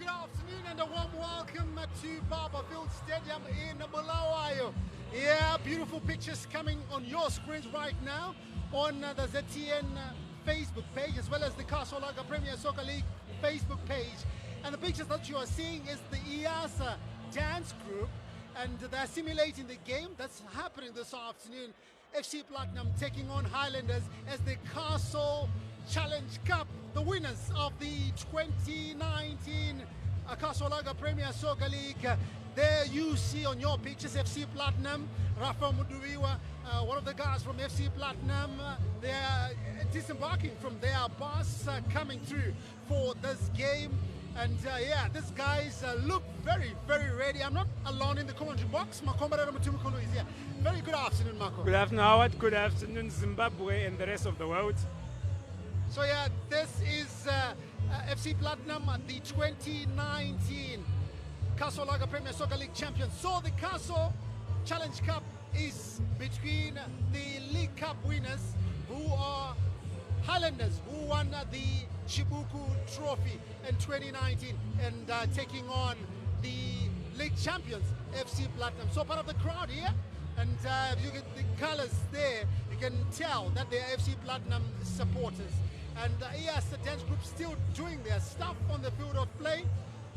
good afternoon and a warm welcome to Barberfield Stadium in Bulawayo. Yeah, beautiful pictures coming on your screens right now on the ZTN Facebook page as well as the Castle Lager Premier Soccer League Facebook page. And the pictures that you are seeing is the IASA dance group, and they're simulating the game that's happening this afternoon. FC Platinum taking on Highlanders as the Castle Challenge Cup, the winners of the 2019 Castle Lager Premier Soccer League. There you see on your pictures FC Platinum, Rafa Muduwiwa, one of the guys from FC Platinum. They are disembarking from their bus, coming through for this game. And yeah, these guys look very, very ready. I'm not alone in the commentary box. Makomba Mutumukulu is here. Very good afternoon, Marco. Good afternoon, Howard. Good afternoon, Zimbabwe and the rest of the world. So yeah, this is FC Platinum, the 2019 Castle Lager Premier Soccer League champions. So the Castle Challenge Cup is between the League Cup winners, who are Highlanders, who won the Chibuku Trophy in 2019, and taking on the League champions, FC Platinum. So part of the crowd here, and you get the colors there, you can tell that they're FC Platinum supporters. And yes, the dance group still doing their stuff on the field of play.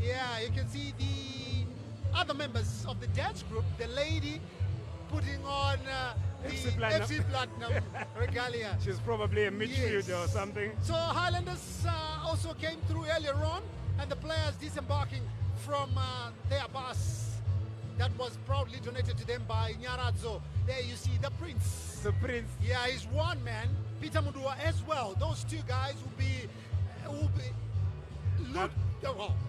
Yeah, you can see the other members of the dance group, the lady putting on the FC Platinum regalia. She's probably a midfielder or something. So Highlanders also came through earlier on, and the players disembarking from their bus that was proudly donated to them by Nyarazzo. There you see the Prince. The Prince. Yeah, he's one man. Peter Mudua as well. Those two guys will be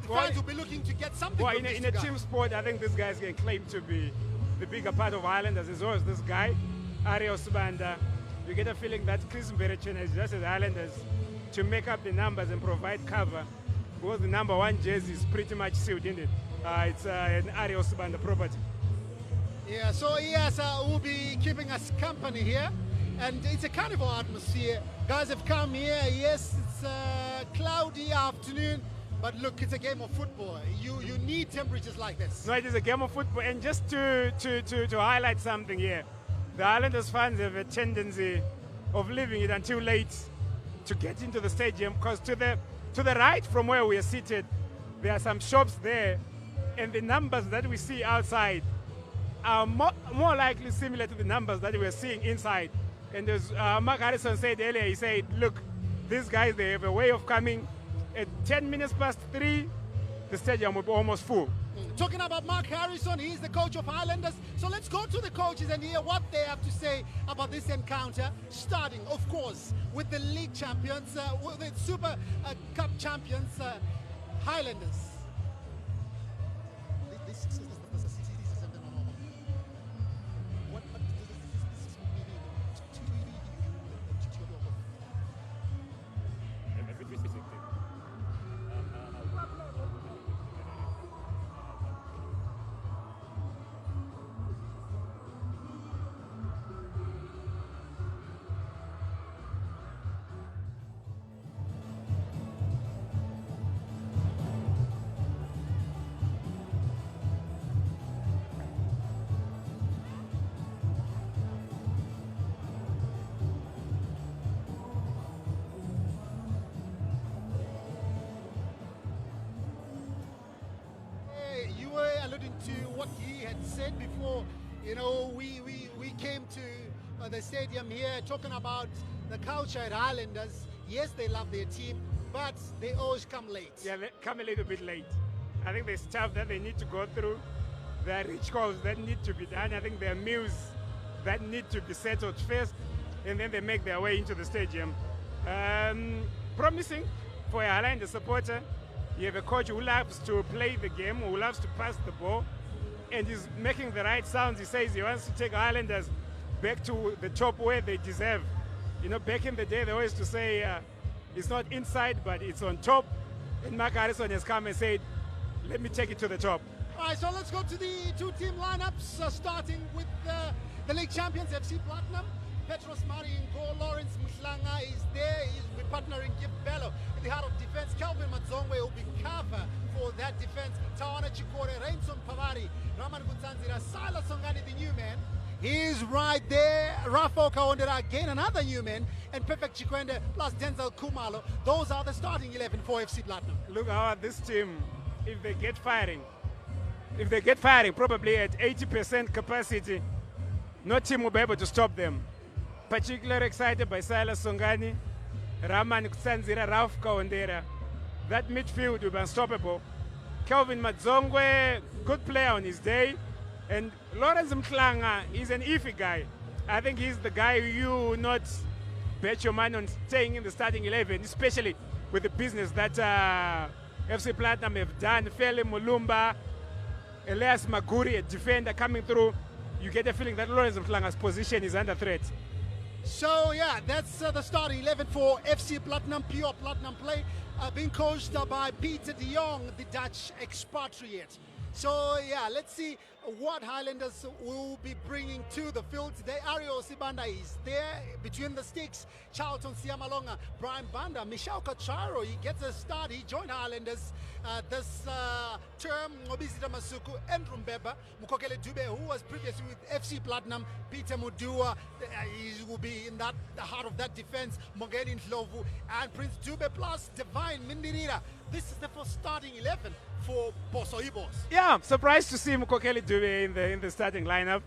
fans will be looking to get something. Well, in a team sport, I think these guys can claim to be the bigger part of Highlanders. There's always this guy, Ariel Subanda. You get a feeling that Chris Mberechen has just as Highlanders to make up the numbers and provide cover, because the number 1 jersey is pretty much sealed, isn't it? It's an Ariel Subanda property. Yeah, so yes, will be keeping us company here. And it's a carnival atmosphere. Guys have come here. Yes, it's a cloudy afternoon, but look, it's a game of football. You need temperatures like this. No, it is a game of football. And just to highlight something here, the Highlanders fans have a tendency of leaving it until late to get into the stadium, because to the right from where we are seated, there are some shops there, and the numbers that we see outside are more likely similar to the numbers that we are seeing inside. And as Mark Harrison said earlier, he said, look, these guys, they have a way of coming at 10 minutes past 3, the stadium will be almost full. Talking about Mark Harrison, he's the coach of Highlanders. So let's go to the coaches and hear what they have to say about this encounter, starting, of course, with the league champions, with the Super Cup champions, Highlanders. To what he had said before, you know, we came to the stadium here talking about the culture at Highlanders. Yes, they love their team, but they always come late. Yeah, they come a little bit late. I think there's stuff that they need to go through. There are rich calls that need to be done. I think there are meals that need to be settled first, and then they make their way into the stadium. Promising for a Highlanders supporter. You have a coach who loves to play the game, who loves to pass the ball, and he's making the right sounds. He says he wants to take Highlanders back to the top where they deserve. You know, back in the day, they always used to say it's not inside, but it's on top. And Mark Harrison has come and said, let me take it to the top. All right, so let's go to the two team lineups, starting with the league champions, FC Platinum. Petros Mari in goal. Lawrence Mhlanga is there. He's partnering Gift Bello in the heart of defense. Kelvin Madzongwe will be cover for that defense. Tawana Chikore, Rainson Pavari, Raman Gutsanzira, Silas Songani, the new man. He's right there. Rafo Kaondera, again another new man. And Perfect Chikwende plus Denzel Kumalo. Those are the starting 11 for FC Platinum. Look how this team, if they get firing, probably at 80% capacity, no team will be able to stop them. Particularly excited by Silas Songani, Raman Kutsanzira, Ralph Kaondera. That midfield will be unstoppable. Kelvin Madzongwe, good player on his day. And Lawrence Mhlanga is an iffy guy. I think he's the guy you will not bet your money on staying in the starting 11, especially with the business that FC Platinum have done. Fele Mulumba, Elias Maguri, a defender coming through. You get a feeling that Lawrence Mhlanga's position is under threat. So yeah, that's the starting 11 for FC Platinum, pure Platinum play, being coached by Peter de Jong, the Dutch expatriate. So yeah, let's see what Highlanders will be bringing to the field today. Ario Sibanda is there between the sticks. Charlton Siamalonga, Brian Banda, Michel Kacharo, he gets a start. He joined Highlanders this term. Ngobizita Masuku, Andrew Mbeba, Mukokele Dube, who was previously with FC Platinum, Peter Mudua, he will be in the heart of that defense. Mogeni Ndlovu and Prince Dube plus Divine Mindirira. This is the first starting 11 for Bosoibos. Yeah, I'm surprised to see Mukokele Dube in the starting lineup.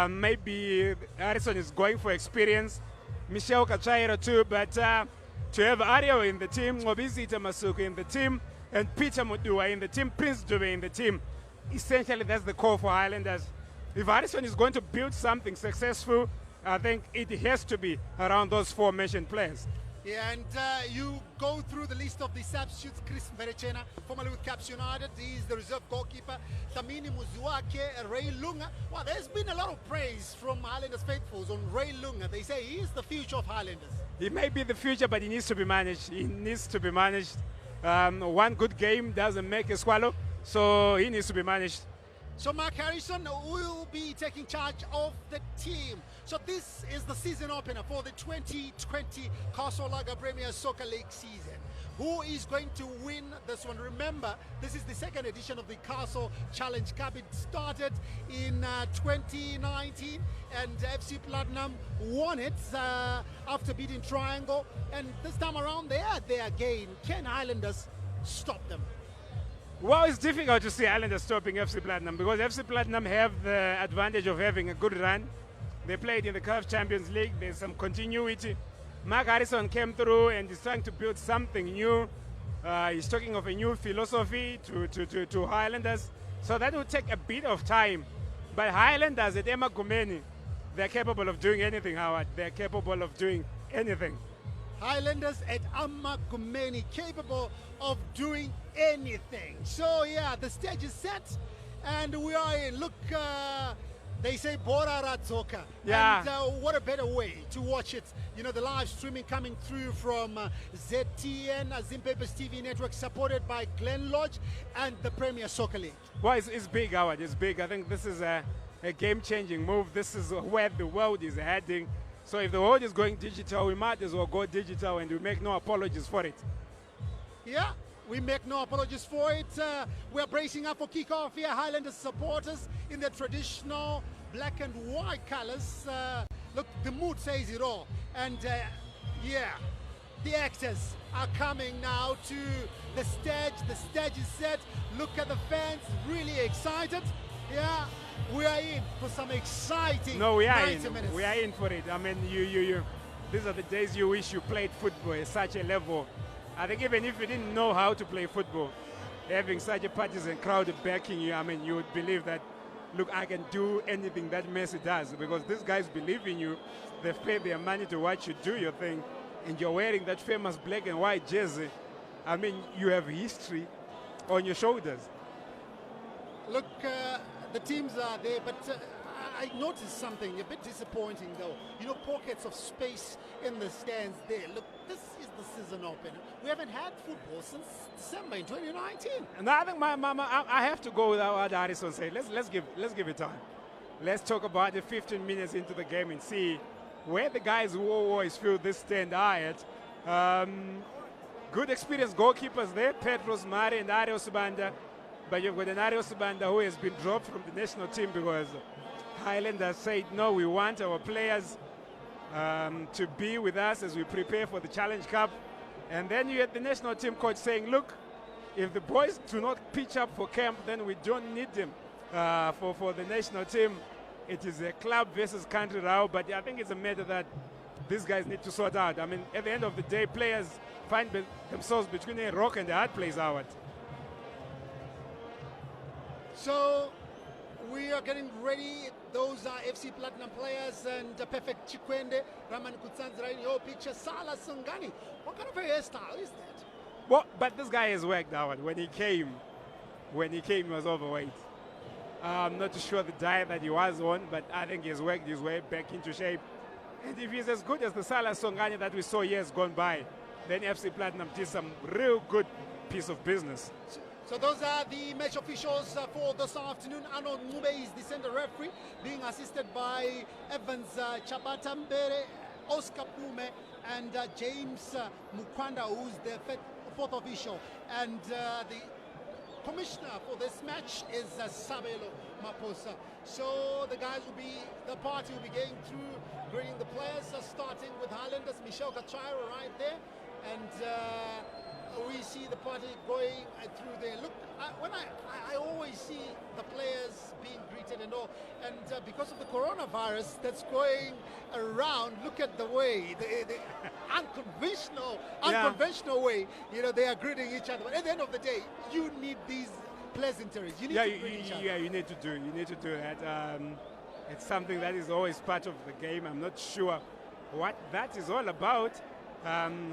Maybe Harrison is going for experience. Michel Kachairo too, but to have Ario in the team, Ngobizita Masuku in the team, and Peter Mudua in the team, Prince Dube in the team, essentially that's the core for Highlanders. If Harrison is going to build something successful, I think it has to be around those four mentioned players. Yeah, and you go through the list of the substitutes. Chris Mverechena, formerly with Caps United, he's the reserve goalkeeper. Tamini Muzuake, Ray Lunga. Well, there's been a lot of praise from Highlanders faithfuls on Ray Lunga. They say he is the future of Highlanders. He may be the future, but he needs to be managed. He needs to be managed. One good game doesn't make a swallow, so he needs to be managed. So Mark Harrison will be taking charge of the team. So this is the season opener for the 2020 Castle Lager Premier Soccer League season. Who is going to win this one? Remember, this is the second edition of the Castle Challenge Cup. It started in 2019 and FC Platinum won it after beating Triangle. And this time around, they are there again. Can Highlanders stop them? Well, it's difficult to see Highlanders stopping FC Platinum because FC Platinum have the advantage of having a good run. They played in the CAF Champions League. There's some continuity. Mark Harrison came through and is trying to build something new. He's talking of a new philosophy to Highlanders. So that will take a bit of time. But Highlanders at Emma Gumeni, they're capable of doing anything, Howard. They're capable of doing anything. Highlanders at Amagumeni, capable of doing anything. So yeah, the stage is set and we are in. Look, they say Bora Radzoka. Yeah. And what a better way to watch it. You know, the live streaming coming through from ZTN, Zimbabwe's TV network, supported by Glen Lodge and the Premier Soccer League. Well, it's big, Howard. It's big. I think this is a game-changing move. This is where the world is heading. So if the world is going digital, we might as well go digital, and we make no apologies for it. Yeah, we make no apologies for it. We're bracing up for kickoff here. Highlanders supporters in their traditional black and white colors. Look, the mood says it all. And yeah, the actors are coming now to the stage. The stage is set. Look at the fans, really excited. Yeah, we are in for some exciting 90 minutes. We are in for it. I mean, these are the days you wish you played football at such a level. I think even if you didn't know how to play football, having such a partisan crowd backing you, I mean, you would believe that, look, I can do anything that Messi does, because these guys believe in you. They've paid their money to watch you do your thing, and you're wearing that famous black and white jersey. I mean, you have history on your shoulders. Look, the teams are there, but I noticed something a bit disappointing, though. You know, pockets of space in the stands there. Look, this is the season opener. We haven't had football since December in 2019. And I think I have to go with what Harrison said. Let's give it time. Let's talk about it 15 minutes into the game and see where the guys who always fill this stand are at. Good experienced goalkeepers there, Petros Mari and Ario Subanda. But you've got an Ario Subanda who has been dropped from the national team because Highlanders said, no, we want our players to be with us as we prepare for the Challenge Cup. And then you had the national team coach saying, look, if the boys do not pitch up for camp, then we don't need them for the national team. It is a club versus country row, but I think it's a matter that these guys need to sort out. I mean, at the end of the day, players find themselves between a rock and a hard place, Howard. So we are getting ready. Those are FC Platinum players and Perfect Chikwende, Raman Kutsanzira in your picture, Salah Songani. What kind of a hairstyle is that? Well, but this guy has worked out. When he came, he was overweight. I'm not too sure the diet that he was on, but I think he's worked his way back into shape. And if he's as good as the Salah Songani that we saw years gone by, then FC Platinum did some real good piece of business. So those are the match officials for this afternoon. Arnold Mube is the center referee, being assisted by Evans Chabatambere, Oscar Pume, and James Mukwanda, who's the fourth official. And the commissioner for this match is Sabelo Maposa. So the party will be going through, greeting the players, starting with Highlanders, Michel Kachairo right there. And we see the party going through there. Look, I always see the players being greeted and all, and because of the coronavirus that's going around, look at the way, the unconventional way, you know, they are greeting each other. But at the end of the day, you need these pleasantries. You need to greet each other. Yeah, you need to do that. It's something that is always part of the game. I'm not sure what that is all about.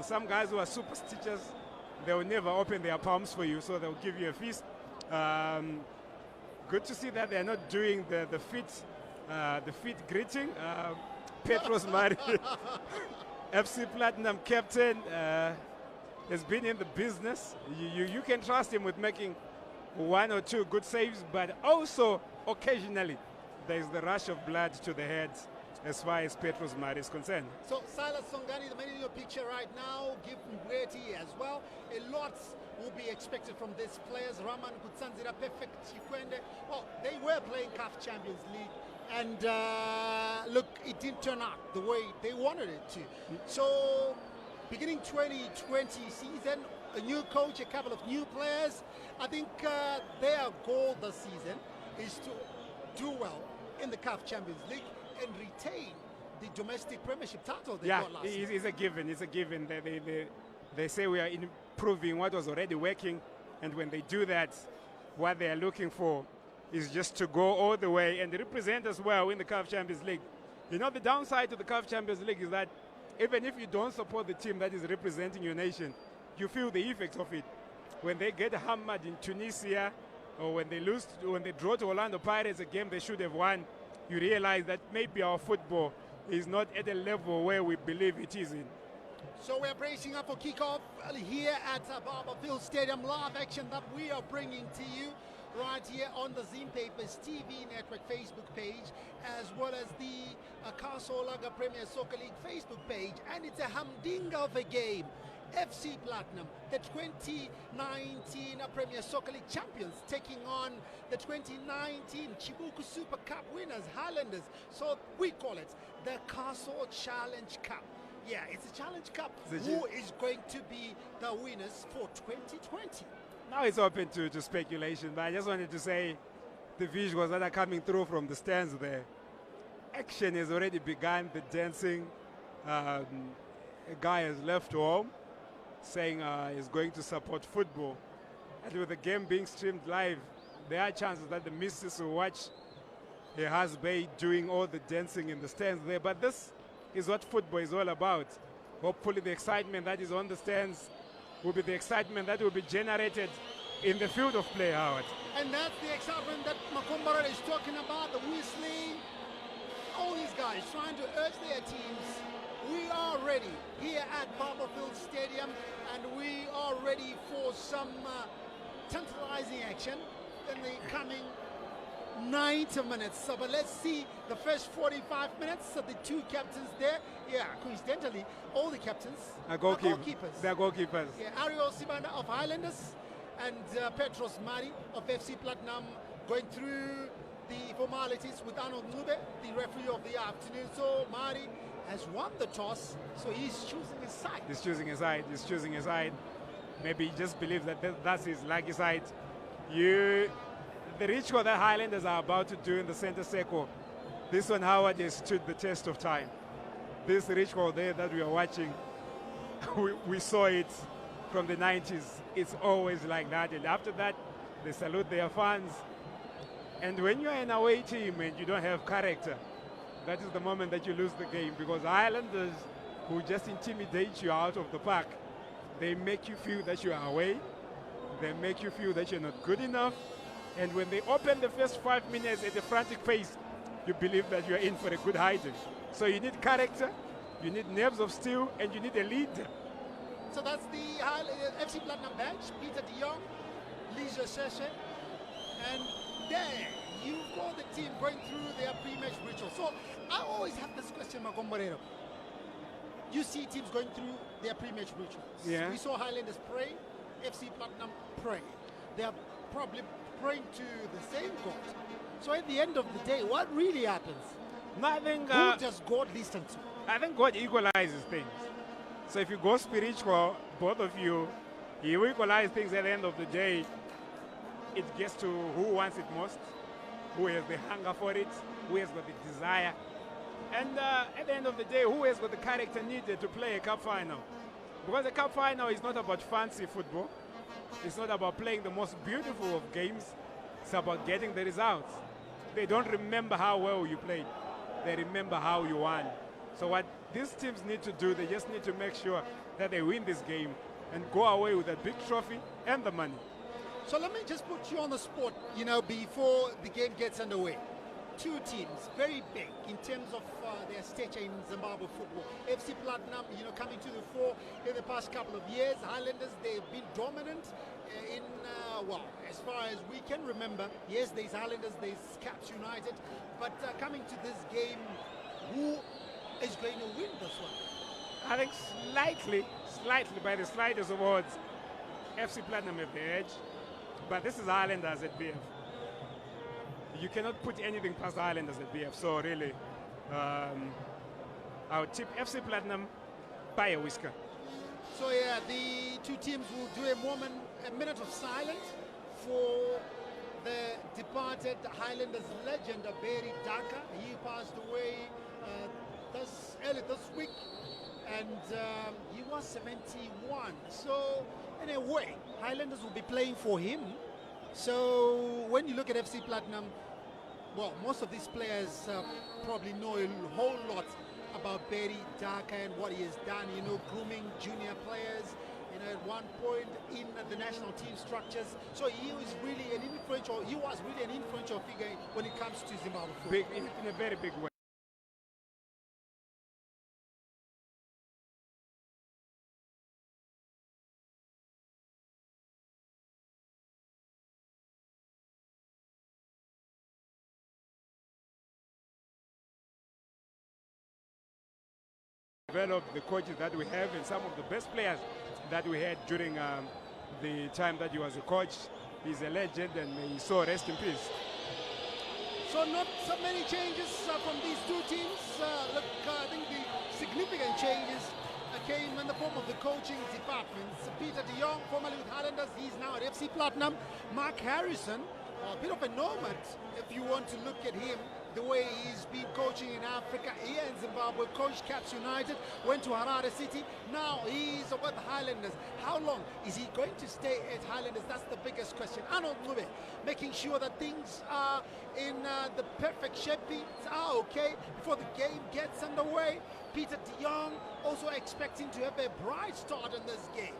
Some guys who are superstitious, they will never open their palms for you, so they'll give you a feast. Good to see that they're not doing the feet greeting. Petros Mari, FC Platinum captain, has been in the business. You can trust him with making one or two good saves, but also occasionally there's the rush of blood to the head as far as Petros Mari is concerned. So Silas Songani, the man in your picture right now, give Mweti as well. A lot will be expected from these players. Raman Kutsanzira, Perfect Chikwende. Well, they were playing CAF Champions League, and look, it didn't turn out the way they wanted it to. So beginning 2020 season, a new coach, a couple of new players. I think their goal this season is to do well in the CAF Champions League and retain the domestic premiership title they got last year. It's a given. It's a given. They say we are improving what was already working, and when they do that, what they are looking for is just to go all the way and represent us well in the CAF Champions League. You know, the downside to the CAF Champions League is that even if you don't support the team that is representing your nation, you feel the effects of it. When they get hammered in Tunisia, or when they draw to Orlando Pirates, a game they should have won, you realize that maybe our football is not at a level where we believe it is in. So we're bracing up for kickoff here at Barberfield Stadium. Live action that we are bringing to you right here on the Zim Papers TV Network Facebook page, as well as the Castle Lager Premier Soccer League Facebook page. And it's a humdinger of a game. FC Platinum, the 2019 Premier Soccer League champions, taking on the 2019 Chibuku Super Cup winners, Highlanders. So we call it the Castle Challenge Cup. Yeah, it's a Challenge Cup. Who is going to be the winners for 2020? Now it's open to speculation, but I just wanted to say the visuals that are coming through from the stands there. Action has already begun, the dancing. A guy has left home, saying he's going to support football. And with the game being streamed live, there are chances that the missus will watch Hasbay doing all the dancing in the stands there. But this is what football is all about. Hopefully the excitement that is on the stands will be the excitement that will be generated in the field of play, Howard. And that's the excitement that Makombara is talking about, the whistling, all these guys trying to urge their teams. We are ready here at Barberfield Stadium, and we are ready for some tantalizing action in the coming 90 minutes. So, but let's see the first 45 minutes. So the two captains there, yeah, coincidentally, all the captains are goalkeepers. They're goalkeepers. Yeah, Ariel Sibanda of Highlanders and Petros Mari of FC Platinum going through the formalities with Arnold Nube, the referee of the afternoon. So Mari has won the toss, so he's choosing his side. He's choosing his side. He's choosing his side. Maybe he just believes that that's his lucky side. The ritual that Highlanders are about to do in the center circle, this one, Howard, has stood the test of time. This ritual there that we are watching, we saw it from the 90s. It's always like that. And after that, they salute their fans. And when you're an away team and you don't have character, that is the moment that you lose the game, because Highlanders, who just intimidate you out of the park, they make you feel that you are away. They make you feel that you're not good enough. And when they open the first 5 minutes at a frantic pace, you believe that you're in for a good hiding. So you need character, you need nerves of steel, and you need a leader. So that's the FC Platinum bench. Peter de Jong, Lisa Seshe, and there you've got the team going through their pre-match ritual. So I always have this question, Magomborero. You see teams going through their pre-match rituals. Yeah. We saw Highlanders pray, FC Platinum pray. They are probably praying to the same God. So at the end of the day, what really happens? Nothing. Who does God listen to? I think God equalizes things. So if you go spiritual, both of you, He will equalize things at the end of the day. It gets to who wants it most, who has the hunger for it, who has got the desire. And at the end of the day, who has got the character needed to play a cup final? Because a cup final is not about fancy football. It's not about playing the most beautiful of games. It's about getting the results. They don't remember how well you played. They remember how you won. So what these teams need to do, they just need to make sure that they win this game and go away with a big trophy and the money. So let me just put you on the spot, before the game gets underway. Two teams, very big in terms of their stature in Zimbabwe football. FC Platinum, coming to the fore in the past couple of years. Highlanders, they've been dominant as far as we can remember. Yes, there's Highlanders, there's Caps United, but coming to this game, who is going to win this one? I think slightly, by the slightest of odds, FC Platinum have the edge, but this is Highlanders at BF. You cannot put anything past Highlanders at BF, so really, I would tip FC Platinum by a whisker. So yeah, the two teams will do a minute of silence for the departed Highlanders legend, Barry Daka. He passed away early this week, and he was 71. So in a way, Highlanders will be playing for him. So when you look at FC Platinum, well, most of these players probably know a whole lot about Barry Daka and what he has done, grooming junior players, at one point in the national team structures. So he was really an influential figure when it comes to Zimbabwe football. In a very big way. Develop the coaches that we have and some of the best players that we had during the time that he was a coach. He's a legend, and may his soul rest in peace. So not so many changes from these two teams. I think the significant changes came in the form of the coaching departments. Peter de Jong, formerly with Highlanders, he's now at FC Platinum. Mark Harrison, a bit of a nomad if you want to look at him, the way he's been coaching in Africa, here in Zimbabwe, coached Caps United, went to Harare City, now he's with Highlanders. How long is he going to stay at Highlanders? That's the biggest question. Arnold Nube, making sure that things are in the perfect shape, are okay before the game gets underway. Peter de Jong also expecting to have a bright start in this game.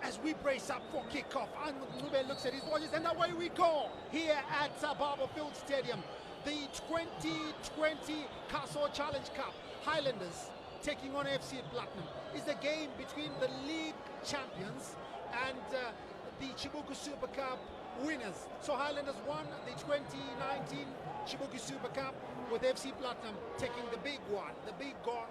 As we brace up for kickoff, Arnold Nube looks at his watches, and away we go here at Barber Field Stadium. The 2020 Castle Challenge Cup, Highlanders taking on FC Platinum, is the game between the league champions and the Chibuku Super Cup winners. So Highlanders won the 2019 Chibuki Super Cup with FC Platinum taking the big one, the big gun,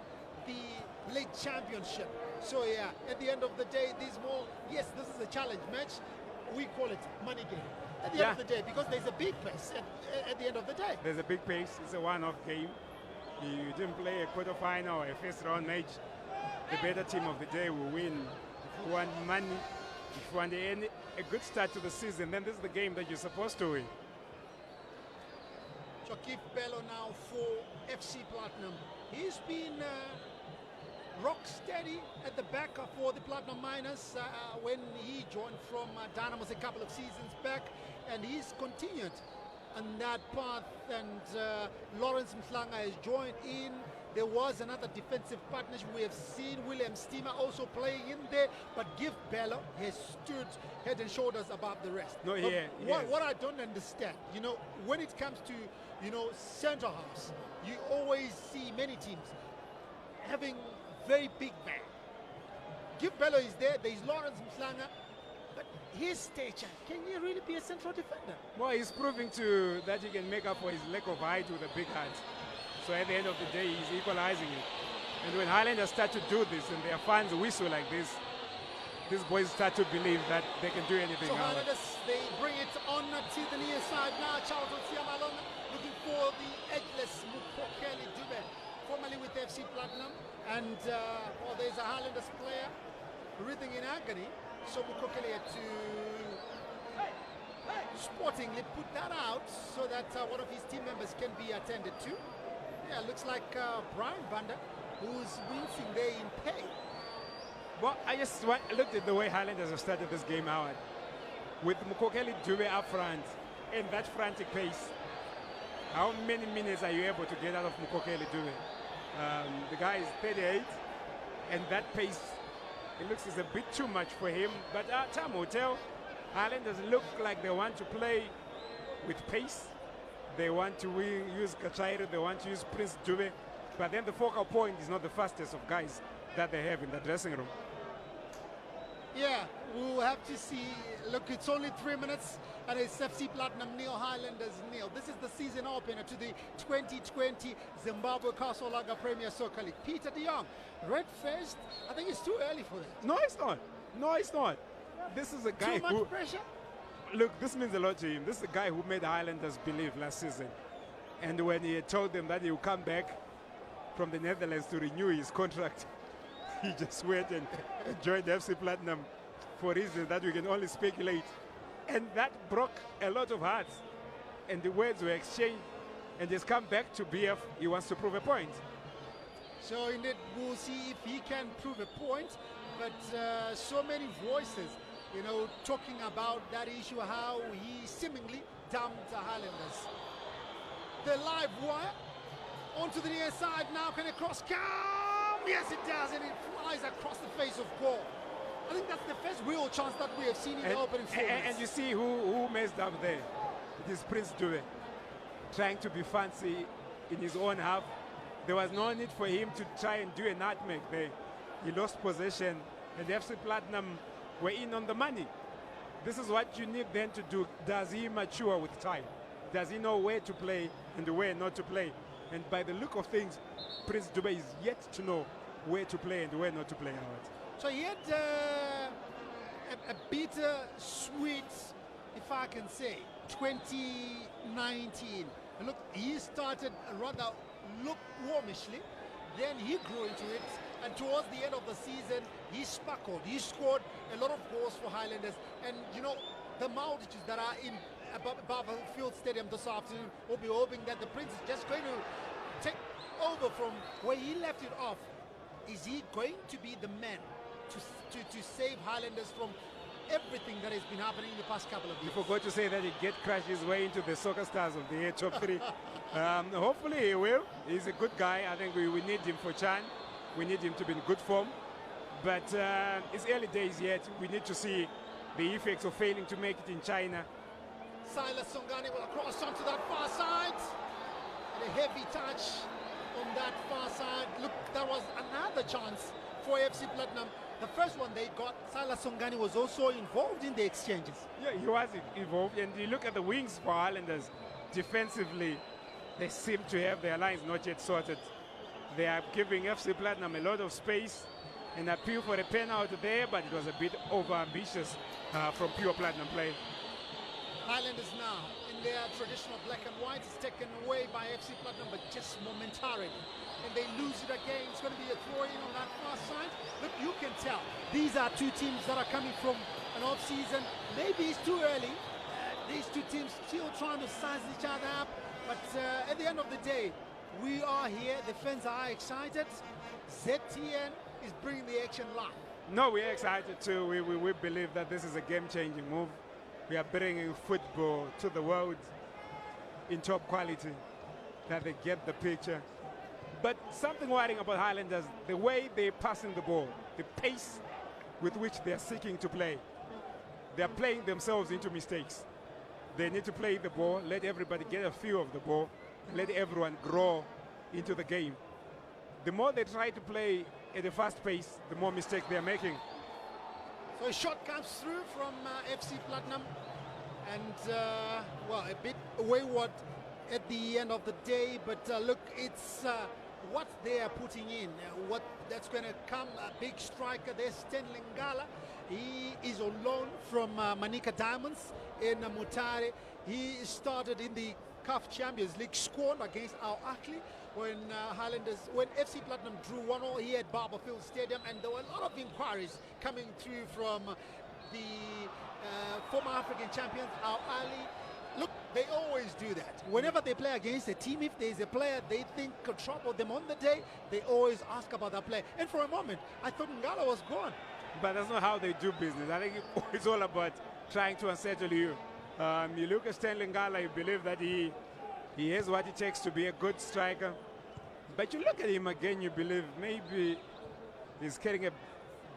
the league championship. So yeah, at the end of the day, this is a challenge match. We call it money game at the end of the day, because there's a big pace at the end of the day. There's a big pace. It's a one-off game. You didn't play a quarterfinal or a first round match. The better team of the day will win. If you want money, if you want a good start to the season, then this is the game that you're supposed to win. Keith Bello now for FC Platinum. He's been rock steady at the back for the Platinum Miners when he joined from Dynamos a couple of seasons back, and he's continued on that path, and Lawrence Mhlanga has joined in. There was another defensive partnership. We have seen William Steamer also playing in there, but Gift Bello has stood head and shoulders above the rest. No, what I don't understand, when it comes to, centre halves, you always see many teams having very big men. Gift Bello is there. There's Lawrence Mhlanga, but his stature, can he really be a central defender? Well, he's proving that he can make up for his lack of height with a big hand. So at the end of the day, he's equalizing it. And when Highlanders start to do this and their fans whistle like this, these boys start to believe that they can do anything. So Highlanders, they bring it on to the near side now. Charles Siamalonga looking for the edgeless Mukokeli Dube, formerly with FC Platinum. And there's a Highlanders player breathing in agony. So Mukokeli had to sportingly put that out so that one of his team members can be attended to. Yeah, looks like Brian Banda, who's wincing there in pain. Well, I just looked at the way Highlanders have started this game out. With Mukokeli Dube up front, in that frantic pace. How many minutes are you able to get out of Mukokeli Dube? The guy is 38, and that pace, it looks is a bit too much for him. But time will tell. Highlanders look like they want to play with pace. They want to use Kachairo, they want to use Prince Dube, but then the focal point is not the fastest of guys that they have in the dressing room. Yeah, we'll have to see. Look, it's only 3 minutes, and it's FC Platinum nil, Highlanders nil. This is the season opener to the 2020 Zimbabwe Castle-Lager Premier Soccer League. Peter de Jong, red first. I think it's too early for that. No, it's not. No, it's not. This is a guy Too much pressure? Look, this means a lot to him. This is the guy who made the Highlanders believe last season. And when he told them that he would come back from the Netherlands to renew his contract, he just went and joined FC Platinum for reasons that we can only speculate. And that broke a lot of hearts. And the words were exchanged. And he's come back to BF. He wants to prove a point. So indeed, we'll see if he can prove a point. But so many voices, talking about that issue, how he seemingly dumped the Highlanders. The live wire onto the near side now. Can a cross come? Yes, it does, and it flies across the face of goal. I think that's the first real chance that we have seen in the opening 4 minutes. And you see who messed up there. It is Prince Dube, trying to be fancy in his own half. There was no need for him to try and do a nutmeg there. He lost possession, and the FC Platinum were in on the money. This is what you need then to do. Does he mature with time? Does he know where to play and where not to play? And by the look of things, Prince Dube is yet to know where to play and where not to play out. So he had a bitter, sweet, if I can say, 2019. And look, he started rather lukewarmishly, then he grew into it, and towards the end of the season, he sparkled. He scored a lot of goals for Highlanders, and the multitudes that are in above Field Stadium this afternoon will be hoping that the Prince is just going to take over from where he left it off. Is he going to be the man to save Highlanders from everything that has been happening in the past couple of years? You forgot to say that he crashed his way into the soccer stars of the year top 3. Hopefully he will. He's a good guy. I think we need him for Chan. We need him to be in good form. But it's early days yet. We need to see the effects of failing to make it in China. Silas Songani will cross onto that far side. And a heavy touch on that far side. Look, that was another chance for FC Platinum. The first one they got, Silas Songani was also involved in the exchanges. Yeah, he was involved. And you look at the wings for Highlanders, defensively, they seem to have their lines not yet sorted. They are giving FC Platinum a lot of space. An appeal for a penalty there, but it was a bit over-ambitious from pure Platinum play. Highlanders now in their traditional black and white is taken away by FC Platinum, but just momentarily. And they lose it again. It's going to be a throw-in on that far side. Look, you can tell these are two teams that are coming from an off-season. Maybe it's too early. These two teams still trying to size each other up. But at the end of the day, we are here. The fans are excited. ZTN is bringing the action live. No, we're excited too. We believe that this is a game-changing move. We are bringing football to the world in top quality, that they get the picture. But something worrying about Highlanders, the way they're passing the ball, the pace with which they're seeking to play. They're playing themselves into mistakes. They need to play the ball, let everybody get a feel of the ball, let everyone grow into the game. The more they try to play at a fast pace, the more mistakes they're making. So a shot comes through from FC Platinum, and well, a bit wayward at the end of the day, but look, it's what they are putting in, what that's going to come. A big striker there, Stanley Ngala. He is on loan from Manica Diamonds in Mutare. He started in the CAF Champions League squad against Al Ahly when when FC Platinum drew 1-0 here at Barberfield Stadium, and there were a lot of inquiries coming through from the former African champions Al Ahly. Look, they always do that. Whenever they play against a team, if there's a player they think could trouble them on the day, they always ask about that player. And for a moment, I thought Ngala was gone. But that's not how they do business. I think it's all about trying to unsettle you. You look at Stanley Ngala, you believe that he has what it takes to be a good striker. But you look at him again, you believe maybe he's carrying a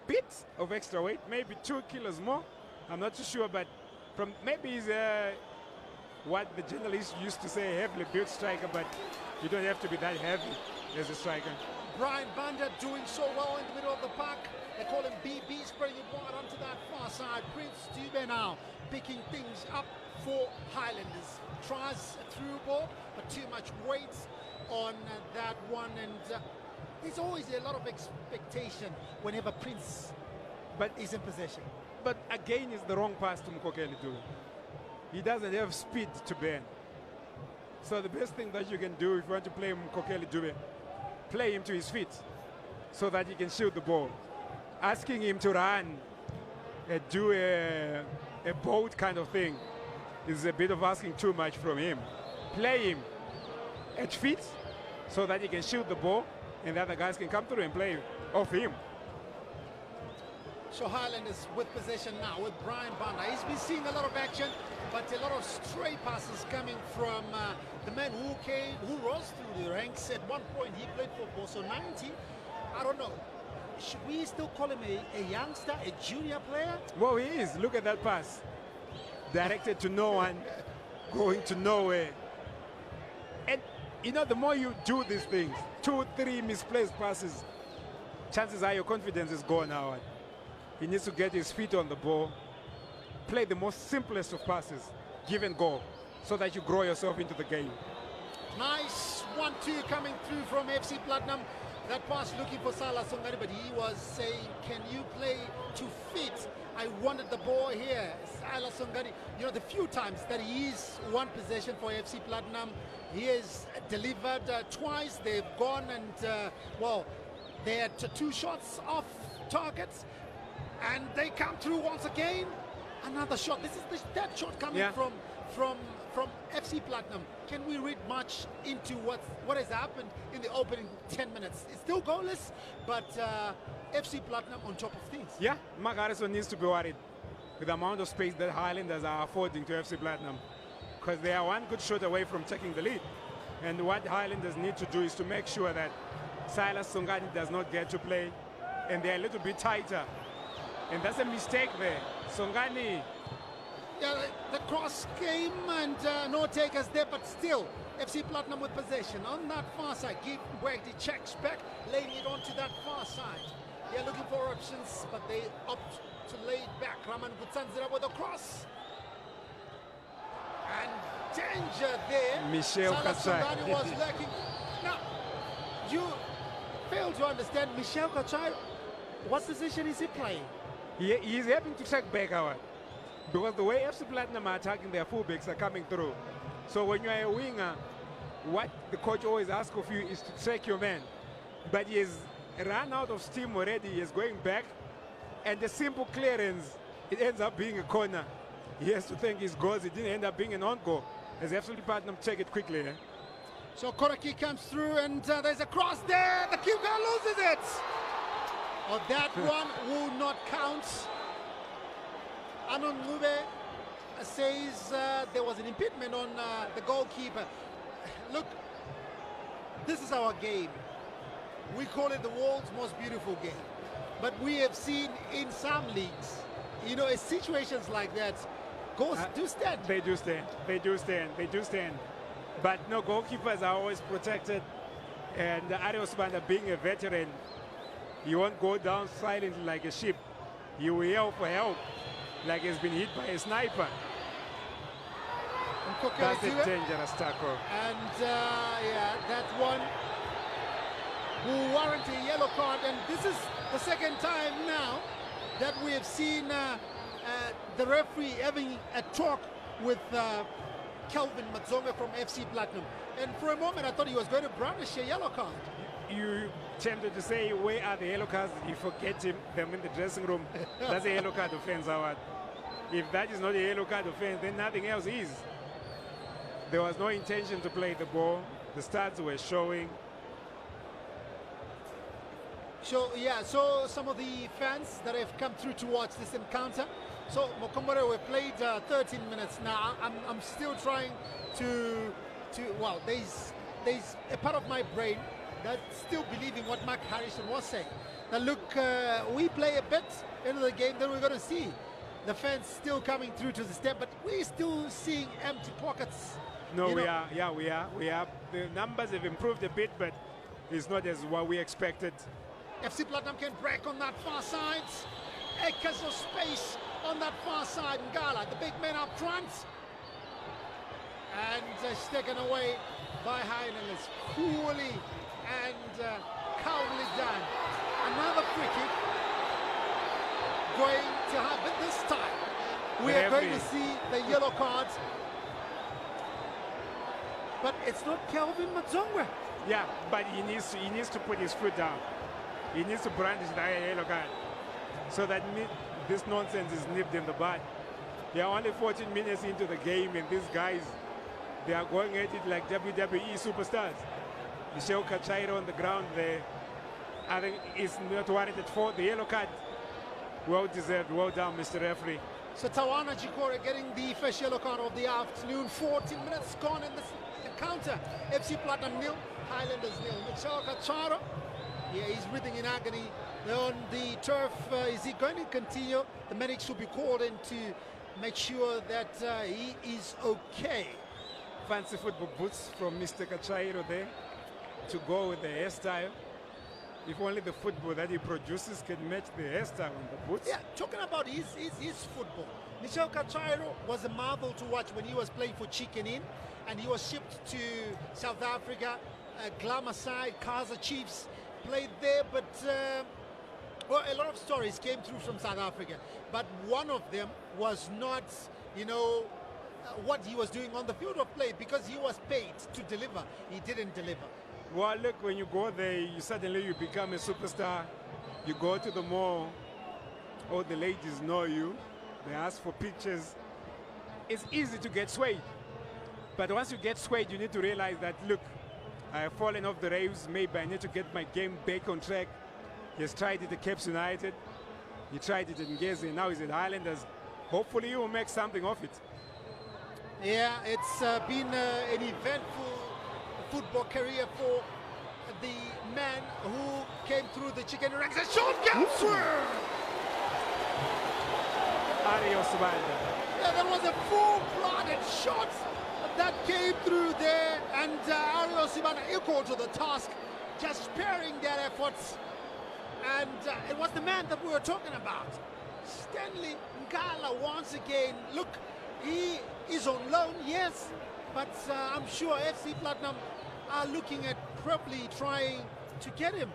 bit of extra weight, maybe 2 kilos more. I'm not too sure, but from maybe he's what the journalists used to say, a heavily built striker, but you don't have to be that heavy as a striker. Brian Banda doing so well in the middle of the park. They call him BB, spreading it wide onto that far side. Prince Dube now picking things up for Highlanders. Tries a through ball, but too much weight on that one. And there's always a lot of expectation whenever Prince is in possession. But again, it's the wrong pass to Mkokeli Dube. He doesn't have speed to burn. So the best thing that you can do if you want to play Mkokeli Dube, play him to his feet so that he can shoot the ball. Asking him to run, do a boat kind of thing is a bit of asking too much from him. Play him at feet so that he can shoot the ball and the other guys can come through and play off him. So Highlanders with possession now with Brian Banda. He's been seeing a lot of action, but a lot of stray passes coming from the man who rose through the ranks. At one point he played for Boso 90. I don't know. Should we still call him a youngster, a junior player? Well, he is. Look at that pass. Directed to no one, going to nowhere. And, you know, the more you do these things, 2, 3 misplaced passes, chances are your confidence is gone now. He needs to get his feet on the ball, play the most simplest of passes, give and go, so that you grow yourself into the game. Nice 1-2 coming through from FC Platinum. That pass looking for Salah Songani, but he was saying, can you play to fit? I wanted the ball here. Salah Songani, you know, the few times that he is one possession for FC Platinum, he has delivered twice. They've gone and, well, they had 2 shots off targets. And they come through once again. Another shot. This is the 3rd shot coming from FC Platinum. Can we read much into what has happened in the opening 10 minutes? It's still goalless, but FC Platinum on top of things. Yeah, Mark Harrison needs to be worried with the amount of space that Highlanders are affording to FC Platinum, because they are one good shot away from taking the lead. And what Highlanders need to do is to make sure that Silas Songani does not get to play, and they're a little bit tighter. And that's a mistake there. Songani. Yeah, the cross came and no takers there, but still FC Platinum with possession on that far side. Give Wagdy checks back, laying it onto that far side. They're looking for options, but they opt to lay it back. Raman Gutsanzira with a cross. And danger there. Michel Salah Katsai. Sundani was lacking. Now, you fail to understand Michel Katsai. What position is he playing? He's having to track back out. Because the way FC Platinum are attacking, their fullbacks are coming through. So when you are a winger, what the coach always asks of you is to track your man. But he has run out of steam already. He is going back. And the simple clearance, it ends up being a corner. He has to thank his goals. It didn't end up being an on-goal. As FC Platinum check it quickly. So Koraki comes through and there's a cross there. The keeper loses it. Oh, that one will not count. Anon Ngube says there was an impediment on the goalkeeper. Look, this is our game. We call it the world's most beautiful game. But we have seen in some leagues, you know, situations like that, goals do stand. They do stand. They do stand. They do stand. But no, goalkeepers are always protected. And Arios Banda, being a veteran, you won't go down silently like a sheep. You will yell for help, like he's been hit by a sniper. That's a dangerous tackle. And yeah, that one will warrant a yellow card. And this is the second time now that we have seen the referee having a talk with Kelvin Matsonga from FC Platinum. And for a moment I thought he was going to brownish a yellow card. You tempted to say, where are the yellow cards? You forget them in the dressing room. That's a yellow card offense, Howard. If that is not a yellow card offense, then nothing else is. There was no intention to play the ball. The stats were showing. So yeah, so some of the fans that have come through to watch this encounter. So Mokombore, we played 13 minutes now. I'm still trying to well, there's a part of my brain that's still believing what Mark Harrison was saying. Now look, we play a bit into the game, then we're going to see the fans still coming through to the step, but we're still seeing empty pockets. No, we are. Yeah, we are. The numbers have improved a bit, but it's not as what we expected. FC Platinum can break on that far side. Acres of space on that far side. Ngala, the big man up front. And it's taken away by Highlanders. Coolly and calmly done. Another free kick going to happen this time. We are going to see the yellow cards. But it's not Kelvin Matsongwe. Yeah, but he needs to put his foot down. He needs to brandish the yellow card so that this nonsense is nipped in the bud. They are only 14 minutes into the game, and these guys, they are going at it like WWE superstars. Michel Kachairo on the ground there. I think it's not warranted for the yellow card. Well deserved. Well done, Mr. Referee. So Tawana Chikore getting the first yellow card of the afternoon. 14 minutes gone in this encounter. FC Platinum nil, Highlanders nil. Michel Kachairo, yeah, he's breathing in agony on the turf. Is he going to continue? The medics will be called in to make sure that he is okay. Fancy football boots from Mr. Kachairo there to go with the hairstyle. If only the football that he produces can match the hairstyle on the boots. Yeah, talking about his football. Michel Kachairo was a marvel to watch when he was playing for Chicken Inn, and he was shipped to South Africa, Glamour side, Kaizer Chiefs, played there, but well, a lot of stories came through from South Africa, but one of them was not, you know, what he was doing on the field of play, because he was paid to deliver. He didn't deliver. Well, look, when you go there, you become a superstar. You go to the mall, all the ladies know you. They ask for pictures. It's easy to get swayed. But once you get swayed, you need to realize that, look, I have fallen off the rails. Maybe I need to get my game back on track. He has tried it at Cape United. He tried it in Gezi. Now he's at Highlanders. Hopefully he will make something of it. Yeah, it's been an eventful football career for the man who came through the chicken ranks. A shot comes through! Arios Banda. Yeah, there was a full-blooded shot that came through there, and Arios Banda equal to the task, just sparing their efforts. And it was the man that we were talking about. Stanley Ngala once again. Look, he is on loan, yes, but I'm sure FC Platinum are looking at probably trying to get him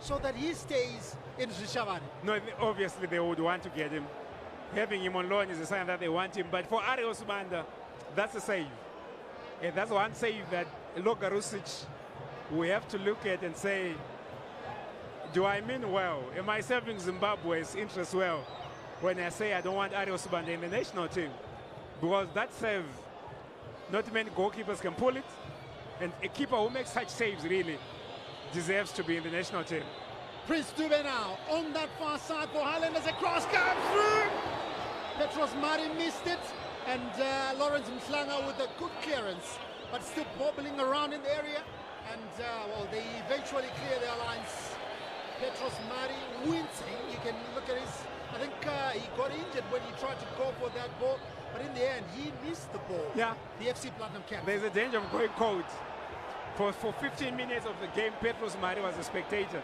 so that he stays in Zishavani. No, obviously they would want to get him. Having him on loan is a sign that they want him. But for Ario Subanda, that's a save. And that's one save that Logarusic we have to look at and say, do I mean well? Am I serving Zimbabwe's interest well when I say I don't want Ario Subanda in the national team? Because that save, not many goalkeepers can pull it. And a keeper who makes such saves really deserves to be in the national team. Prince Dube now on that far side for Highlanders. A cross comes through. Petros Mari missed it. And Lawrence Mhlanga with a good clearance, but still bobbling around in the area. And, well, they eventually clear their lines. Petros Mari wincing. You can look at his... I think he got injured when he tried to go for that ball. But in the end, he missed the ball. Yeah. The FC Platinum captain. There's a danger of going cold. For 15 minutes of the game, Petros Mari was a spectator.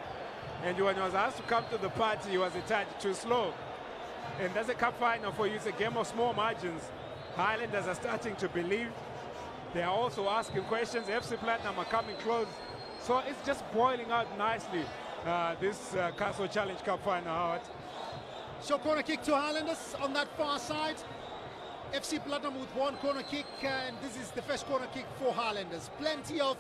And when he was asked to come to the party, he was a touch too slow. And that's a cup final for you. It's a game of small margins. Highlanders are starting to believe. They are also asking questions. FC Platinum are coming close. So it's just boiling out nicely, this Castle Challenge Cup final, Howard. So corner kick to Highlanders on that far side. FC Platinum with one corner kick, and this is the first corner kick for Highlanders. Plenty of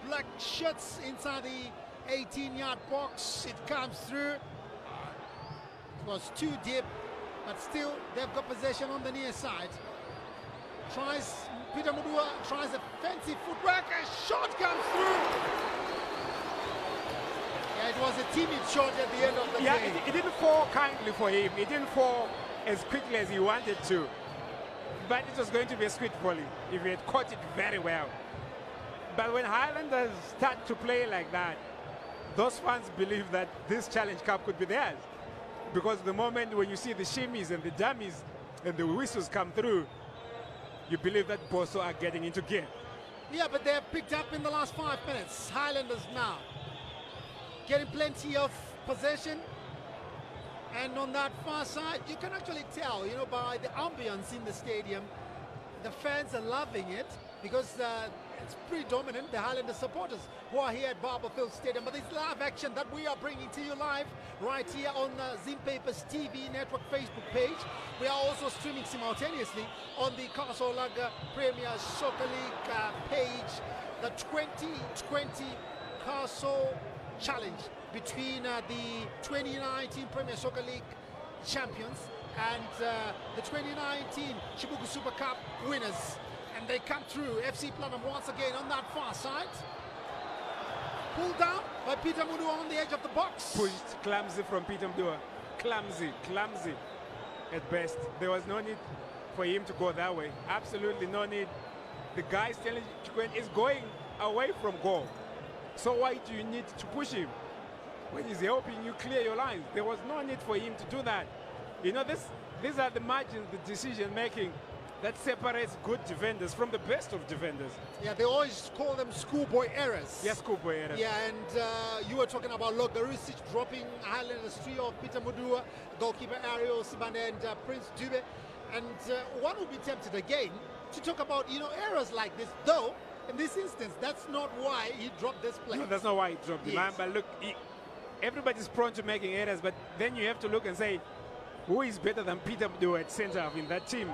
black shirts inside the 18-yard box. It comes through. It was too deep, but still they've got possession on the near side. Peter Mudua tries a fancy footwork. A shot comes through. Yeah, it was a timid shot at the end of the game. It didn't fall kindly for him. It didn't fall as quickly as he wanted to. But it was going to be a sweet volley if he had caught it very well. But when Highlanders start to play like that, those fans believe that this Challenge Cup could be theirs. Because the moment when you see the shimmies and the dummies and the whistles come through, you believe that Boso are getting into gear. Yeah, but they have picked up in the last 5 minutes. Highlanders now getting plenty of possession. And on that far side, you can actually tell, you know, by the ambience in the stadium, the fans are loving it because it's predominant, the Highlanders supporters who are here at Barberfield Stadium. But it's live action that we are bringing to you live right here on Zim Papers TV network Facebook page. We are also streaming simultaneously on the Castle Lager Premier Soccer League page. The 2020 Castle Challenge between the 2019 Premier Soccer League champions and the 2019 Chibuku Super Cup winners. And they come through. FC Platinum once again on that far side. Pulled down by Peter Mudua on the edge of the box. Pushed clumsy from Peter Mudua. Clumsy at best. There was no need for him to go that way. Absolutely no need. The guy Stanley Chukwen is going away from goal. So why do you need to push him when he's helping you clear your lines? There was no need for him to do that. You know, these are the margins, the decision making that separates good defenders from the best of defenders. Yeah, they always call them schoolboy errors. Yeah, schoolboy errors. Yeah, and you were talking about Logarusic dropping Highlanders three of Peter Mudua, goalkeeper Ario Subanda, and Prince Dube. And one would be tempted again to talk about, you know, errors like this, though in this instance, that's not why he dropped this play. No, that's not why he dropped him. Yes. But look, everybody's prone to making errors, but then you have to look and say, who is better than Peter Mudua at centre half in that team?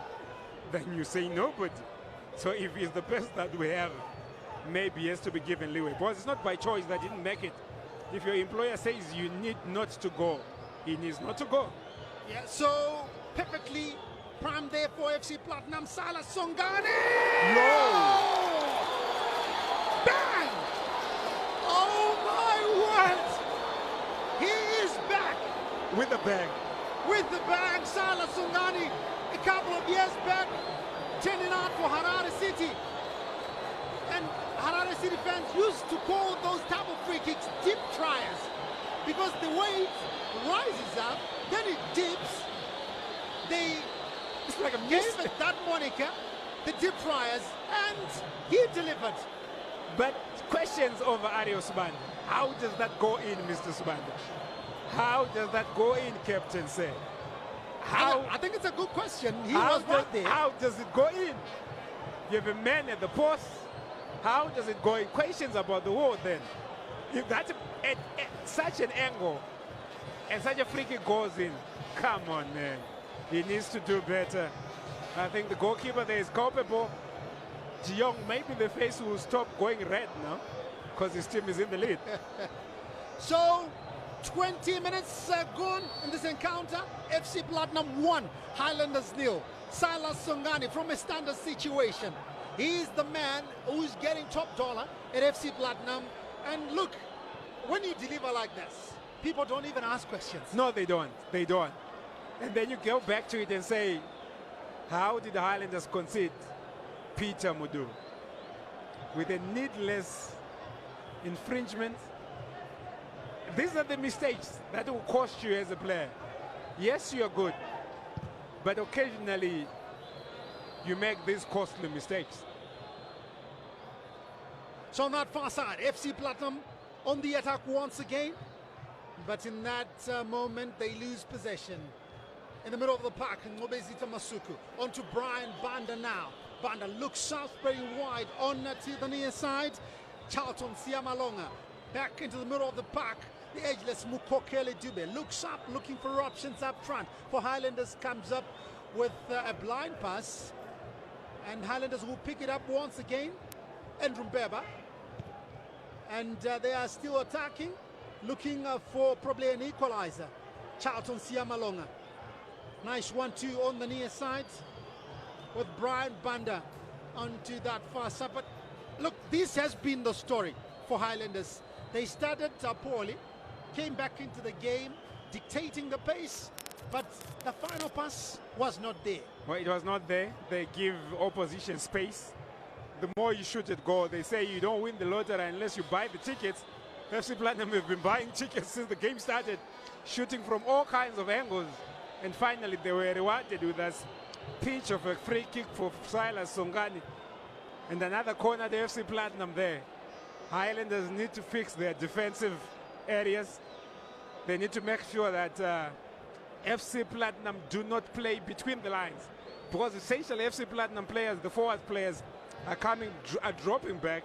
Then you say nobody. So if he's the best that we have, maybe he has to be given leeway. Because it's not by choice that he didn't make it. If your employer says you need not to go, he needs not to go. Yeah, so perfectly primed there for FC Platinum. Salah Songane! No! Bang! Oh my word! He is back! With the bag. With the bag, Salah Songane, a couple of years back, turning out for Harare City. And Harare City fans used to call those type of free kicks deep tryers because the way it rises up, then it dips. They It's like a gave mist. it that moniker, the deep tryers, and he delivered. But questions over Ario Subanda. How does that go in, Mr. Subanda? How does that go in, Captain say? I think it's a good question. He was right there. How does it go in? You have a man at the post. How does it go in? Questions about the war then. If that's at such an angle and such a free kick goes in, come on, man. He needs to do better. I think the goalkeeper there is culpable. De Jong, maybe the face will stop going red now because his team is in the lead. So, 20 minutes gone in this encounter. FC Platinum 1, Highlanders 0. Silas Songani from a standard situation. He's the man who's getting top dollar at FC Platinum. And look, when you deliver like this, people don't even ask questions. No, they don't. They don't. And then you go back to it and say, how did the Highlanders concede Peter Mudu with a needless infringement? These are the mistakes that will cost you as a player. Yes, you are good, but occasionally you make these costly mistakes. So on that far side, FC Platinum on the attack once again. But in that moment, they lose possession. In the middle of the park, Ngobezita Masuku. On to Brian Banda now. Banda looks out, spreading wide on to the near side. Charlton Siamalonga back into the middle of the park. The ageless Mukokele Dube looks up, looking for options up front. For Highlanders, comes up with a blind pass. And Highlanders will pick it up once again. Andrew Mbeba. And they are still attacking, looking for probably an equalizer. Charlton Siamalonga. Nice 1-2 on the near side with Brian Banda onto that far side. But look, this has been the story for Highlanders. They started poorly, came back into the game, dictating the pace, but the final pass was not there. Well, it was not there. They give opposition space. The more you shoot at goal, they say you don't win the lottery unless you buy the tickets. FC Platinum have been buying tickets since the game started, shooting from all kinds of angles. And finally, they were rewarded with a pitch of a free kick for Silas Songani. And another corner, the FC Platinum there. Highlanders need to fix their defensive areas. They need to make sure that FC Platinum do not play between the lines. Because essentially, FC Platinum players, the forward players, are dropping back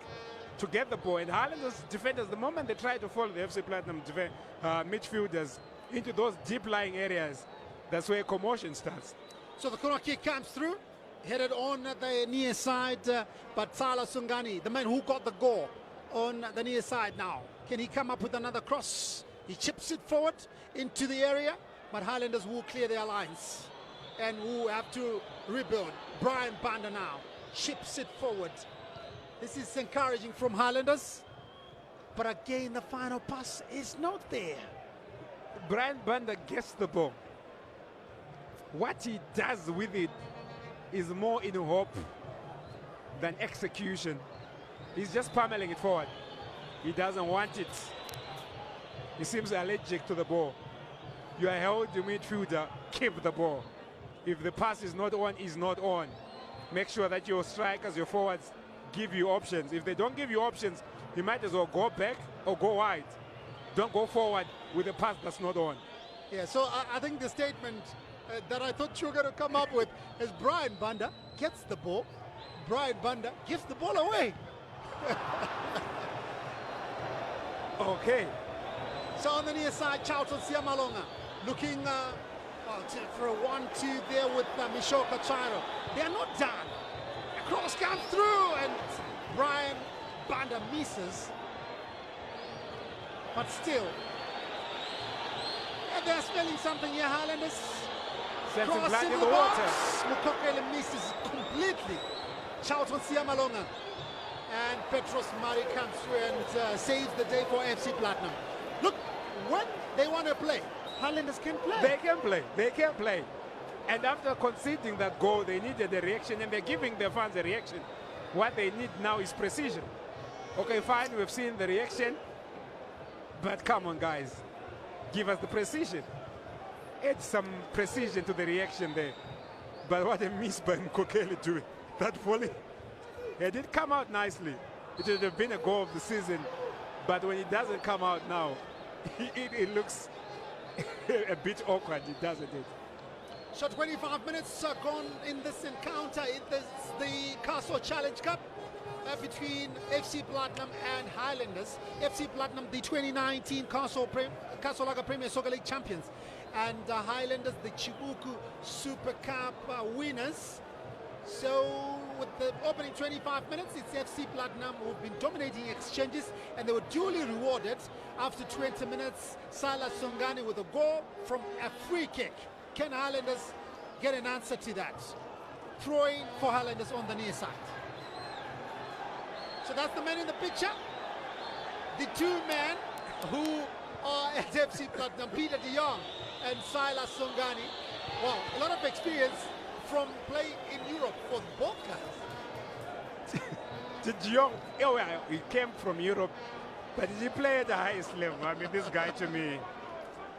to get the ball. And Highlanders defenders, the moment they try to follow the FC Platinum midfielders into those deep-lying areas, that's where commotion starts. So the corner kick comes through, headed on the near side, but Sala Sungani, the man who got the goal, on the near side now. Can he come up with another cross? He chips it forward into the area, but Highlanders will clear their lines and will have to rebuild. Brian Banda now chips it forward. This is encouraging from Highlanders, but again the final pass is not there. Brian Banda gets the ball. What he does with it is more in hope than execution. He's just pummeling it forward. He doesn't want it. He seems allergic to the ball. You are held the midfielder, keep the ball. If the pass is not on, is not on. Make sure that your strikers, your forwards, give you options. If they don't give you options, you might as well go back or go wide. Don't go forward with a pass that's not on. Yeah, so I think the statement that I thought you were going to come up with is Brian Banda gets the ball. Brian Banda gives the ball away. Okay. So on the near side, Charlton Siamalonga looking for a 1-2 there with Mishoka Chiro. They are not done. A cross comes through and Brian Banda misses. But still, they're smelling something here, Highlanders. Cross in the water. Mukokele misses completely. Charlton Siamalonga. And Petros Mari comes through and saves the day for FC Platinum. Look, when they want to play, Highlanders can play. They can play. They can play. And after conceding that goal, they needed a reaction, and they're giving their fans a reaction. What they need now is precision. Okay, fine, we've seen the reaction. But come on, guys. Give us the precision. Add some precision to the reaction there. But what a miss by Mkokele doing. That volley. It did come out nicely. It would have been a goal of the season. But when it doesn't come out now, it looks a bit awkward, doesn't it? So 25 minutes are gone in this encounter. The Castle Challenge Cup between FC Platinum and Highlanders. FC Platinum, the 2019 Castle Lager Premier Soccer League champions, and Highlanders, the Chibuku Super Cup winners. So with the opening 25 minutes, it's FC Platinum who've been dominating exchanges, and they were duly rewarded. After 20 minutes, Silas Songani with a goal from a free kick. Can Highlanders get an answer to that? Throwing for Highlanders on the near side. So that's the man in the picture. The two men who are at FC Platinum, Peter de Jong and Silas Songani. Well, a lot of experience from play in Europe for both guys. De Jong, oh, well, he came from Europe, but did he play at the highest level? I mean, this guy to me,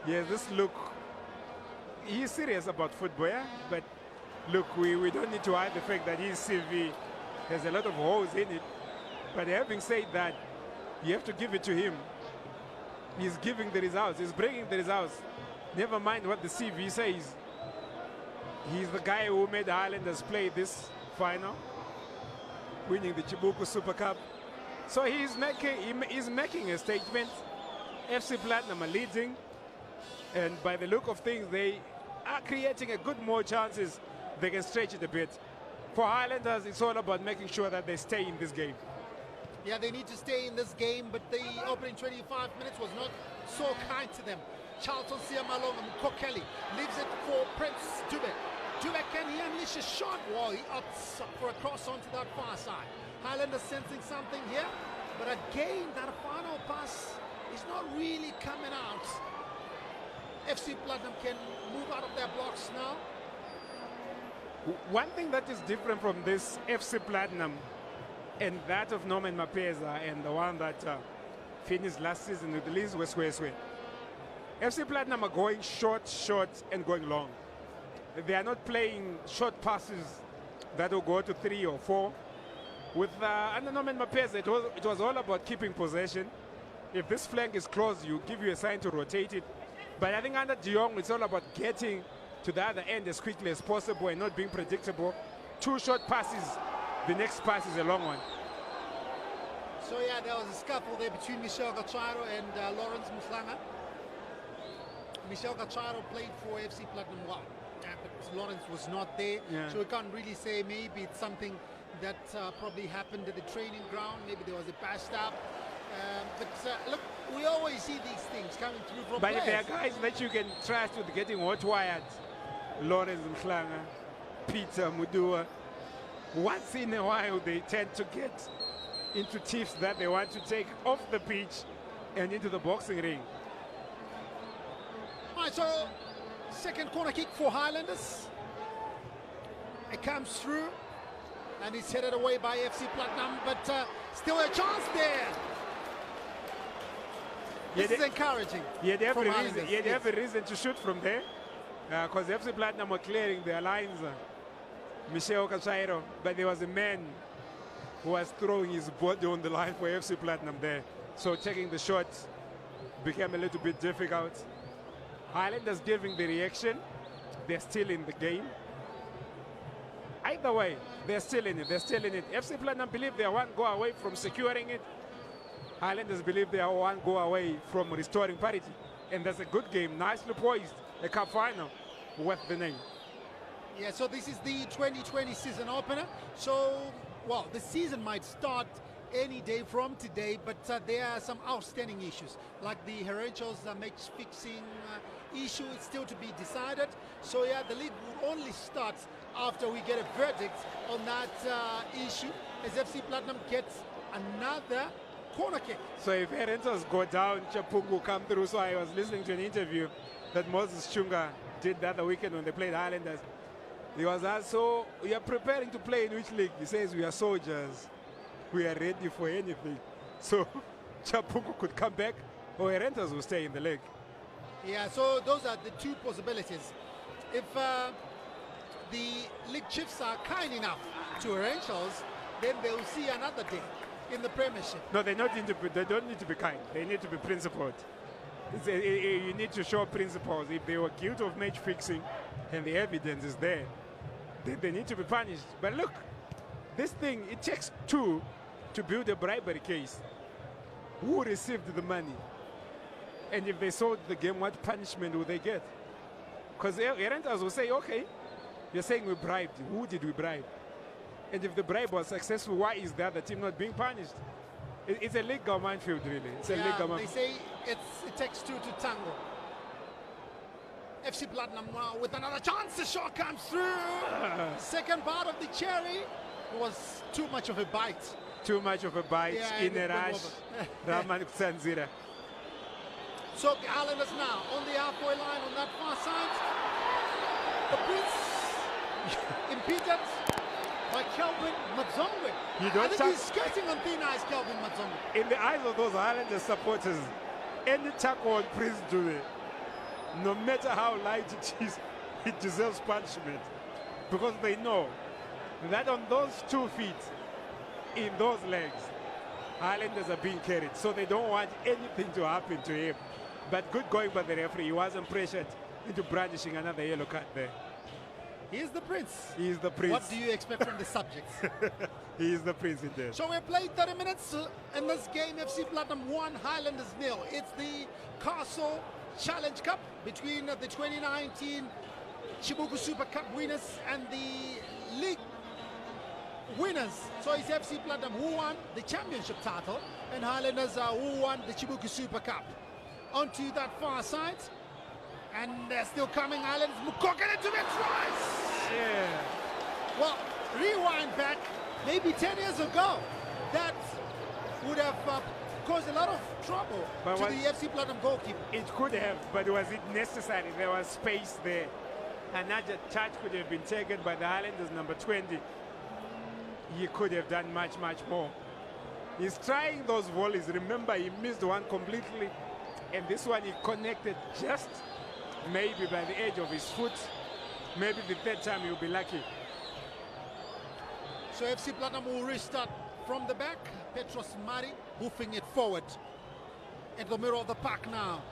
yeah, this look, he's serious about football, yeah? But look, we don't need to hide the fact that his CV has a lot of holes in it. But having said that, you have to give it to him. He's giving the results. He's bringing the results. Never mind what the CV says. He's the guy who made the Highlanders play this final, winning the Chibuku Super Cup. So he's making a statement. FC Platinum are leading, and by the look of things, they are creating a good more chances. They can stretch it a bit. For Highlanders, it's all about making sure that they stay in this game. Yeah, they need to stay in this game, but the opening 25 minutes was not so kind to them. Charlton Siamalonga Mukokeli leaves it for Prince Dube. Dube, can he unleash a shot? Well, he opts for a cross onto that far side. Highlanders sensing something here, but again, that final pass is not really coming out. FC Platinum can move out of their blocks now. One thing that is different from this FC Platinum and that of Norman Mapeza and the one that finished last season with Liz Wesweswe. FC Platinum are going short, and going long. They are not playing short passes that will go to 3 or 4. With under Norman Mapeza, it was all about keeping possession. If this flank is closed, you give you a sign to rotate it. But I think under De Jong, it's all about getting to the other end as quickly as possible and not being predictable. 2 short passes, the next pass is a long one. So yeah, there was a scuffle there between Michel Gacharo and Lawrence Muslanga. Michel Gacharo played for FC Platinum well, but Lawrence was not there, so we can't really say. Maybe it's something that probably happened at the training ground. Maybe there was a passed up. But look, we always see these things coming through from players. But there are guys that you can trust with getting hot-wired. Lawrence Mslanga, Peter Mudua. Once in a while, they tend to get into tips that they want to take off the pitch and into the boxing ring. All right, so second corner kick for Highlanders. It comes through, and it's headed away by FC Platinum, but still a chance there. This is encouraging. Yeah, they have a reason to shoot from there, because FC Platinum were clearing their lines. Michel Cachairo, but there was a man who was throwing his body on the line for FC Platinum there. So taking the shot became a little bit difficult. Highlanders giving the reaction. They're still in the game. Either way, they're still in it. They're still in it. FC Platinum believe they are one goal away from securing it. Highlanders believe they are one goal away from restoring parity. And that's a good game, nicely poised. A cup final worth the name. Yeah, so this is the 2020 season opener. So, well, the season might start any day from today, but there are some outstanding issues, like the Herencho's match fixing issue is still to be decided. So yeah, the league will only start after we get a verdict on that issue, as FC Platinum gets another corner kick. So if Herencho's go down, Chapungu come through. So I was listening to an interview that Moses Chunga did the other weekend when they played Highlanders. He was asked, so we are preparing to play in which league? He says, we are soldiers. We are ready for anything. So Chapungu could come back, or Herencho's will stay in the league. Yeah, so those are the two possibilities. If the league chiefs are kind enough to Herencho's, then they will see another day in the Premiership. No, they don't need to be kind. They need to be principled. You need to show principles. If they were guilty of match fixing and the evidence is there, then they need to be punished. But look, this thing, it takes two to build a bribery case. Who received the money? And if they sold the game, what punishment would they get? Because renters will say, okay, you're saying we bribed. Who did we bribe? And if the bribe was successful, why is the other team not being punished? It's a legal minefield, really. It's a legal minefield. They say it takes two to tango. FC Platinum now with another chance. The shot comes through. Second part of the cherry was too much of a bite. Too much of a bite in a rush. Raman Sanzira. So Highlanders now on the halfway line on that far side. The Prince impeded by Kelvin Madzongwe. I think he's skirting on thin ice, Kelvin Madzongwe. In the eyes of those Highlanders supporters, any tackle on Prince Dube, no matter how light it is, it deserves punishment. Because they know that on those 2 feet, in those legs, Highlanders are being carried. So they don't want anything to happen to him. But good going by the referee. He wasn't pressured into brandishing another yellow card there. He is the Prince. He is the Prince. What do you expect from the subjects? He is the Prince indeed. So we played 30 minutes in this game. FC Platinum 1, Highlanders 0. It's the Castle Challenge Cup between the 2019 Chibuku Super Cup winners and the league winners. So it's FC Platinum who won the championship title and Highlanders who won the Chibuku Super Cup. Onto that far side. And they're still coming, Highlanders. Mukokele to make tries. Yeah. Well, rewind back, maybe 10 years ago, that would have caused a lot of trouble to the FC Platinum goalkeeper. It could have, but was it necessary? There was space there. Another charge could have been taken by the Highlanders, number 20. He could have done much, much more. He's trying those volleys. Remember, he missed one completely. And this one he connected just maybe by the edge of his foot. Maybe the third time he'll be lucky. So FC Platinum will restart from the back. Petros Mari hoofing it forward. In the middle of the park now.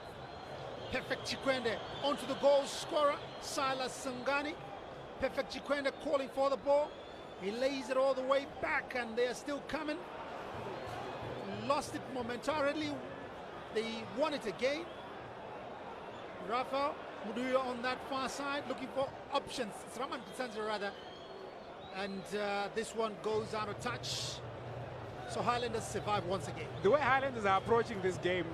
Perfect Chikwende onto the goal scorer, Silas Sangani. Perfect Chikwende calling for the ball. He lays it all the way back and they are still coming. Lost it momentarily. They won it again. Rafael Muduya on that far side looking for options. It's Raman Kutsanza rather. And this one goes out of touch. So Highlanders survive once again. The way Highlanders are approaching this game,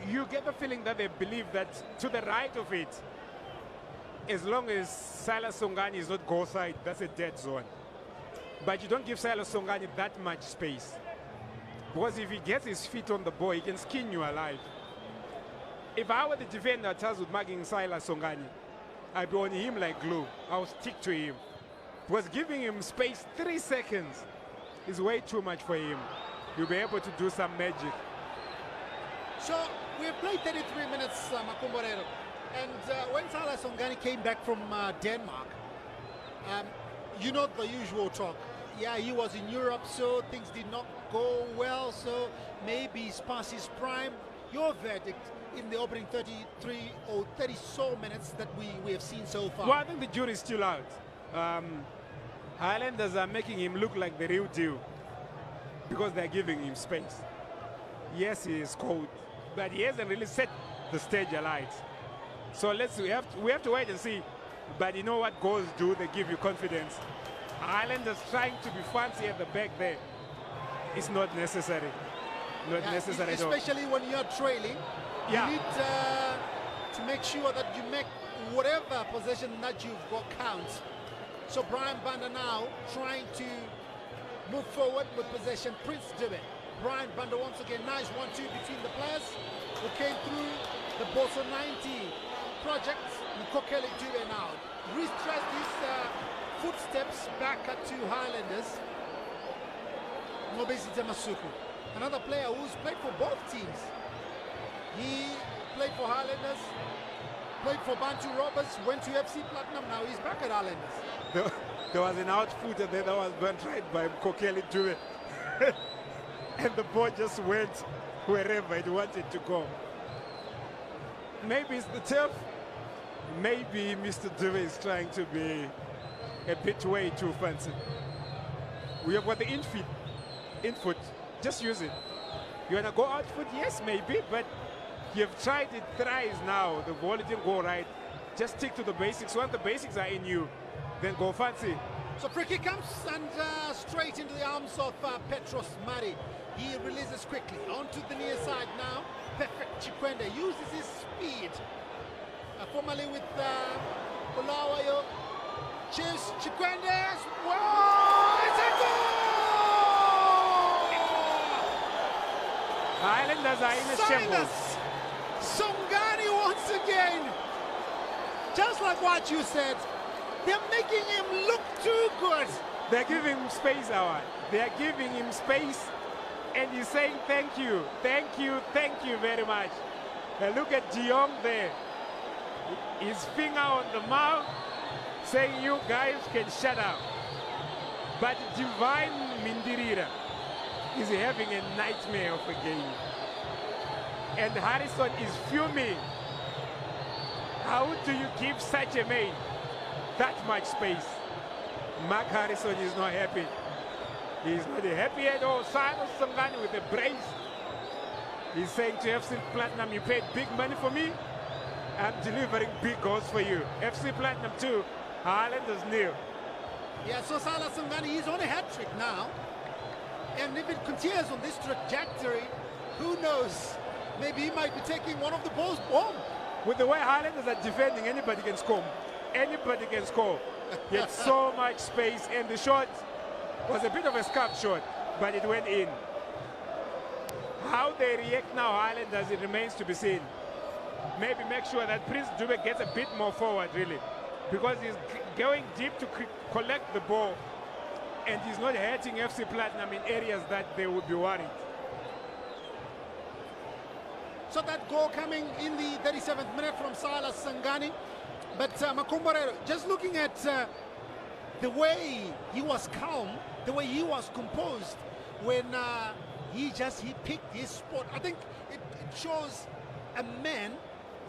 you get the feeling that they believe that to the right of it, as long as Silas Songani is not goal side, that's a dead zone. But you don't give Silas Songani that much space. Because if he gets his feet on the ball, he can skin you alive. If I were the defender tasked with marking Silas Songani, I'd be on him like glue. I'll stick to him. Because giving him space 3 seconds is way too much for him. You'll be able to do some magic. So we have played 33 minutes, Makumborero. And when Silas Songani came back from Denmark, you know the usual talk. Yeah, he was in Europe, so things did not go well, so maybe he's past his prime. Your verdict in the opening 33 or 30 so minutes that we have seen so far? Well, I think the jury's still out. Highlanders are making him look like the real deal because they're giving him space. Yes, he is cold, but he hasn't really set the stage alight. So we have to wait and see. But you know what goals do? They give you confidence. Highlanders trying to be fancy at the back there. It's not necessary. Not necessary at all. Especially when you're trailing. Yeah. You need to make sure that you make whatever possession that you've got count. So Brian Banda now trying to move forward with possession. Prince Dube. Brian Banda once again, nice 1-2 between the players who came through the Boso 90 project. Mukokele Dube now retraced his footsteps back to Highlanders. Mobesi Masuku, another player who's played for both teams. He played for Highlanders, played for Bantu Robbers, went to FC Platinum, now he's back at Highlanders. There was an outfooter there that was being tried by Mukokele Dube. And the ball just went wherever it wanted to go. maybe it's the turf. Maybe Mr. Dube is trying to be a bit way too fancy. We have got the infoot. Just use it. You wanna go out foot? Yes, maybe, but you've tried it thrice now. The ball didn't go right. Just stick to the basics. Once the basics are in you, then go fancy. So free kick comes and straight into the arms of Petros Mari. He releases quickly onto the near side now. Perfect Chikwende uses his speed. Formerly with Bulawayo. Cheers, Chikwende. Whoa! It's a goal! Highlanders are in a shambles. Songani once again. Just like what you said. They're making him look too good. They're giving him space, Howard. They're giving him space, and he's saying thank you, thank you, thank you very much. Look at Dion there. His finger on the mouth, saying you guys can shut up. But Divine Mindirira is having a nightmare of a game. And Harrison is fuming. How do you give such a man that much space? Mark Harrison is not happy. He's not happy at all. Silas Songani with a brace. He's saying to FC Platinum, you paid big money for me. I'm delivering big goals for you. FC Platinum 2, Highlanders 0. Yeah, so Silas Songani, he's on a hat-trick now. And if it continues on this trajectory, who knows? Maybe he might be taking one of the balls home. With the way Highlanders are defending, anybody can score. Anybody can score. He had so much space, and the shot was a bit of a scarf shot, but it went in. How they react now, Highlanders, it remains to be seen. Maybe make sure that Prince Dube gets a bit more forward, really, because he's going deep to collect the ball, and he's not hurting FC Platinum in areas that they would be worried. So that goal coming in the 37th minute from Silas Songani. But Makumbarero, just looking at the way he was calm, the way he was composed when he picked his spot. I think it shows a man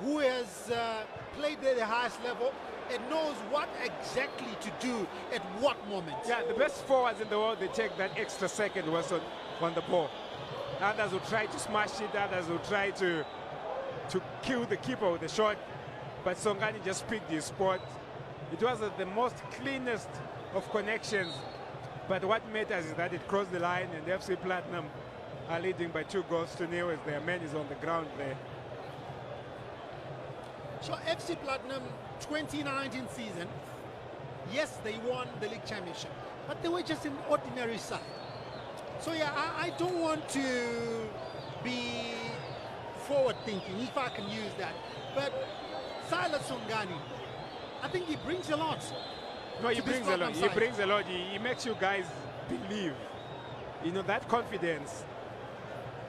who has played at the highest level and knows what exactly to do at what moment. Yeah, the best forwards in the world, they take that extra second was on the ball. Others will try to smash it, others will try to kill the keeper with the shot. But Songani just picked his spot. It was the most cleanest of connections. But what matters is that it crossed the line, and FC Platinum are leading by 2-0 as their man is on the ground there. So FC Platinum 2019 season, yes, they won the league championship, but they were just an ordinary side. So yeah, I don't want to be forward thinking, if I can use that. But Silas Songani, I think he brings a lot. No, he brings a lot. He brings a lot. He makes you guys believe. You know, that confidence.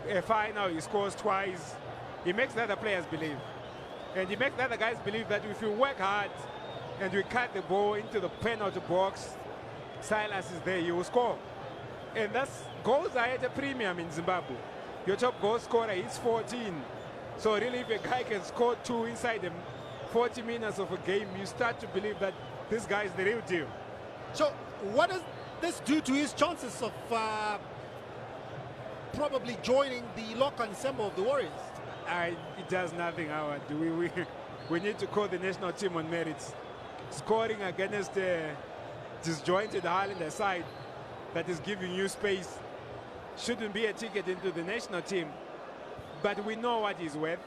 A final, he scores twice. He makes the other players believe. And he makes the other guys believe that if you work hard and you cut the ball into the penalty box, Silas is there, you will score. And that's goals are at a premium in Zimbabwe. Your top goal scorer is 14. So really, if a guy can score 2 inside the 40 minutes of a game, you start to believe that this guy is the real deal. So what does this do to his chances of probably joining the local ensemble of the Warriors? It does nothing, Howard. We need to call the national team on merits. Scoring against a disjointed Highlander side that is giving you space shouldn't be a ticket into the national team. But we know what he's worth.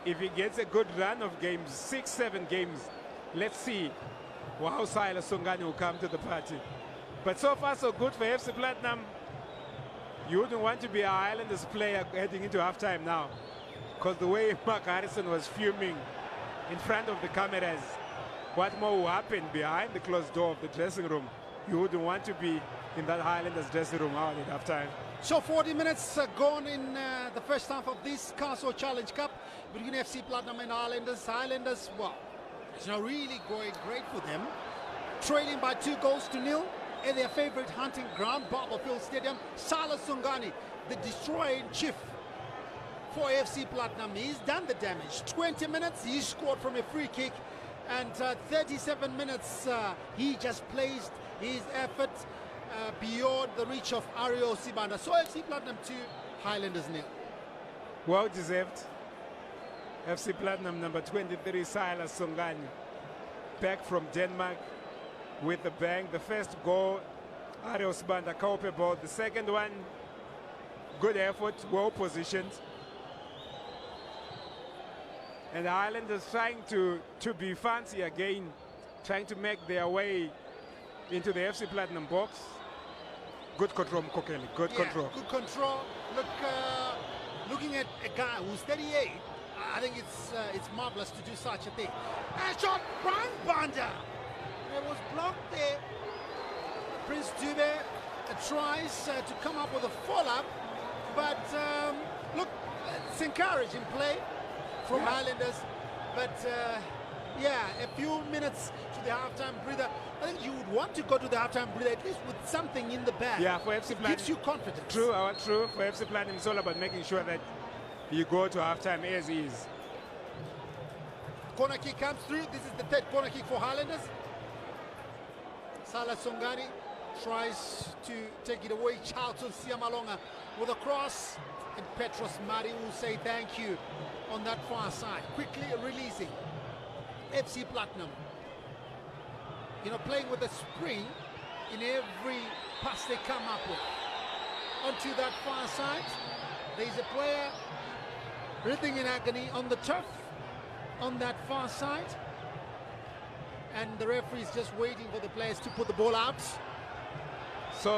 If he gets a good run of games, 6-7 games, let's see how Silas Songani will come to the party. But so far, so good for FC Platinum. You wouldn't want to be a Highlanders player heading into halftime now, because the way Mark Harrison was fuming in front of the cameras, what more will happen behind the closed door of the dressing room? You wouldn't want to be in that Highlanders dressing room out at halftime. So 40 minutes gone in the first half of this Castle Challenge Cup between FC Platinum and Highlanders. Highlanders, well, it's not really going great for them. Trailing by 2-0 at their favorite hunting ground, Barberfield Stadium. Silas Songani, the destroyer in chief, for FC Platinum. He's done the damage. 20 minutes, he scored from a free kick. And 37 minutes, he just placed his effort beyond the reach of Ario Sibanda. So FC Platinum 2, Highlanders 0. Well deserved. FC Platinum number 23, Silas Songani, back from Denmark with the bang. The first goal, Ario Sibanda culpable. The second one, good effort, well positioned. And the Highlanders trying to be fancy again, trying to make their way into the FC Platinum box. Good control, Mkokeli. Good control. Good control. Look, looking at a guy who's 38, I think it's marvelous to do such a thing. And shot, Brian Banda. It was blocked there. Prince Dube tries to come up with a follow-up, but look, it's encouraging play from Highlanders, but yeah, a few minutes to the halftime breather. I think you would want to go to the halftime breather at least with something in the bag. Yeah, for FC Platinum, gives you confidence. True. For FC Platinum, it's all about making sure that you go to halftime as is. Corner kick comes through. This is the third corner kick for Highlanders. Salah Songani tries to take it away. Charlton Siamalonga with a cross, and Petros Mari will say thank you on that far side. Quickly releasing FC Platinum. You know, playing with a spring in every pass they come up with. Onto that far side, there's a player writhing in agony on the turf on that far side, and the referee is just waiting for the players to put the ball out. So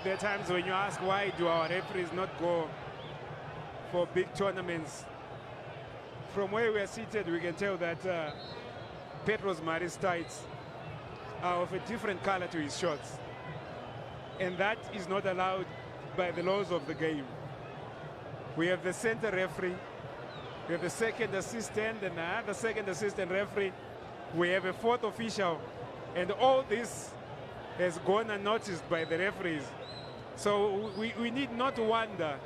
there are times when you ask, why do our referees not go for big tournaments? From where we are seated, we can tell that Petros Mari's tights are of a different color to his shorts, and that is not allowed by the laws of the game. We have the center referee, we have the second assistant, and the second assistant referee. We have a fourth official, and all this has gone unnoticed by the referees. So we need not wonder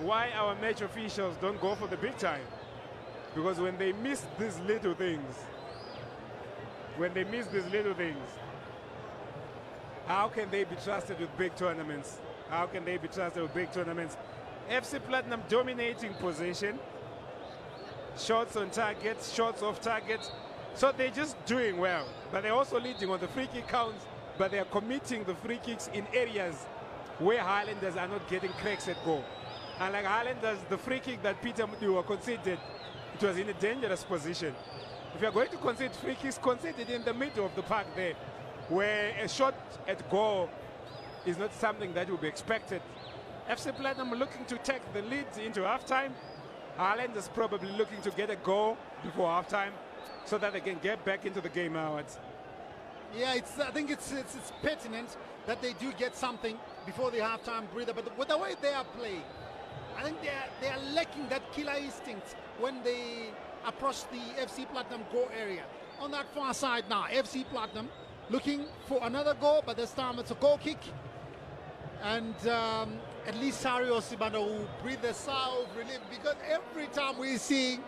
why our match officials don't go for the big time, because when they miss these little things, how can they be trusted with big tournaments? How can they be trusted with big tournaments? FC Platinum dominating possession, shots on target, shots off target. So they're just doing well, but they're also leading on the free kick counts, but they are committing the free kicks in areas where Highlanders are not getting cracks at goal. And like Highlanders, the free kick that Peter Mudiwa conceded, it was in a dangerous position. If you're going to concede free kicks, concede it in the middle of the park there, where a shot at goal is not something that will be expected. FC Platinum looking to take the lead into halftime. Highlanders probably looking to get a goal before halftime so that they can get back into the game, Howard. Yeah, I think it's pertinent that they do get something before the halftime breather, but with the way they are playing, I think they are lacking that killer instinct when they approach the FC Platinum goal area. On that far side now, FC Platinum looking for another goal, but this time it's a goal kick. And at least Ario Sibanda will breathe a sigh of relief, because every time we see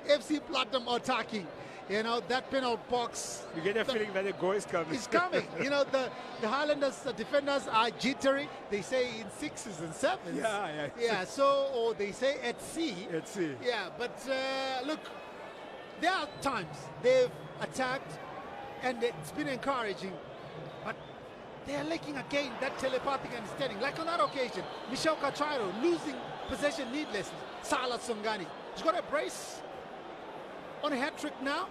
FC Platinum attacking, you know, that penalty box, you get a feeling that the goal is coming. It's coming. You know, the Highlanders, the defenders are jittery. They say in 6s and 7s. Yeah. So, or they say at sea. At sea. Yeah, but look, there are times they've attacked, and it's been encouraging, but they are lacking again that telepathic understanding. Like on that occasion, Michel Cachairo losing possession needlessly. Salah Songani, he's got a brace on a hat trick now.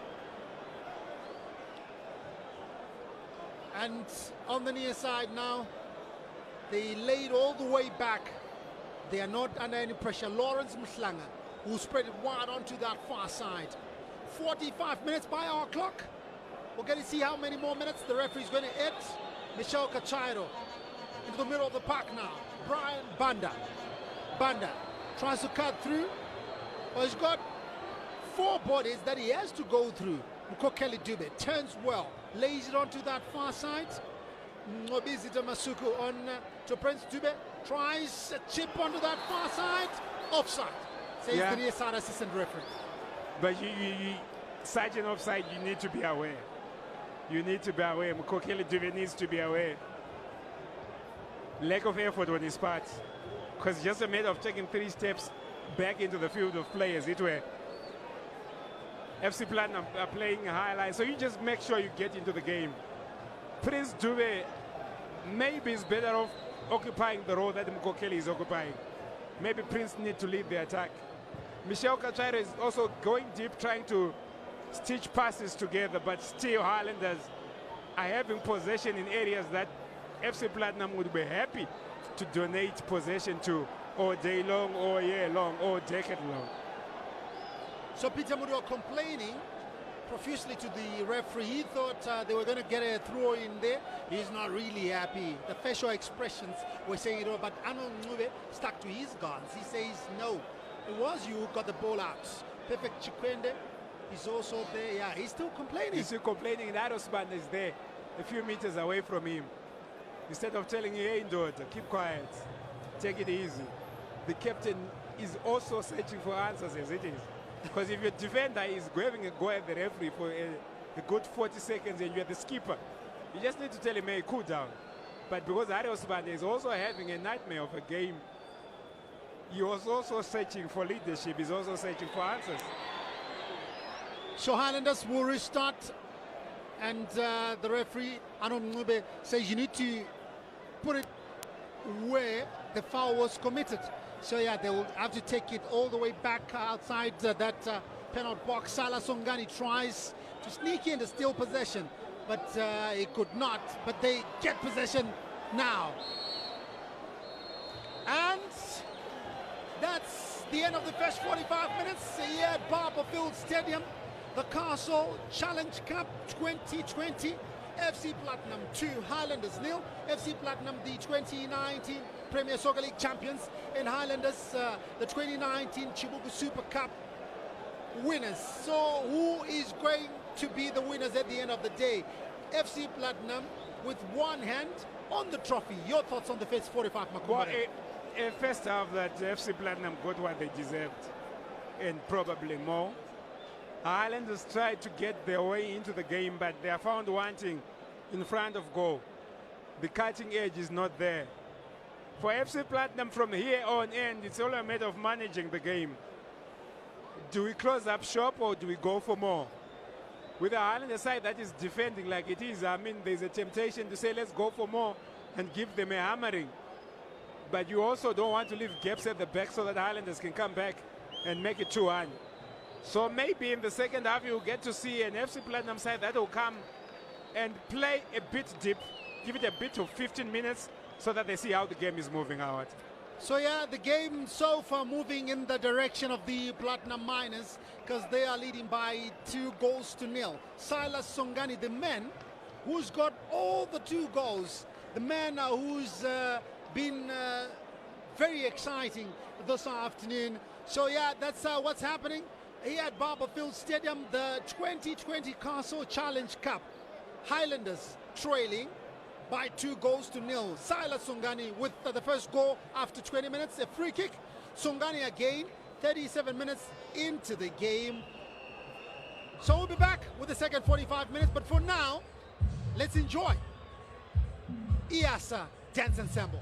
And on the near side now, they laid all the way back. They are not under any pressure. Lawrence Mhlanga, who spread it wide onto that far side. 45 minutes by our clock. We're going to see how many more minutes the referee's going to add. Michel Cachairo into the middle of the park now. Brian Banda. Banda tries to cut through. Well, he's got 4 bodies that he has to go through. Mkokeli Dube turns well, lays it onto that far side. Ngobizita Masuku on to Prince Dube, tries a chip onto that far side. Offside. says the near side assistant referee. But such an offside, you need to be aware. You need to be aware. Mukokele Duve needs to be aware. Lack of effort on his part. Because just a matter of taking 3 steps back into the field of players, it were. FC Platinum are playing highlights, so you just make sure you get into the game. Prince Dube maybe is better off occupying the role that Mukokele is occupying. Maybe Prince need to lead the attack. Michel Kachara is also going deep, trying to stitch passes together, but still Highlanders are having possession in areas that FC Platinum would be happy to donate possession to all day long, all year long, all decade long. So Peter Mudo complaining profusely to the referee. He thought they were going to get a throw in there. He's not really happy. The facial expressions were saying it all, but Arnold Ncube stuck to his guns. He says, no, it was you who got the ball out. Perfect Chikwende is also there. Yeah, he's still complaining. He's still complaining. Narosban is there, a few meters away from him. Instead of telling you, hey, daughter, keep quiet, take it easy. The captain is also searching for answers, as it is. Because if your defender is grabbing a go at the referee for a good 40 seconds and you're the skipper, you just need to tell him, hey, cool down. But because Arios Bande is also having a nightmare of a game, he was also searching for leadership, he's also searching for answers. So Highlanders will restart, and the referee, Arnold Ncube, says you need to put it where the foul was committed. So yeah, they will have to take it all the way back outside that penalty box. Salah Songani tries to sneak in to steal possession, but he could not. But they get possession now. And that's the end of the first 45 minutes here at Barbourfield Stadium. The Castle Challenge Cup 2020. FC Platinum 2, Highlanders 0. FC Platinum, the 2019 Premier Soccer League champions, and Highlanders, the 2019 Chibuku Super Cup winners. So who is going to be the winners at the end of the day? FC Platinum with one hand on the trophy. Your thoughts on the first 45, Makumba? Well, a first half that FC Platinum got what they deserved, and probably more. Highlanders tried to get their way into the game, but they are found wanting in front of goal. The cutting edge is not there. For FC Platinum, from here on in, it's all a matter of managing the game. Do we close up shop or do we go for more? With the Highlanders side that is defending like it is, I mean, there's a temptation to say, let's go for more and give them a hammering. But you also don't want to leave gaps at the back so that Highlanders can come back and make it 2-1. So maybe in the second half you'll get to see an FC Platinum side that will come and play a bit deep, give it a bit of 15 minutes so that they see how the game is moving out. So yeah, the game so far moving in the direction of the Platinum Miners, because they are leading by 2-0. Silas Songani, the man who's got all the 2 goals, the man who's been very exciting this afternoon. So yeah, that's what's happening here at Barbourfield Stadium, the 2020 Castle Challenge Cup. Highlanders trailing by 2-0. Silas Songani with the first goal after 20 minutes, a free kick. Songani again, 37 minutes into the game. So we'll be back with the second 45 minutes, but for now, let's enjoy Iasa Dance Ensemble.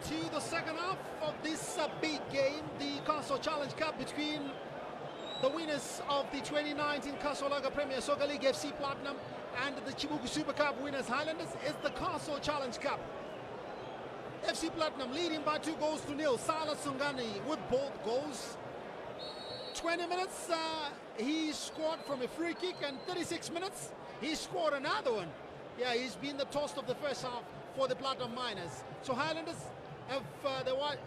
to the second half of this big game, the Castle Challenge Cup between the winners of the 2019 Castle Lager Premier Soccer League FC Platinum and the Chibuku Super Cup winners Highlanders. Is the Castle Challenge Cup. FC Platinum leading by 2-0. Salah Sungani with both goals. 20 minutes he scored from a free kick, and 36 minutes he scored another one. Yeah, he's been the toast of the first half for the Platinum Miners. So Highlanders have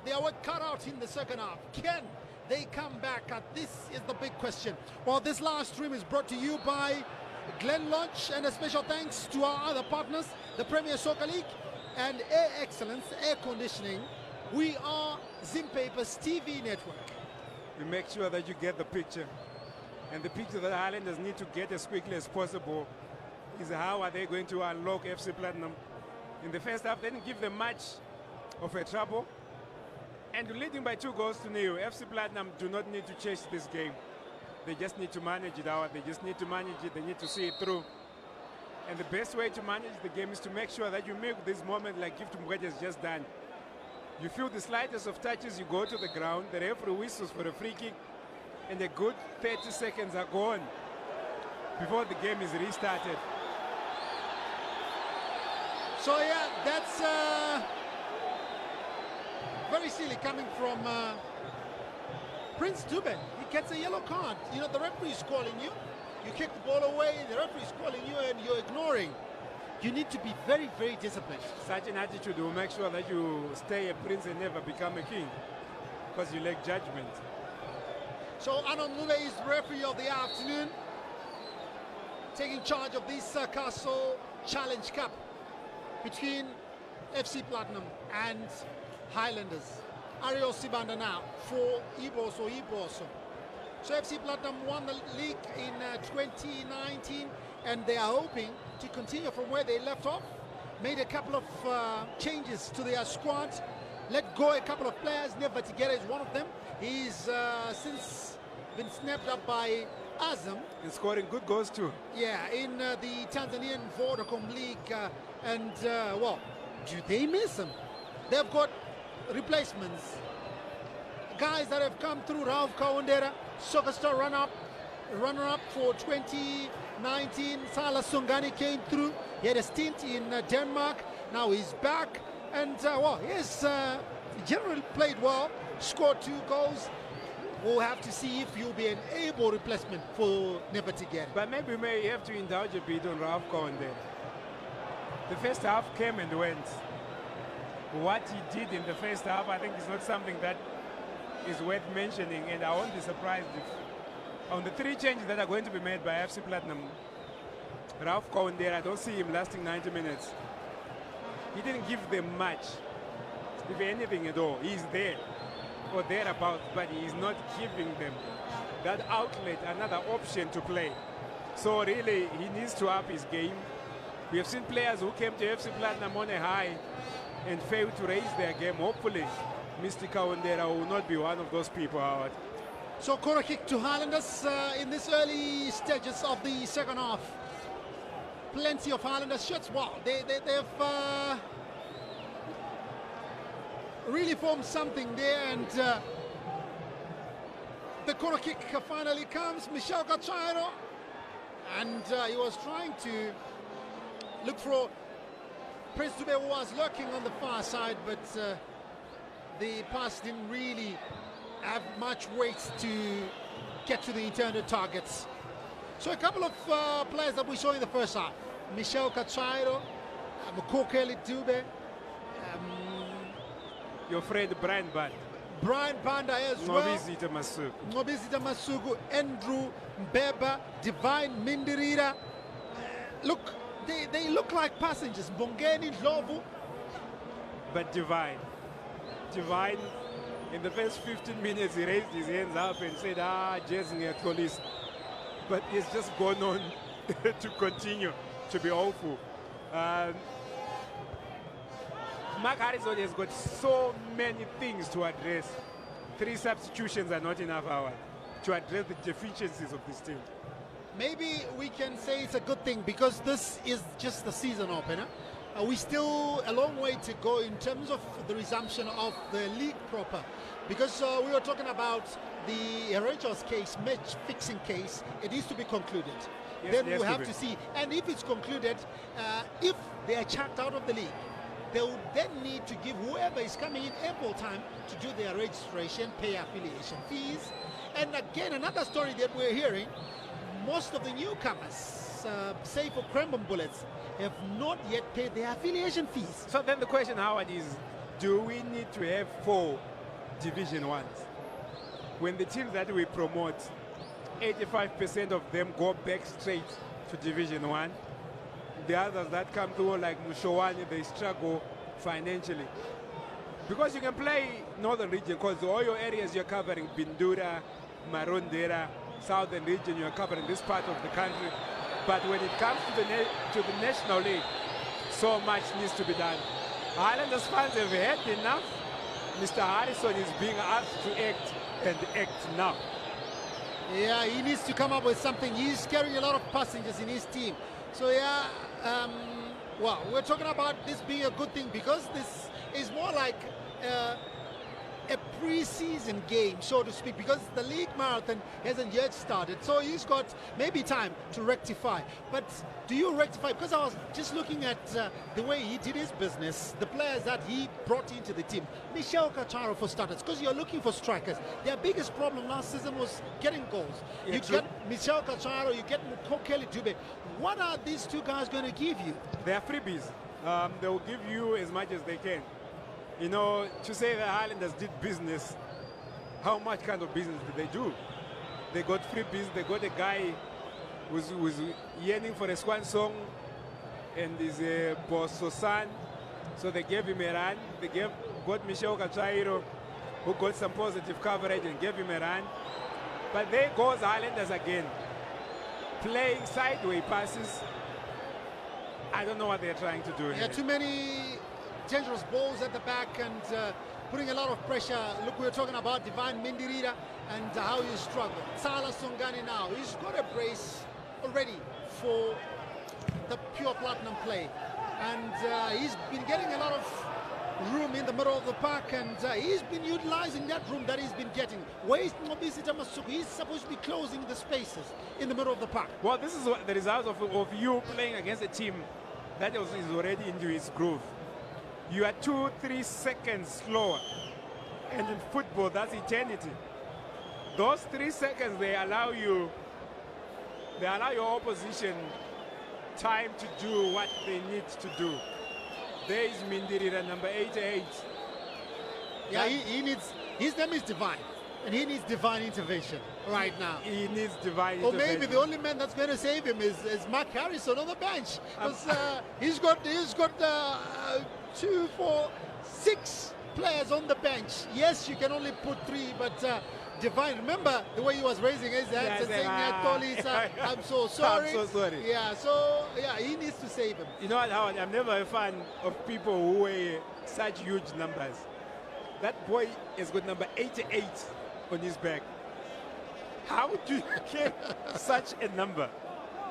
their work cut out in the second half. Can they come back? This is the big question. Well, this last stream is brought to you by Glen Lodge, and a special thanks to our other partners, the Premier Soccer League and Air Excellence Air Conditioning. We are Zimpaper's TV network. We make sure that you get the picture. And the picture that Highlanders need to get as quickly as possible is how are they going to unlock FC Platinum. In the first half, they didn't give them much of a trouble. And leading by 2-0, FC Platinum do not need to chase this game. They just need to manage it out. They just need to manage it. They need to see it through. And the best way to manage the game is to make sure that you make this moment like Gift Mugwet has just done. You feel the slightest of touches, you go to the ground, the referee whistles for a free kick, and a good 30 seconds are gone before the game is restarted. So yeah, that's very silly coming from Prince Dube. He gets a yellow card. You know, the referee is calling you. You kick the ball away, the referee is calling you, and you're ignoring. You need to be very, very disciplined. Such an attitude will make sure that you stay a prince and never become a king, because you lack judgment. So Anon Lule is the referee of the afternoon, taking charge of this Castle Challenge Cup between FC Platinum and Highlanders. Ariel Sibanda now for Iboso. So FC Platinum won the league in 2019, and they are hoping to continue from where they left off. Made a couple of changes to their squad, let go a couple of players. Never Tigera is one of them. He's since been snapped up by Azam. And scoring good goals too. Yeah, in the Tanzanian Vodacom League. Well, do they miss him? They've got replacements. Guys that have come through. Ralph Kawandera, soccer star runner-up for 2019. Salah Sungani came through. He had a stint in Denmark. Now he's back. And, well, he's generally played well. Scored 2 goals. We'll have to see if he'll be an able replacement for Nebatigere. But maybe we may have to indulge a bit on Ralph Kawandera. The first half came and went. What he did in the first half, I think, is not something that is worth mentioning, and I won't be surprised if on the 3 changes that are going to be made by FC Platinum, Ralph Kawandera, I don't see him lasting 90 minutes. He didn't give them much, if anything at all. He's there or thereabouts, but he's not giving them that outlet, another option to play. So really, he needs to up his game. We have seen players who came to FC Platinum on a high and failed to raise their game. Hopefully, Mr. Kawandera will not be one of those people, Howard. So corner kick to Highlanders in this early stages of the second half. Plenty of Highlanders shots. Wow, they've really formed something there, and the corner kick finally comes. Michel Gachairo, and he was trying to look for Prince Dube, who was lurking on the far side, but the pass didn't really have much weight to get to the intended targets. So a couple of players that we saw in the first half. Michel Gachairo, Mukokeli Dube, your friend Brian Banda. Brian Banda as well. Ngobizita Masuku, Andrew Mbeba, Divine Mindirira. Look, they look like passengers. Bongeni, Lovu. But Divine, in the first 15 minutes, he raised his hands up and said, Jason police. But he's just gone on to continue to be awful. Mark Harrison has got so many things to address. 3 substitutions are not enough, Howard, to address the deficiencies of this team. Maybe we can say it's a good thing because this is just the season opener. we still a long way to go in terms of the resumption of the league proper, because we were talking about the Rangers case, match fixing case. It needs to be concluded. Yes, Then we'll have to see, and if it's concluded, if they are chucked out of the league, they will then need to give whoever is coming in ample time to do their registration, pay affiliation fees. And again, another story that we're hearing, most of the newcomers, say for Cranbourne Bullets, have not yet paid their affiliation fees. So then the question, Howard, is do we need to have 4 Division 1s? When the teams that we promote, 85% of them go back straight to Division 1. The others that come through, like Mushowani, they struggle financially. Because you can play Northern Region, because all your areas you're covering, Bindura, Marondera, Southern Region, you're covering this part of the country. But when it comes to the National League, so much needs to be done. Highlanders fans have had enough. Mr. Harrison is being asked to act, and act now. Yeah, he needs to come up with something. He's carrying a lot of passengers in his team. So yeah, well, we're talking about this being a good thing, because this is more like a pre-season game, so to speak, because the league marathon hasn't yet started. So he's got maybe time to rectify. But do you rectify? Because I was just looking at the way he did his business, the players that he brought into the team. Michel Cacharo for starters, because you're looking for strikers. Their biggest problem last season was getting goals. Yeah, you true. get Michel Cacharo, you get Mukokeli Dube. What are these two guys going to give you? They are freebies. They will give you as much as they can. You know, to say the Highlanders did business, how much kind of business did they do? They got freebies. They got a guy who's yearning for a swan song, and is a Bosso son. So they gave him a run. They got Michel Cachairo, who got some positive coverage and gave him a run. But there goes Highlanders again, playing sideways passes. I don't know what they're trying to do Yeah, here. too many dangerous balls at the back, and putting a lot of pressure. Look, we were talking about Divine Mindirira and how he struggled. Sala Songani now, he's got a brace already for the pure platinum play. And he's been getting a lot of room in the middle of the park, and he's been utilizing that room that he's been getting. Where is Mobisi Tamasuku? He's supposed to be closing the spaces in the middle of the park. Well, this is what the result of you playing against a team that is already into its groove. You are 2-3 seconds slower, and in football that's eternity. Those 3 seconds, they allow your opposition time to do what they need to do. There is Mindirira, number 88. Yeah, he needs, his name is Divine, and he needs divine intervention right now. He needs divine Or intervention. maybe the only man that's going to save him is Mark Harrison on the bench, because he's got 2, 4, 6 players on the bench. Yes, you can only put 3, but Divine, remember the way he was raising his hands and saying, I'm so sorry. I'm so sorry. Yeah, so yeah, he needs to save him. You know what, Howard? I'm never a fan of people who weigh such huge numbers. That boy has got number 88 on his back. How do you get such a number?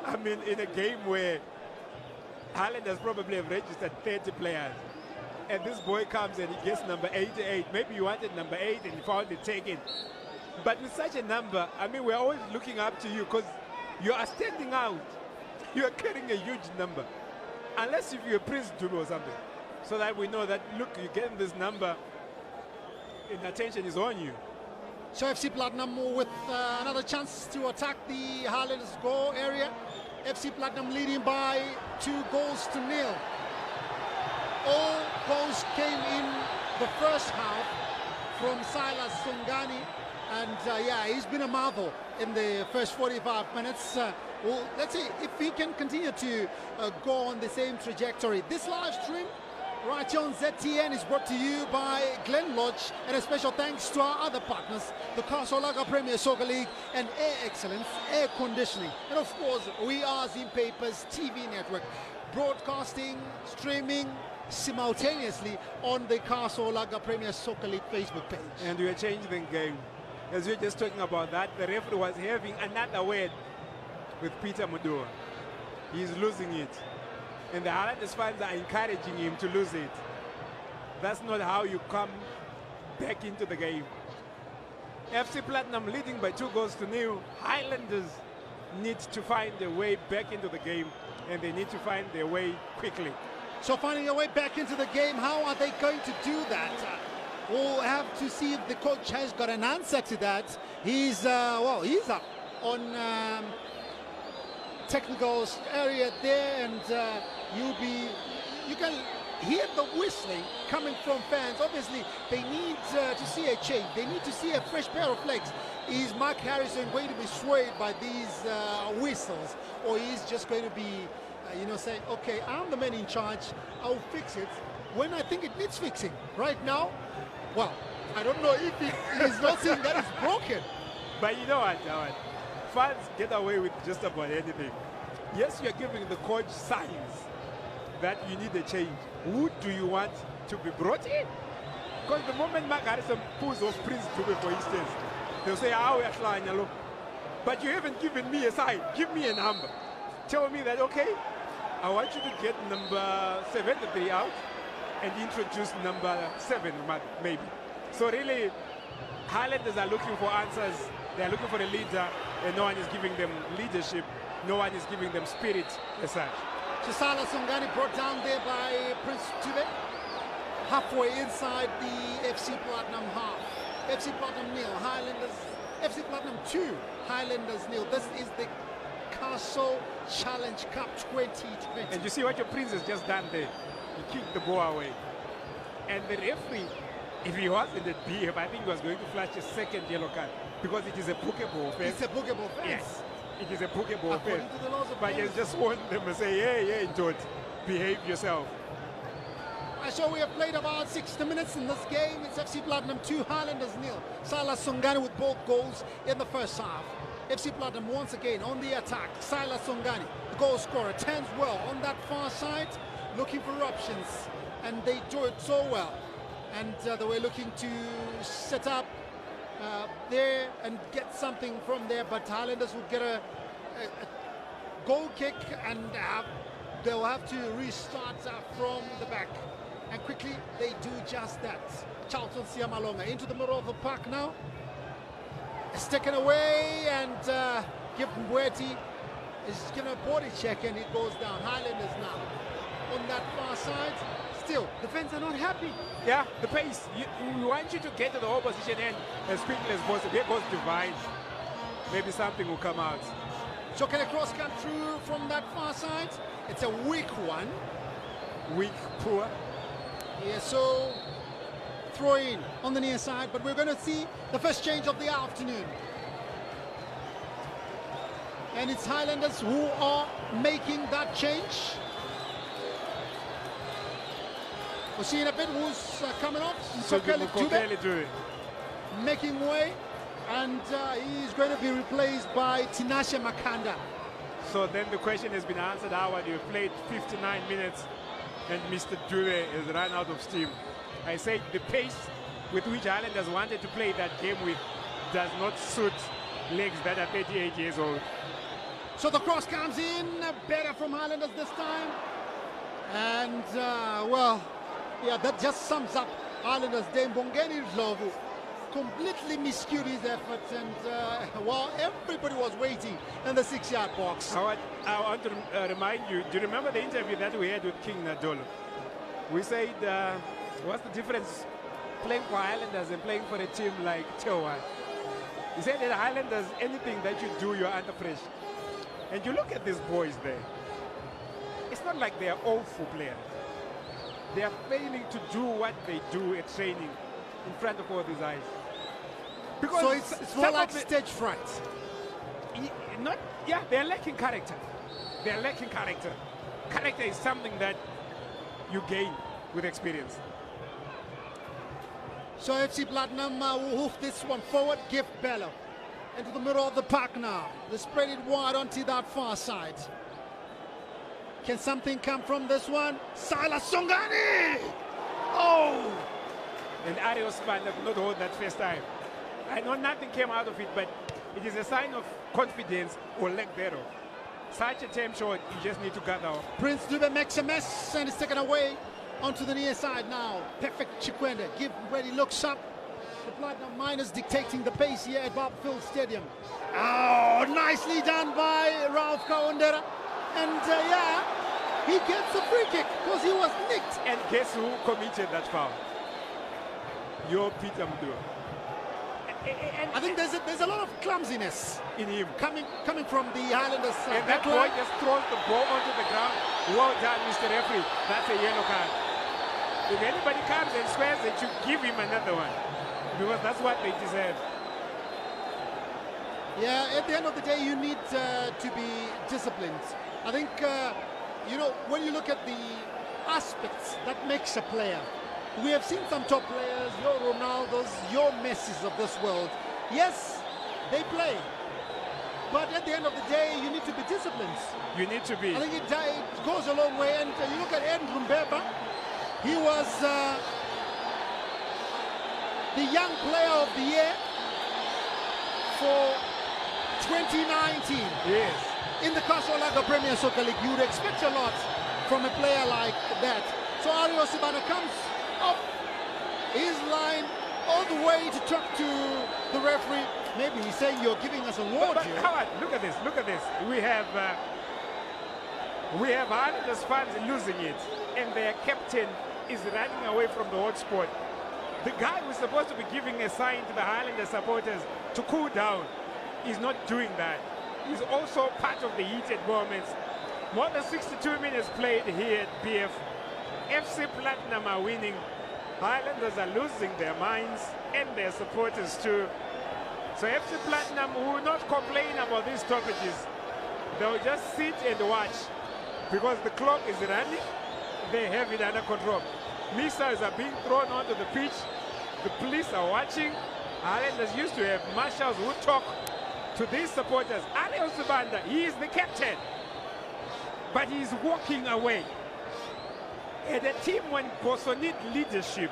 I mean, in a game where Highlanders probably have registered 30 players, and this boy comes and he gets number 88. Maybe you wanted number 8 and you found it taken. But with such a number, I mean, we're always looking up to you, because you are standing out. You are carrying a huge number. Unless if you're Prince Dube or something. So that we know that, look, you're getting this number and attention is on you. So FC Platinum with another chance to attack the Highlanders goal area. FC Platinum leading by 2-0. All goals came in the first half from Silas Songani, and yeah, he's been a marvel in the first 45 minutes. Well, let's see if he can continue to go on the same trajectory. This live stream right here on ZTN is brought to you by Glen Lodge, and a special thanks to our other partners, the Kasolaga Premier Soccer League and Air Excellence Air Conditioning. And of course, we are Zimpaper's TV network, broadcasting, streaming simultaneously on the Kasolaga Premier Soccer League Facebook page. And we are changing the game. As we were just talking about that, the referee was having another word with Peter Mudua. He's losing it. And the Highlanders fans are encouraging him to lose it. That's not how you come back into the game. FC Platinum leading by 2-0. Highlanders need to find their way back into the game, and they need to find their way quickly. So finding their way back into the game, how are they going to do that? We'll have to see if the coach has got an answer to that. He's he's up on technical area there, and you can hear the whistling coming from fans. Obviously, they need to see a change. They need to see a fresh pair of legs. Is Mark Harrison going to be swayed by these whistles, or is just going to be, saying, okay, I'm the man in charge, I'll fix it when I think it needs fixing. Right now, well, I don't know if he's not saying that it's broken. But you know what, fans get away with just about anything. Yes, you're giving the coach signs that you need a change. Who do you want to be brought in? Because the moment Mark Harrison pulls off Prince Dube, for instance, they'll say, but you haven't given me a sign. Give me a number. Tell me that, okay, I want you to get number 73 out and introduce number 7, maybe. So really, Highlanders are looking for answers. They're looking for a leader, and no one is giving them leadership. No one is giving them spirit as such. Chisala Songani brought down there by Prince Dube. Halfway inside the FC Platinum half. FC Platinum 0, Highlanders, FC Platinum 2, Highlanders 0. This is the Castle Challenge Cup 2020. And you see what your Prince has just done there? He kicked the ball away. And the referee, if he wasn't at BF, I think he was going to flash a second yellow card because it is a bookable offense. It's a bookable offense. Yes, it is a bookable offense. To the laws of but you just want them to say, hey, don't behave yourself. So we have played about 60 minutes in this game. It's FC Platinum 2, Highlanders 0. Silas Songani with both goals in the first half. FC Platinum once again on the attack. Silas Songani, the goal scorer, turns well on that far side, looking for options, and they do it so well. And they were looking to set up there and get something from there, but Highlanders will get a goal kick, and they'll have to restart from the back. And quickly they do just that. Charlton Siamalonga into the middle of the park now. It's taken away, and Mbweti is given a body check, and it goes down. Highlanders now on that far side. Still, the fans are not happy. Yeah, the pace. We want you to get to the opposition end as quickly as possible. Here goes Divine. Maybe something will come out. So can a cross come through from that far side? It's a weak one. Weak, poor. Yeah, so throw in on the near side, but we're going to see the first change of the afternoon. And it's Highlanders who are making that change. We'll see in a bit who's coming off. Sokeli Dube making way, and he's going to be replaced by Tinashe Makanda. So then the question has been answered. Howard, you've played 59 minutes and Mr. Dube has run out of steam. I said the pace with which Highlanders wanted to play that game with does not suit legs that are 38 years old. So the cross comes in, better from Highlanders this time. And, well, yeah, that just sums up Highlanders' day. Bongeni Dlovu completely miscued his efforts, and while everybody was waiting in the 6-yard box. I want to remind you, do you remember the interview that we had with King Nadolo? We said, what's the difference playing for Highlanders and playing for a team like Tewan? He said that Highlanders, anything that you do, you're under pressure. And you look at these boys there. It's not like they are awful players. They are failing to do what they do at training in front of all these eyes. Because so it's more like stage fright. They're lacking character. They're lacking character. Character is something that you gain with experience. So FC Platinum will hoof this one forward. Give Bello into the middle of the park now. They spread it wide onto that far side. Can something come from this one? Silas Songani! Oh! And Arios Span could not hold that first time. I know nothing came out of it, but it is a sign of confidence or lack thereof. such a time short, you just need to cut off. Prince Dube makes a mess and it's taken away onto the near side now. Perfect Chikwende. Give where he looks up. The Platinum Miners dictating the pace here at Barberfield Stadium. Oh, nicely done by Ralph Kawandera. And yeah, he gets a free kick because he was nicked. And guess who committed that foul? Your Peter Mdu. I think there's a lot of clumsiness In him. coming from the Highlanders. And that boy just throws the ball onto the ground. Well done, Mr. Referee. That's a yellow card. If anybody comes and swears that you give him another one, because that's what they deserve. Yeah, at the end of the day, you need to be disciplined. I think, you know, when you look at the aspects that makes a player, we have seen some top players, your Ronaldos, your Messis of this world. Yes, they play. But at the end of the day, you need to be disciplined. You need to be. I think it goes a long way. And you look at Andrew Mbeba, he was the young player of the year for 2019. Yes. In the Casolaga Premier Soccer League, you would expect a lot from a player like that. So Ario Sibana comes off his line all the way to talk to the referee. Maybe he's saying you're giving us a award But here. Howard, look at this, look at this. We have Highlanders fans losing it, and their captain is running away from the hotspot. The guy who's supposed to be giving a sign to the Highlanders supporters to cool down is not doing that. He's also part of the heated moments. More than 62 minutes played here at BF. FC Platinum are winning. Highlanders are losing their minds and their supporters too. So FC Platinum will not complain about these stoppages. They'll just sit and watch because the clock is running. They have it under control. Missiles are being thrown onto the pitch. The police are watching. Highlanders used to have marshals who talk to these supporters. Ali Osubanda, he is the captain, but he's walking away. And a team when Boso need leadership,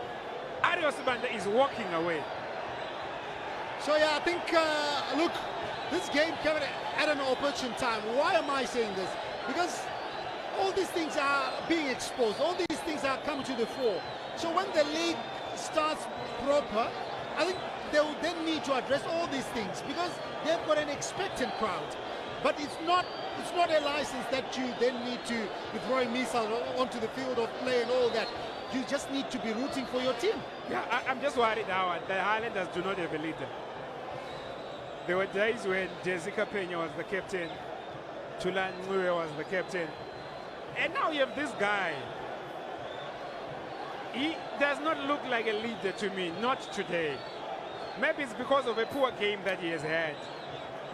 Ali Osubanda is walking away. So yeah, I think, look, this game came at an opportune time. Why am I saying this? Because all these things are being exposed. All these things are coming to the fore. So when the league starts proper, I think they will then need to address all these things because they've got an expectant crowd. But it's not a license that you then need to be throwing missiles onto the field of play and all that. You just need to be rooting for your team. Yeah, I'm just worried now that the Highlanders do not have a leader. There were days when Jessica Pena was the captain, Tulan Mue was the captain, and now you have this guy. He does not look like a leader to me, not today. Maybe it's because of a poor game that he has had.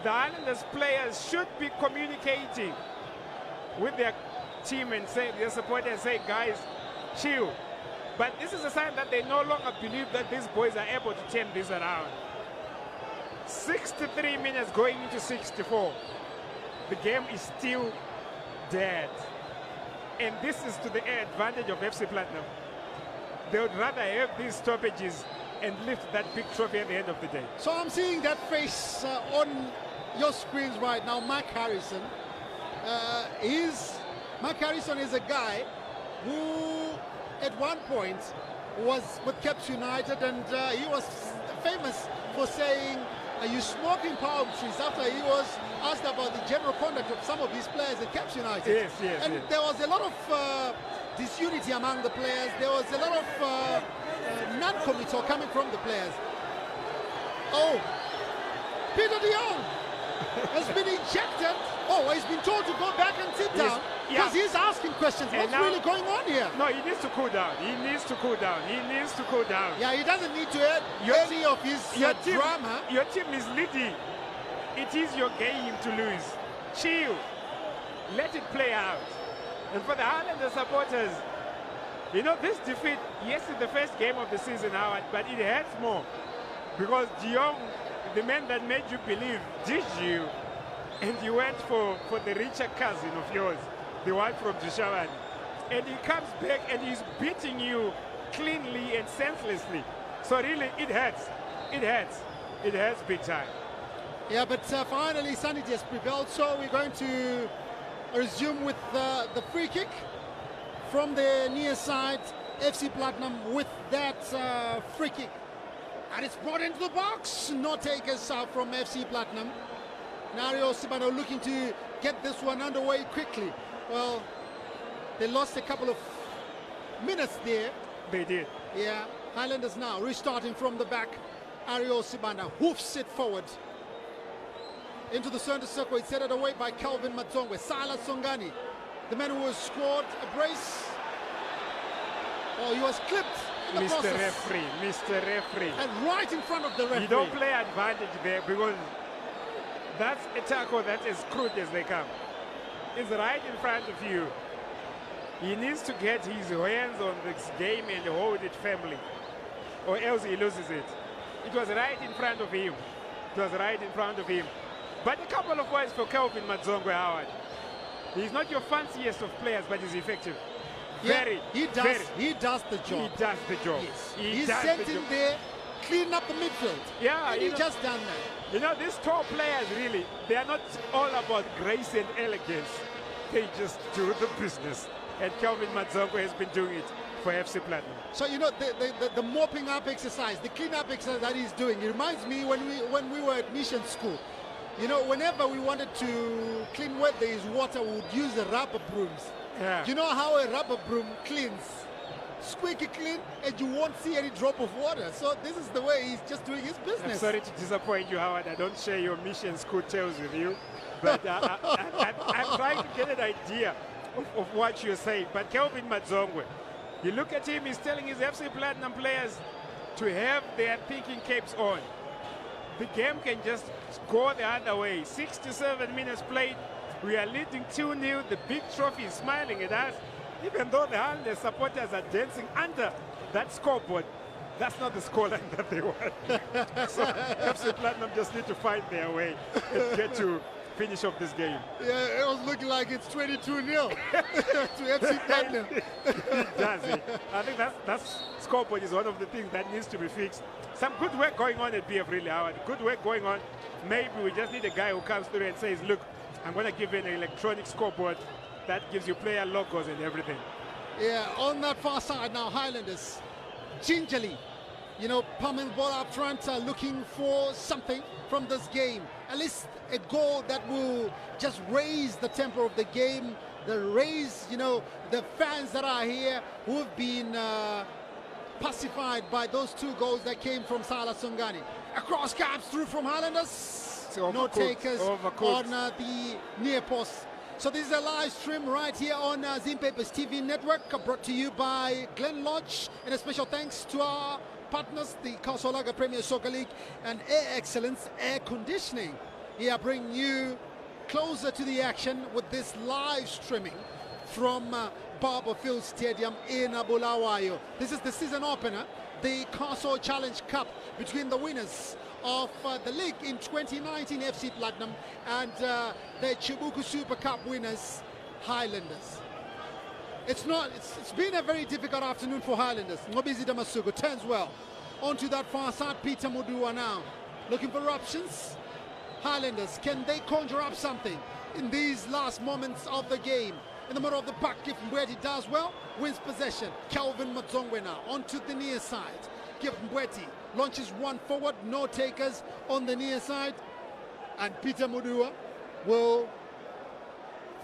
The Islanders players should be communicating with their team and say, their supporters say, guys, chill. But this is a sign that they no longer believe that these boys are able to turn this around. 63 minutes going into 64. The game is still dead. And this is to the advantage of FC Platinum. They would rather have these stoppages and lift that big trophy at the end of the day. So I'm seeing that face on your screens right now, Mike Harrison. Mike Harrison is a guy who at one point was with Caps United, and he was famous for saying, are you smoking palm trees, after he was asked about the general conduct of some of his players at Caps United. Yes, and yes. there was a lot of disunity among the players. There was a lot of non-committal coming from the players. Oh, Peter de Jong has been ejected. Oh, he's been told to go back and sit down because he's asking questions. And what's now, really going on here? No, he needs to cool down. He needs to cool down. He needs to cool down. Yeah, he doesn't need to add any of his drama. Your team is leading. It is your game to lose. Chill. Let it play out. And for the Highlanders supporters, you know, this defeat, yes, it's the first game of the season, Howard, but it hurts more. Because de Jong, the man that made you believe, did you? And you went for the richer cousin of yours, the one from Jishawan. And he comes back and he's beating you cleanly and senselessly. So really, it hurts. It hurts. It hurts big time. Yeah, but finally sanity has prevailed, so we're going to resume with the free kick from the near side. FC Platinum with that free kick. And it's brought into the box. No takers out from FC Platinum. Nario Sibano looking to get this one underway quickly. Well, they lost a couple of minutes there. They did. Yeah, Highlanders now restarting from the back. Ario Sibana hoofs it forward into the center circle. It's headed away by Calvin Matsongwe. Sala Songani, the man who has scored a brace. Oh, he was clipped in the process. Mr. Referee. And right in front of the referee. You don't play advantage there because that's a tackle that's as crude as they come. It's right in front of you. He needs to get his hands on this game and hold it firmly, or else he loses it. It was right in front of him. It was right in front of him. But a couple of words for Kelvin Madzongwe, Howard. He's not your fanciest of players, but he's effective. Yeah, he does the job. He does the job. Yes. He's sent in there, clean up the midfield. Yeah, and he just done that. You know, these top players really, they are not all about grace and elegance. They just do the business. And Kelvin Madzongwe has been doing it for FC Platinum. So, you know, the mopping up exercise, the clean up exercise that he's doing, it reminds me when we were at mission school. You know, whenever we wanted to clean where there is water, we would use the rubber brooms. Yeah. You know how a rubber broom cleans? Squeaky clean, and you won't see any drop of water. So this is the way he's just doing his business. I'm sorry to disappoint you, Howard. I don't share your mission school tales with you. But I'm trying to get an idea of what you're saying. But Kelvin Madzongwe, you look at him, he's telling his FC Platinum players to have their thinking capes on. The game can just go the other way. 67 minutes played. We are leading 2-0. The big trophy is smiling at us. Even though the Highlanders supporters are dancing under that scoreboard, that's not the scoreline that they want. So FC Platinum just need to find their way and get to finish off this game. Yeah, it was looking like it's 22-0 to FC Platinum. It does. I think that scoreboard is one of the things that needs to be fixed. Some good work going on at BF, really, Howard. Good work going on. Maybe we just need a guy who comes through and says, look, I'm going to give you an electronic scoreboard that gives you player logos and everything. Yeah, on that far side now, Highlanders gingerly, you know, pumping the ball up front, looking for something from this game. At least a goal that will just raise the tempo of the game, raise, you know, the fans that are here who have been pacified by those two goals that came from Sala Songani. Across comes through from Highlanders. No takers on the near post. So this is a live stream right here on Zimpapers TV network, brought to you by Glen Lodge, and a special thanks to our partners, the Kasolaga Premier Soccer League and Air Excellence Air Conditioning. Here bringing you closer to the action with this live streaming from Barber Field Stadium in Bulawayo. This is the season opener, the Castle Challenge Cup, between the winners of the league in 2019, FC Platinum, and the Chibuku Super Cup winners, Highlanders. It's been a very difficult afternoon for Highlanders. Ngobizi Damasugo turns well onto that far side. Peter Mudua now looking for options. Highlanders, can they conjure up something in these last moments of the game? In the middle of the park, if Mbweti does well, wins possession. Kelvin Madzongwe now onto the near side. Give Mbweti launches one forward, no takers on the near side, and Peter Mudua will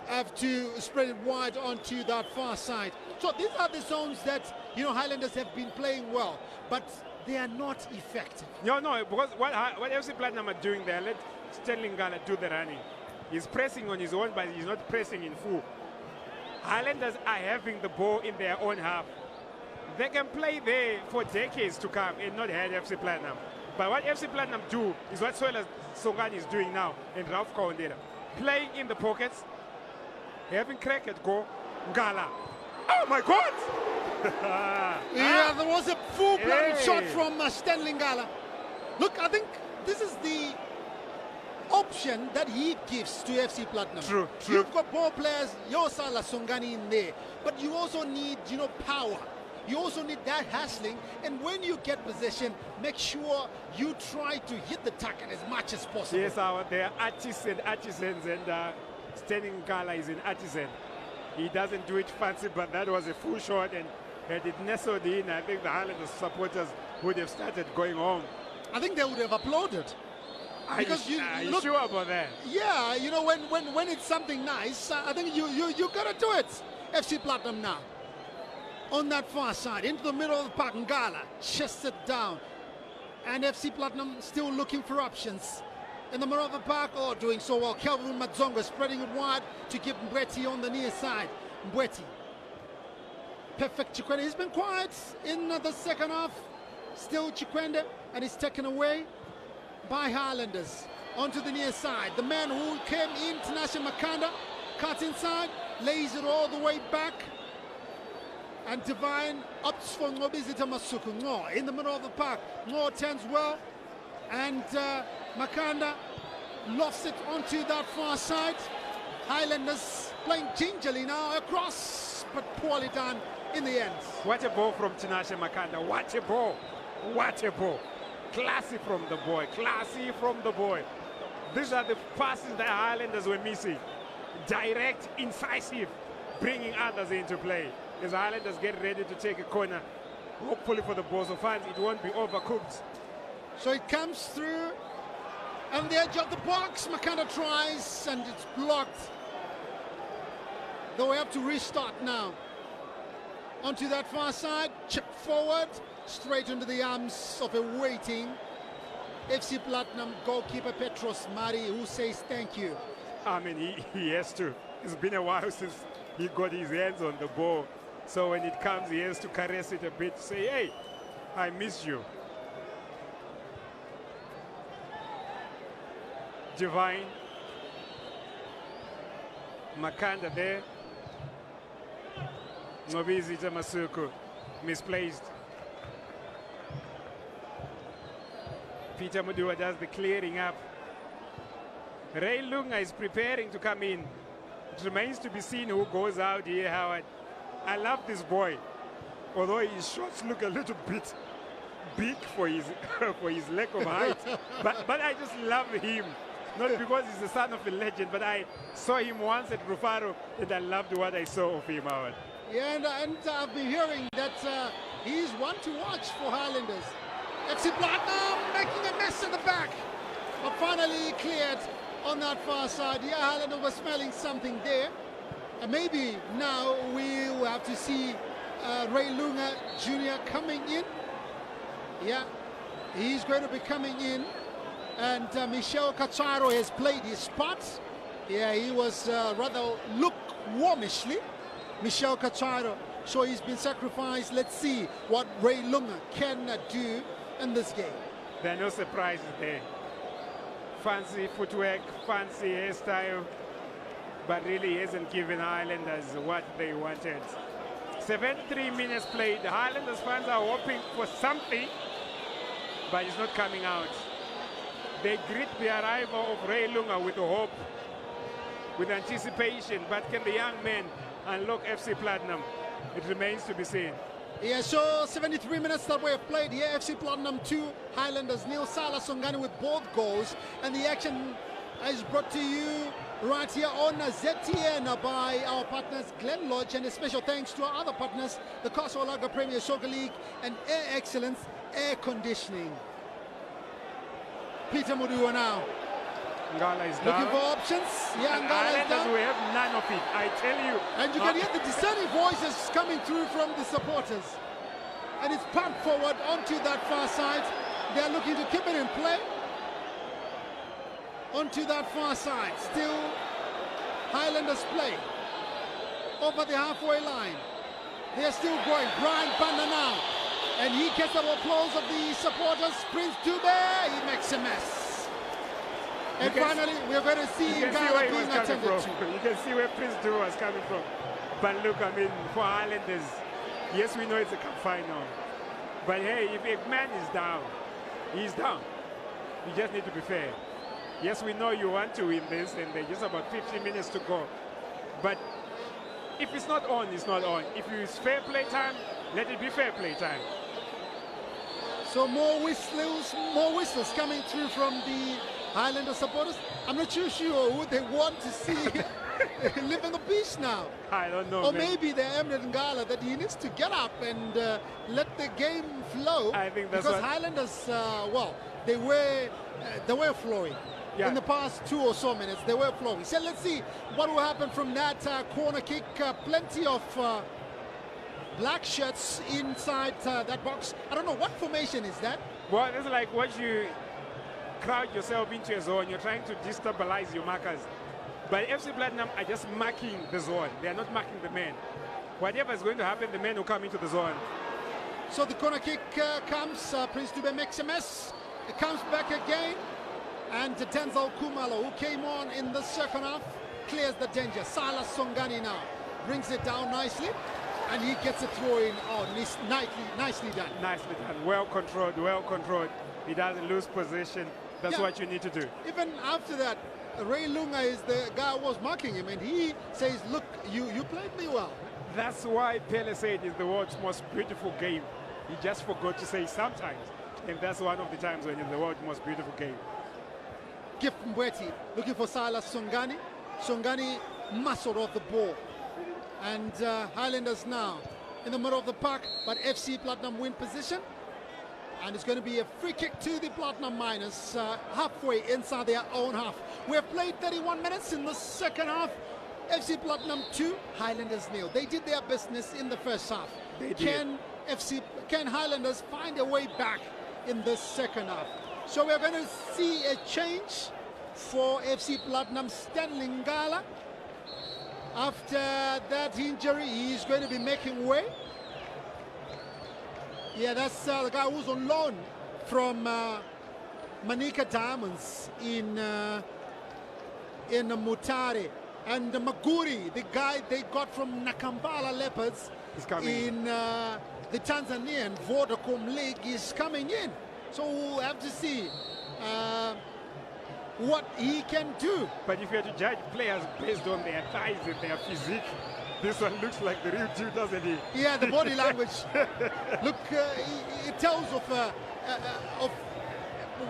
have to spread it wide onto that far side. So these are the zones that, you know, Highlanders have been playing well, but they are not effective. No, because what FC Platinum are doing there, let Stanley Ngala do the running. He's pressing on his own, but he's not pressing in full. Highlanders are having the ball in their own half. They can play there for decades to come and not hurt FC Platinum. But what FC Platinum do is what Soila Songani is doing now and Ralph Kawandera. Playing in the pockets, having crack at goal, Ngala. Oh my God! Yeah, there was a full-blooded shot from Stanley Ngala. Look, I think this is the option that he gives to FC Platinum. True. You've got ball players, Sala Songani in there, but you also need, you know, power. You also need that hustling, and when you get possession, make sure you try to hit the target as much as possible. Yes, there are artists and artisans, and Standing Gala is an artisan. He doesn't do it fancy, but that was a full shot, and had it nestled in, I think the Highlanders supporters would have started going home. I think they would have applauded. Because you sure about that? Yeah, you know, when it's something nice, I think you gotta do it. FC Platinum now. On that far side, into the middle of the park, Ngala chests it down. And FC Platinum still looking for options. In the middle of the park, doing so well. Kelvin Madzonga spreading it wide to give Mbweti on the near side. Mbweti. Perfect Chikwende. He's been quiet in the second half. Still Chikwende, and he's taken away by Highlanders. Onto the near side. The man who came in, Tinashe Makanda, cuts inside, lays it all the way back. And Divine opts for Ngobizita Masuku. Ngo in the middle of the park. Ngo turns well. And Makanda lofts it onto that far side. Highlanders playing gingerly now across, but poorly done in the end. What a ball from Tinashe Makanda. What a ball. What a ball. Classy from the boy. Classy from the boy. These are the passes that Highlanders were missing. Direct, incisive, bringing others into play. As Highlanders get ready to take a corner, hopefully for the Bozo fans, it won't be overcooked. So it comes through on the edge of the box. Makanda tries, and it's blocked. Though we have to restart now. Onto that far side, chip forward, straight into the arms of a waiting FC Platinum goalkeeper Petros Mari, who says thank you. I mean, he has to. It's been a while since he got his hands on the ball. So when it comes, he has to caress it a bit, say, hey, I miss you. Divine. Makanda there. Ngobizita Masuku, misplaced. Peter Mudua does the clearing up. Ray Lunga is preparing to come in. It remains to be seen who goes out here, Howard. I love this boy, although his shots look a little bit big for his for his lack of height. but I just love him. Not because he's the son of a legend, but I saw him once at Rufaro, and I loved what I saw of him, Howard. Yeah, and I've been hearing that he's one to watch for Highlanders. FC Platinum making a mess in the back, but finally cleared on that far side. Yeah, Highlanders was smelling something there. And maybe now we will have to see Ray Lunga Jr. coming in. Yeah, he's going to be coming in. And Michel Cacharo has played his spot. Yeah, he was rather lukewarmishly. Michel Cacharo, so he's been sacrificed. Let's see what Ray Lunga can do in this game. There are no surprises there. Fancy footwork, fancy hairstyle, but really hasn't given Highlanders what they wanted. 73 minutes played. The Highlanders fans are hoping for something, but it's not coming out. They greet the arrival of Ray Lunga with hope, with anticipation, but can the young men unlock FC Platinum? It remains to be seen. Yeah, so 73 minutes that we have played here. FC Platinum 2, Highlanders nil. Sala Songani with both goals, and the action is brought to you right here on ZTN by our partners Glen Lodge, and a special thanks to our other partners, the Kosovo Lager Premier Soccer League and Air Excellence Air Conditioning. Peter Mudua now. Ngala is looking down. For options. Yeah, Ngala is down. We have none of it, I tell you. And you can hear the discerning voices coming through from the supporters. And it's pumped forward onto that far side. They're looking to keep it in play. Onto that far side. Still Highlanders play over the halfway line. They're still going. Brian Banda now. And he gets the applause of the supporters. Prince Dube, he makes a mess. And finally, we're going to see Ngala being attended to. You can see where Prince Dube was coming from. But look, I mean, for Highlanders, yes, we know it's a cup final. But hey, if a man is down, he's down. You just need to be fair. Yes, we know you want to win this, and there's just about 15 minutes to go. But if it's not on, it's not on. If it's fair play time, let it be fair play time. So more whistles coming through from the Highlander supporters. I'm not too sure who they want to see live on the beach now. I don't know. Or man. maybe they're Emirates Ngala that he needs to get up and let the game flow. I think that's because what Highlanders, well, they were flowing. Yeah. In the past 2 or so minutes, they were flowing. So let's see what will happen from that corner kick. Plenty of black shirts inside that box. I don't know, what formation is that? Well, it's like what you crowd yourself into a zone. You're trying to destabilize your markers. But FC Platinum are just marking the zone. They are not marking the men. Whatever is going to happen, the men will come into the zone. So the corner kick comes. Prince Dube makes a mess. It comes back again. And Denzel Kumalo, who came on in the second half, clears the danger. Salah Songani now brings it down nicely. And he gets a throw in. Oh, nicely done. Nicely done. Well controlled, well controlled. He doesn't lose position. That's what you need to do. Even after that, Ray Lunga is the guy who was marking him, and he says, look, you played me well. That's why Pele said it's the world's most beautiful game. He just forgot to say sometimes. And that's one of the times when it's the world's most beautiful game. Gift Mbweti looking for Silas Songani. Songani muscled off the ball. And Highlanders now in the middle of the park, but FC Platinum win position. And it's going to be a free kick to the Platinum Miners halfway inside their own half. We have played 31 minutes in the second half. FC Platinum 2, Highlanders 0. They did their business in the first half. They did. Can Highlanders find a way back in the second half? So we're going to see a change for FC Platinum. Stanley Ngala, after that injury, he's going to be making way. Yeah, that's the guy who's on loan from Manika Diamonds in Mutare. And Maguri, the guy they got from Nakambala Leopards in the Tanzanian Vodacom League, is coming in. So we'll have to see what he can do. But if you have to judge players based on their thighs and their physique, this one looks like the real deal, doesn't he? Yeah, the body language. Look, it tells of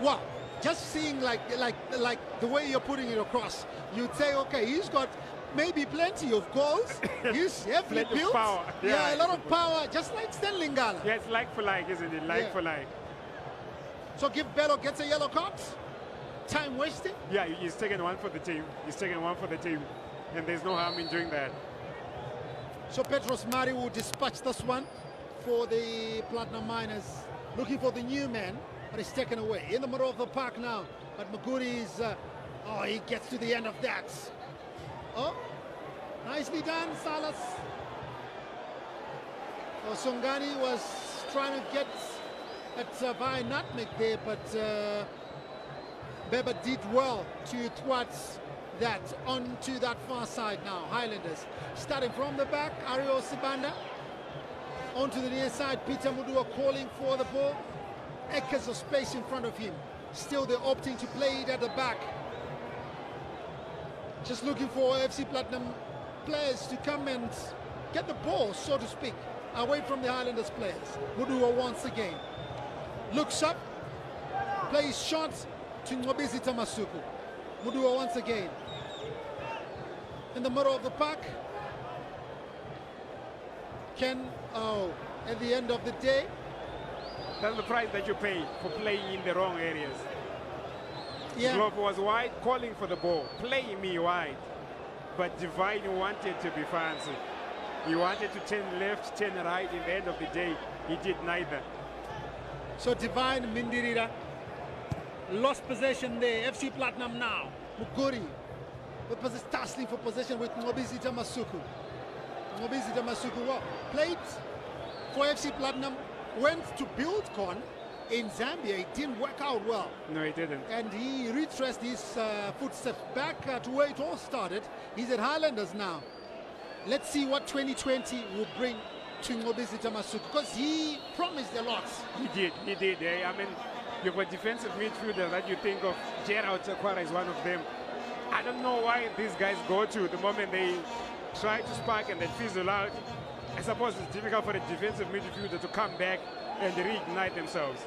wow. Just seeing like the way you're putting it across, you'd say, okay, he's got maybe plenty of goals. He's heavily built. Power. Yeah, a lot of power, just like Stanley Ngala. Yeah, it's like for like, isn't it? Like for like. So Give Bello gets a yellow card. Time wasting. Yeah, he's taking one for the team. He's taking one for the team, and there's no harm in doing that. So Petros Mari will dispatch this one for the Platinum Miners, looking for the new man, but he's taken away in the middle of the park now. But Maguri is, he gets to the end of that. Oh, nicely done, Salas. Oh, Songani was trying to get at by nutmeg there, but Beba did well to thwart that onto that far side now. Highlanders starting from the back. Ario Sibanda onto the near side. Peter Mudua calling for the ball. Acres of space in front of him. Still they're opting to play it at the back. Just looking for FC Platinum players to come and get the ball, so to speak, away from the Highlanders players. Mudua once again looks up, plays shots to Ngobisi Tamasuku. Mudua once again in the middle of the park. At the end of the day, that's the price that you pay for playing in the wrong areas. Yeah. Glove was wide, calling for the ball, playing me wide. But Divine wanted to be fancy. He wanted to turn left, turn right. In the end of the day, he did neither. So Divine Mindirira lost possession there. FC Platinum now. Muguri with tussling for possession with Ngobisi Tamasuku. Ngobisi Tamasuku played for FC Platinum, went to BuildCon in Zambia. It didn't work out well. No, it didn't. And he retraced his footsteps back to where it all started. He's at Highlanders now. Let's see what 2020 will bring to Ngobisi Tamasuku, because he promised a lot. He did. I mean, you've got defensive midfielder that you think of. Gerald Takwara is one of them. I don't know why these guys go to the moment they try to spark and then fizzle out. I suppose it's difficult for a defensive midfielder to come back and reignite themselves.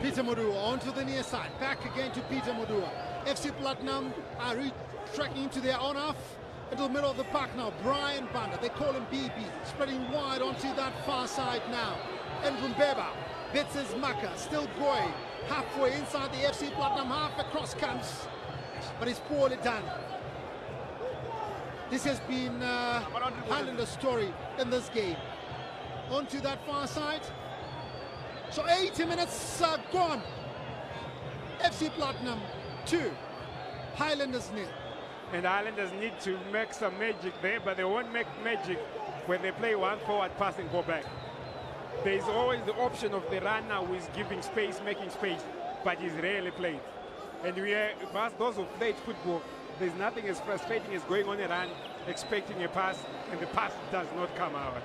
Peter Mudua onto the near side. Back again to Peter Mudua. FC Platinum are tracking into their own half. into the middle of the park now. Brian Banda, they call him BB, spreading wide onto that far side now. And Rumbeba bits his marker, still going halfway inside the FC Platinum half. Across comes, but it's poorly done. This has been Highlander's story in this game. Onto that far side. So 80 minutes gone. FC Platinum 2, Highlanders 0. And Highlanders need to make some magic there, but they won't make magic when they play one forward pass and go back. There is always the option of the runner who is giving space, making space, but he's rarely played. And those who played football, there's nothing as frustrating as going on a run, expecting a pass, and the pass does not come out.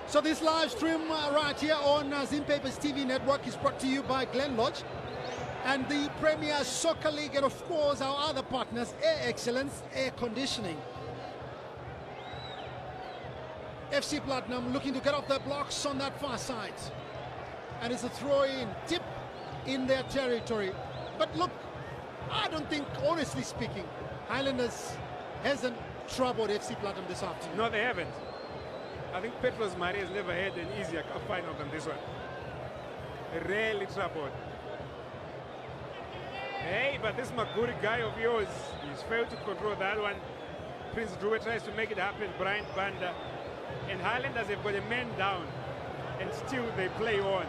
So this live stream right here on Zimpapers TV network is brought to you by Glen Lodge and the Premier Soccer League, and of course our other partners, Air Excellence Air Conditioning. FC Platinum looking to get off their blocks on that far side, and it's a throw-in, tip in their territory. But look, I don't think, honestly speaking, Highlanders hasn't troubled FC Platinum this afternoon. No, they haven't. I think Petros Mari has never had an easier cup final than this one. Rarely troubled. Hey, but this Maguri guy of yours, he's failed to control that one. Prince Druwe tries to make it happen, Brian Banda. And Highlanders have got a man down, and still they play on.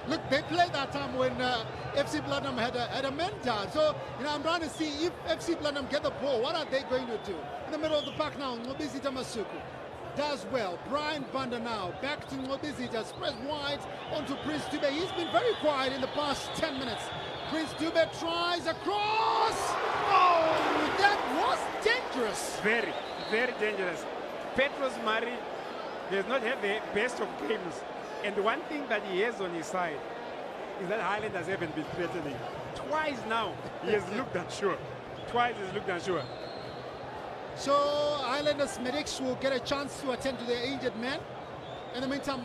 Look, they played that time when FC Platinum had a man down. So, I'm trying to see if FC Platinum get the ball, what are they going to do? In the middle of the park now, Ngobizita Masuku does well. Brian Banda now, back to Ngobizita, spreads wide onto Prince Dube. He's been very quiet in the past 10 minutes. Prince Dube tries across. Oh, that was dangerous. Very, very dangerous. Petros Mari has not had the best of games. And the one thing that he has on his side is that Highlanders haven't been threatening. Twice now, he has looked unsure. Twice he's looked unsure. So Highlanders medics will get a chance to attend to their injured man. In the meantime,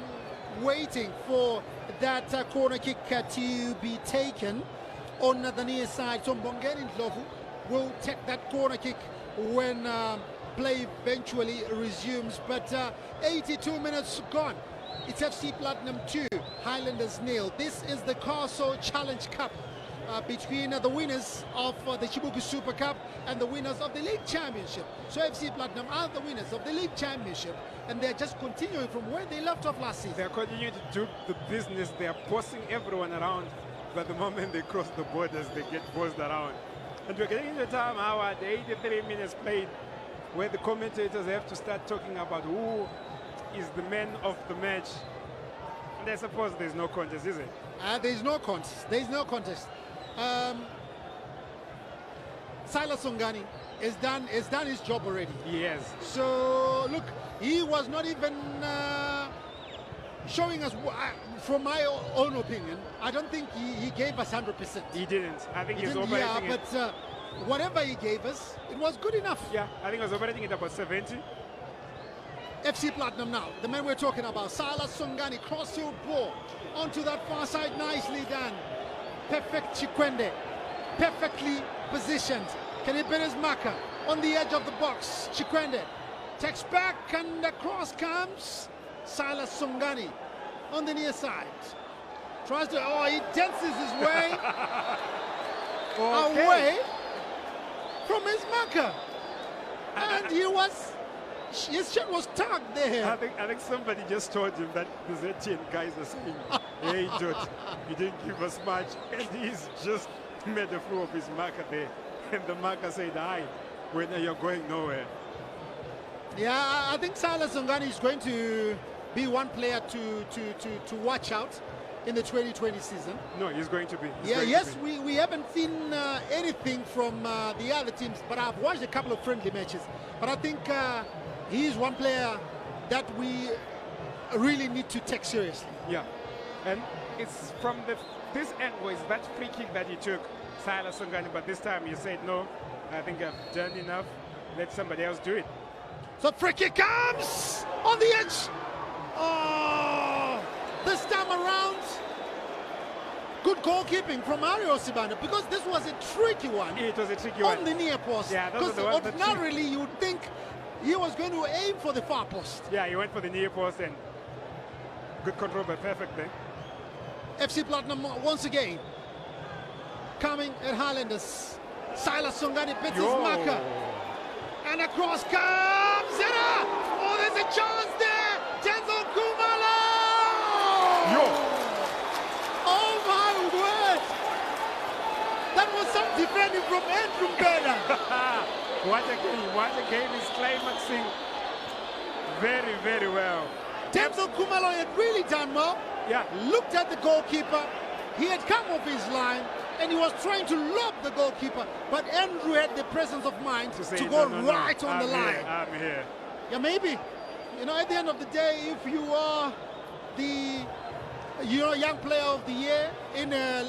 waiting for that corner kick to be taken on the near side. So Mbongeni Ndlovu will take that corner kick when play eventually resumes. But 82 minutes gone. It's FC Platinum 2, Highlanders 0. This is the Carso Challenge Cup between the winners of the Chibuku Super Cup and the winners of the League Championship. So FC Platinum are the winners of the League Championship, and they're just continuing from where they left off last season. They're continuing to do the business. They're bossing everyone around, but the moment they cross the borders, they get bossed around. And we're getting into a time, Howard, 83 minutes played, where the commentators have to start talking about who is the man of the match. And I suppose there's no contest, is it? There's no contest. There's no contest. Silas Songani has done his job already. Yes. So look, he was not even showing us. From my own opinion, I don't think he gave us 100%. He didn't. I think he's operating. Yeah, but whatever he gave us, it was good enough. Yeah, I think he was operating at about 70. FC Platinum now, the man we're talking about, Silas Songani, cross-field ball onto that far side, nicely done. Perfect Chikwende, perfectly positioned. Can he beat his marker on the edge of the box? Chikwende takes back and across comes Silas Songani on the near side. Tries to, he dances his way away from his marker. And his shot was tugged there. I think somebody just told him that the ZTN guys are saying, hey, George, you didn't give us much. And he's just made a fool of his marker there. And the marker said, hi, when you're going nowhere. Yeah, I think Silas Songani is going to be one player to watch out in the 2020 season. No, he's going to be. We haven't seen anything from the other teams, but I've watched a couple of friendly matches. But I think he's one player that we really need to take seriously. Yeah, and it's from this angle, is that free kick that he took, Silas Songani, but this time he said, no, I think I've done enough, let somebody else do it. So free kick comes on the edge. Oh, this time around, good goalkeeping from Mario Sibanda, because this was a tricky one. It was a tricky one. On the near post. Yeah, because ordinarily you would think he was going to aim for the far post. Yeah, he went for the near post and good control, but perfect there. FC Platinum once again coming at Highlanders. Silas Songani bits his marker. And across comes Zera! Oh, there's a chance there! Denzel Kumalo! Yo! Oh my word! That was some defending from Andrew Beda. What a game is climaxing very, very well. Denzel Kumalo had really done well. Yeah. Looked at the goalkeeper. He had come off his line and he was trying to lob the goalkeeper, but Andrew had the presence of mind to go right on the line. I'm here. Yeah, maybe. You know, at the end of the day, if you are the young player of the year in a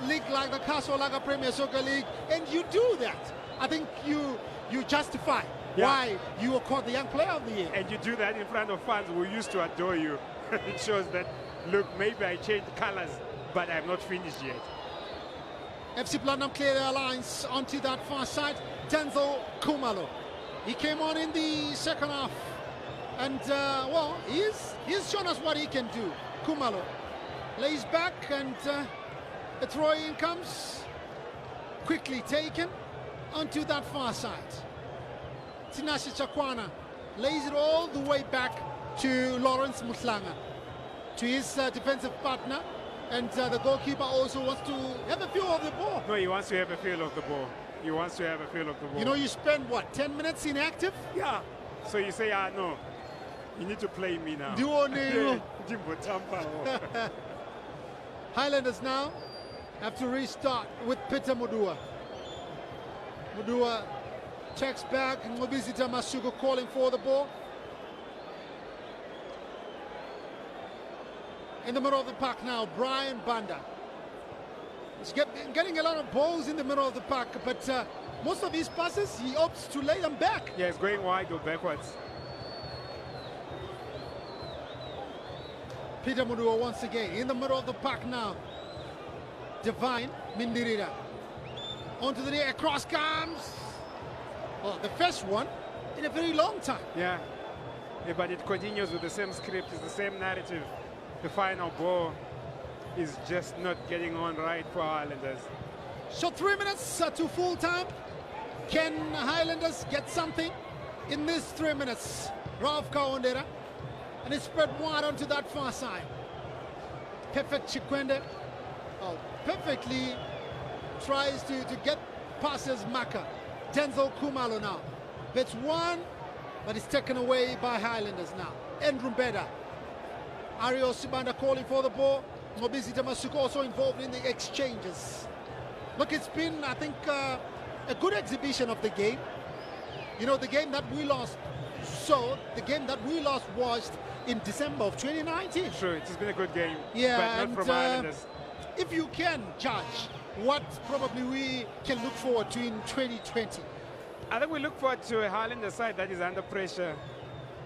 league like the Castle Lager Premier Soccer League, and you do that, I think you justify why you were called the young player of the year. And you do that in front of fans who used to adore you. It shows that, look, maybe I changed colors, but I'm not finished yet. FC Platinum clear their lines onto that far side. Denzel Kumalo. He came on in the second half. And, well, he's shown us what he can do. Kumalo lays back and a throw-in comes. Quickly taken onto that far side. Tinashe Chakwana lays it all the way back to Lawrence Mutlanga, to his defensive partner. And the goalkeeper also wants to have a feel of the ball. No, he wants to have a feel of the ball. He wants to have a feel of the ball. You know, you spend, what, 10 minutes inactive? Yeah. So you say, no, you need to play me now. Jimbo Tampa. Highlanders now have to restart with Peter Mudua. Mudua checks back, Ngobizita Masuku calling for the ball. In the middle of the park now, Brian Banda. He's getting a lot of balls in the middle of the park, but most of his passes, he opts to lay them back. Yeah, it's going wide or backwards. Peter Mudua once again in the middle of the park now. Divine Mindirira. Onto the near, across comes. Well, the first one in a very long time. Yeah, but it continues with the same script, it's the same narrative. The final ball is just not getting on right for Highlanders. So 3 minutes to full time. Can Highlanders get something in these 3 minutes? Ralph Kawandera. And it's spread wide onto that far side. Perfect Chikwende. Oh, perfectly tries to get past his marker. Denzel Kumalo now. Bits one, but it's taken away by Highlanders now. Andrew Beda. Ario Sibanda calling for the ball. Mobizi Damasuko also involved in the exchanges. Look, it's been, I think, a good exhibition of the game. You know, the game that we lost, the game that we lost watched in December of 2019. Sure, it's been a good game, yeah, but not from Highlanders. If you can judge what probably we can look forward to in 2020. I think we look forward to a Highlander side that is under pressure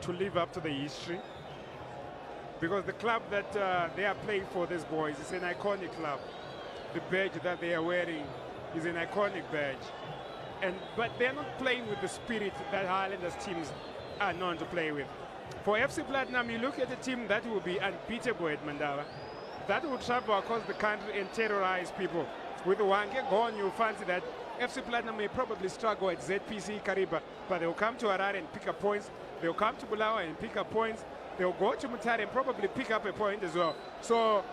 to live up to the history. Because the club that they are playing for, these boys, is an iconic club. The badge that they are wearing is an iconic badge. But they're not playing with the spirit that Highlanders teams are known to play with. For FC Platinum, you look at a team that will be unbeatable at Mandala, that will travel across the country and terrorize people. With Wange gone, you fancy that FC Platinum may probably struggle at ZPC Kariba, but they'll come to Harare and pick up points. They'll come to Bulawa and pick up points. They'll go to Mutare and probably pick up a point as well. So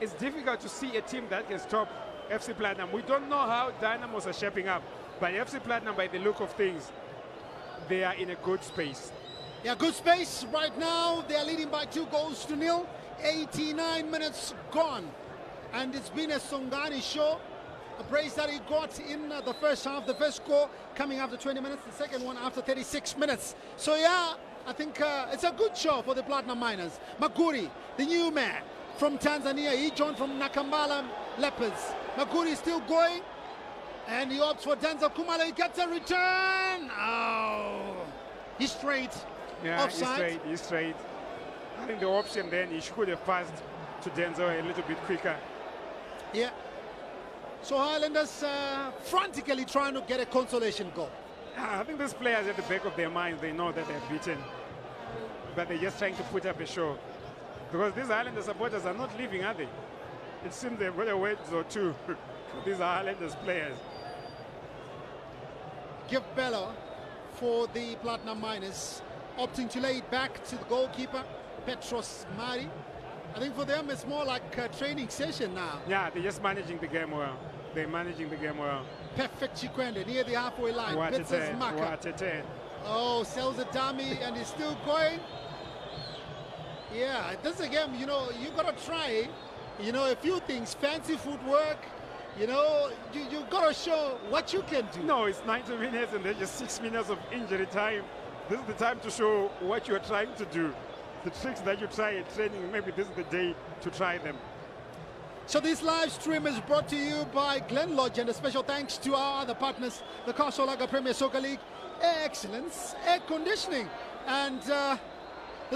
it's difficult to see a team that can stop FC Platinum. We don't know how Dynamos are shaping up, but FC Platinum, by the look of things, they are in a good space. Yeah, good space right now. They are leading by 2-0. 89 minutes gone. And it's been a Songani show. A brace that he got in the first half. The first score coming after 20 minutes. The second one after 36 minutes. So, yeah, I think it's a good show for the Platinum Miners. Maguri, the new man from Tanzania. He joined from Nakambala Leopards. Maguri is still going. And he opts for Denzel Kumalo. He gets a return. Oh, he's straight. Yeah, offside. He's straight. I think the option then, he should have passed to Denzel a little bit quicker. Yeah. So Highlanders frantically trying to get a consolation goal. I think these players at the back of their minds, they know that they're beaten, but they're just trying to put up a show. Because these Highlanders supporters are not leaving, are they? It seems they've got a word or two for these Highlanders players. Give Bello for the Platinum Miners, opting to lay it back to the goalkeeper, Petros Mari. I think for them it's more like a training session now. Yeah, they're just managing the game well. They're managing the game well. Perfect Chikwende near the halfway line. What a turn, what a turn. Oh, sells a dummy and is still going. Yeah, this again, you know, you got to try, you know, a few things. Fancy footwork, you know, you got to show what you can do. No, it's 90 minutes and there's just 6 minutes of injury time. This is the time to show what you're trying to do. The tricks that you try at training, maybe this is the day to try them. So this live stream is brought to you by Glen Lodge, and a special thanks to our other partners, the Castle Lager Premier Soccer League, Air Excellence, Air Conditioning, and the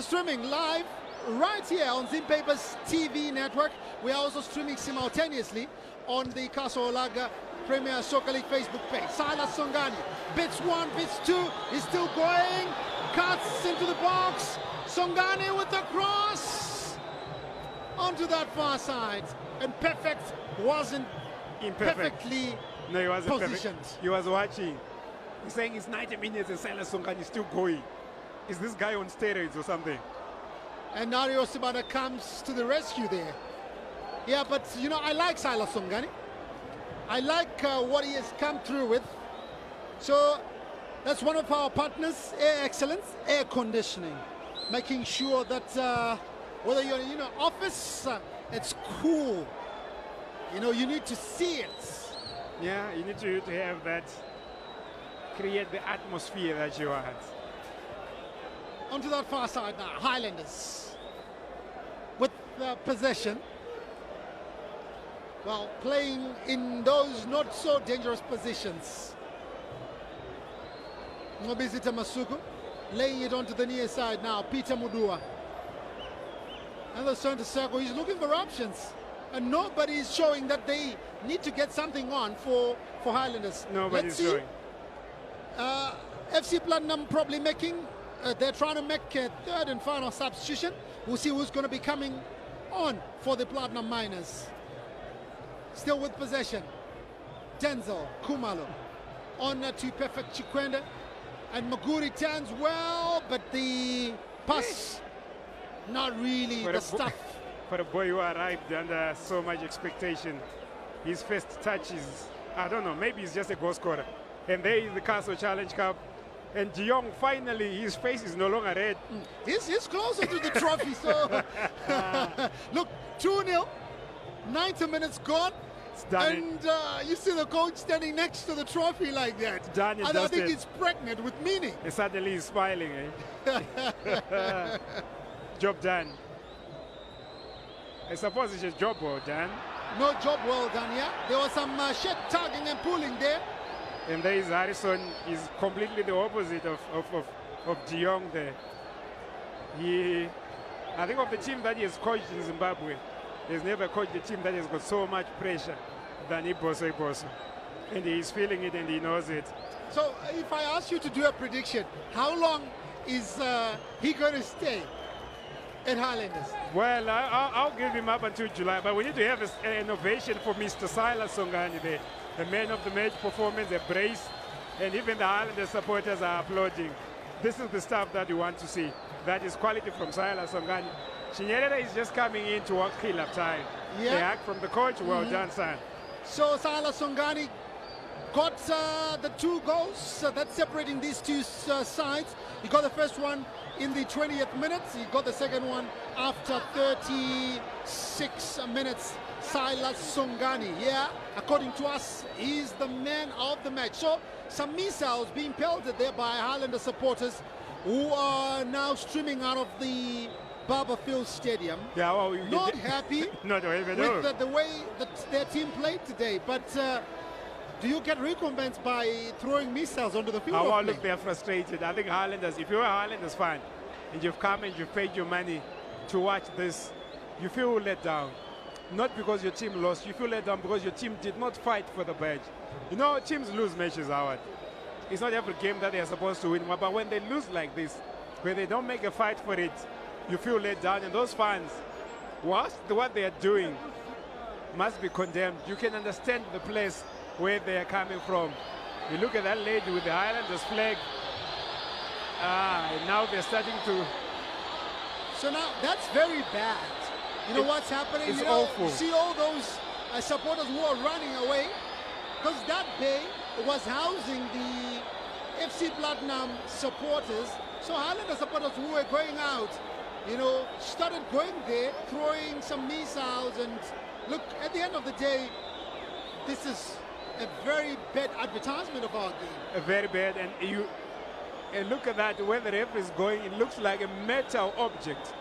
streaming live right here on Zimpapers TV network. We are also streaming simultaneously on the Castle Lager Premier Soccer League Facebook page. Silas Songani, bits one, bits two, he's still going, cuts into the box. Songani with the cross onto that far side, and Perfect wasn't perfectly no, he wasn't positioned. Perfect. He was watching. He's saying it's 90 minutes and Silas Songani is still going. Is this guy on steroids or something? And Nario Sibana comes to the rescue there. Yeah, but you know, I like Silas Songani. I like what he has come through with. So that's one of our partners, Air Excellence, Air Conditioning. Making sure that whether you're in your office, it's cool. You know, you need to see it. Yeah, you need to have that, create the atmosphere that you want. Onto that far side now, Highlanders with possession. Well, playing in those not so dangerous positions. Ngobizita Masuku laying it onto the near side now, Peter Mudua. And the center circle, he's looking for options. And nobody is showing that they need to get something on for Highlanders. Nobody's showing. FC Platinum probably making, they're trying to make a third and final substitution. We'll see who's going to be coming on for the Platinum Miners. Still with possession. Denzel Kumalo on to Perfect Chikwende. And Maguri turns well, but the pass, not really the stuff. For a boy who arrived under so much expectation, his first touch is, I don't know, maybe he's just a goal scorer. And there is the Castle Challenge Cup. And De Jong, finally, his face is no longer red. He's closer to the trophy, so look, 2-0, 90 minutes gone. And you see the coach standing next to the trophy like that. Done and I think he's pregnant with meaning. And suddenly he's smiling, eh? Job done. I suppose it's just job well done. No job well done, yeah. There was some shit tugging and pulling there. And there is Harrison, is completely the opposite of De Jong there. I think of the team that he has coached in Zimbabwe, he's never coached a team that has got so much pressure than Iboso. And he's feeling it and he knows it. So if I ask you to do a prediction, how long is he going to stay at Highlanders? Well, I'll give him up until July, but we need to have an ovation for Mr. Silas Songani there. The man of the match performance, a brace, and even the Highlanders supporters are applauding. This is the stuff that we want to see. That is quality from Silas Songani. Chinyerere is just coming in to work kill up time. Yeah. The act from the coach, well done, son. So Silas Songani got the 2 goals that's separating these two sides. He got the first one in the 20th minute. He got the second one after 36 minutes. Silas Songani, yeah, according to us, he's the man of the match. So some missiles being pelted there by Highlander supporters who are now streaming out of the Barberfield Stadium. Yeah, well, not happy not with the way that their team played today. But do you get recompensed by throwing missiles onto the field? Oh, look, they're frustrated. I think Highlanders, if you're a Highlanders fan and you've come and you've paid your money to watch this, you feel let down. Not because your team lost, you feel let down because your team did not fight for the badge. You know, teams lose matches, Howard. it's not every game that they are supposed to win. But when they lose like this, where they don't make a fight for it, you feel let down. And those fans, whilst what they are doing must be condemned, you can understand the place where they are coming from. You look at that lady with the Highlanders flag. And now they're starting to. So now that's very bad. You know what's happening? It's you know, awful. You see all those supporters who are running away, because that bay was housing the FC Platinum supporters. So Highlander supporters who were going out, you know, started going there, throwing some missiles. And look, at the end of the day, this is a very bad advertisement of our game. A very bad, and look at that, where the referee is going, it looks like a metal object.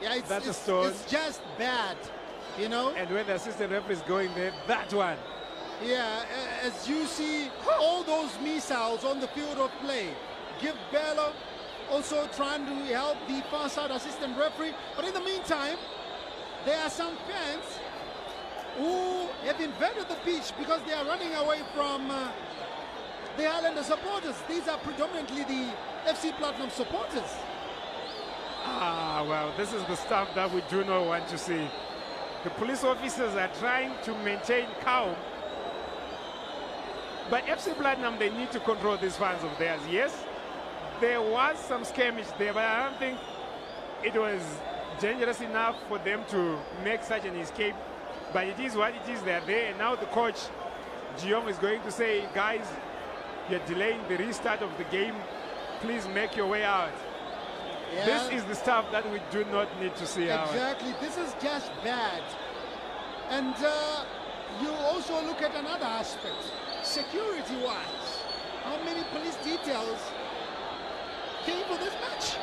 Yeah, That's a stone. It's just bad, you know. And when the assistant referee is going there, that one. Yeah, as you see all those missiles on the field of play. Give Bello also trying to help the far side assistant referee. But in the meantime, there are some fans who have invaded the pitch because they are running away from the Highlander supporters. These are predominantly the FC Platinum supporters. Ah, well, this is the stuff that we do not want to see. The police officers are trying to maintain calm. But FC Platinum, they need to control these fans of theirs. Yes, there was some skirmish there, but I don't think it was dangerous enough for them to make such an escape. But it is what it is. They're there, and now the coach, Jiong, is going to say, guys, you're delaying the restart of the game. Please make your way out. Yeah. This is the stuff that we do not need to see out. Exactly. This is just bad. And you also look at another aspect. Security-wise, how many police details came for this match?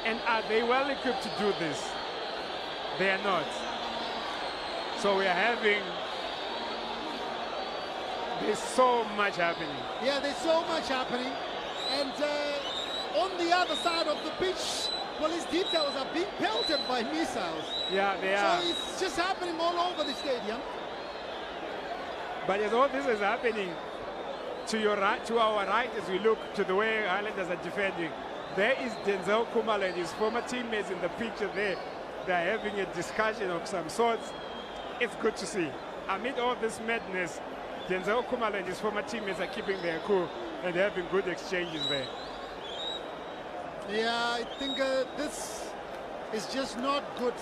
And are they well equipped to do this? They are not. So we are having, there's so much happening. Yeah, there's so much happening. And on the other side of the pitch, police details are being pelted by missiles. Yeah, they are. So it's just happening all over the stadium. But as all this is happening, to your right, to our right, as we look to the way Highlanders are defending, there is Denzel Kumalo and his former teammates in the picture there. They're having a discussion of some sorts. It's good to see. Amid all this madness, Denzel Kumalo and his former teammates are keeping their cool and they're having good exchanges there. Yeah, I think this is just not good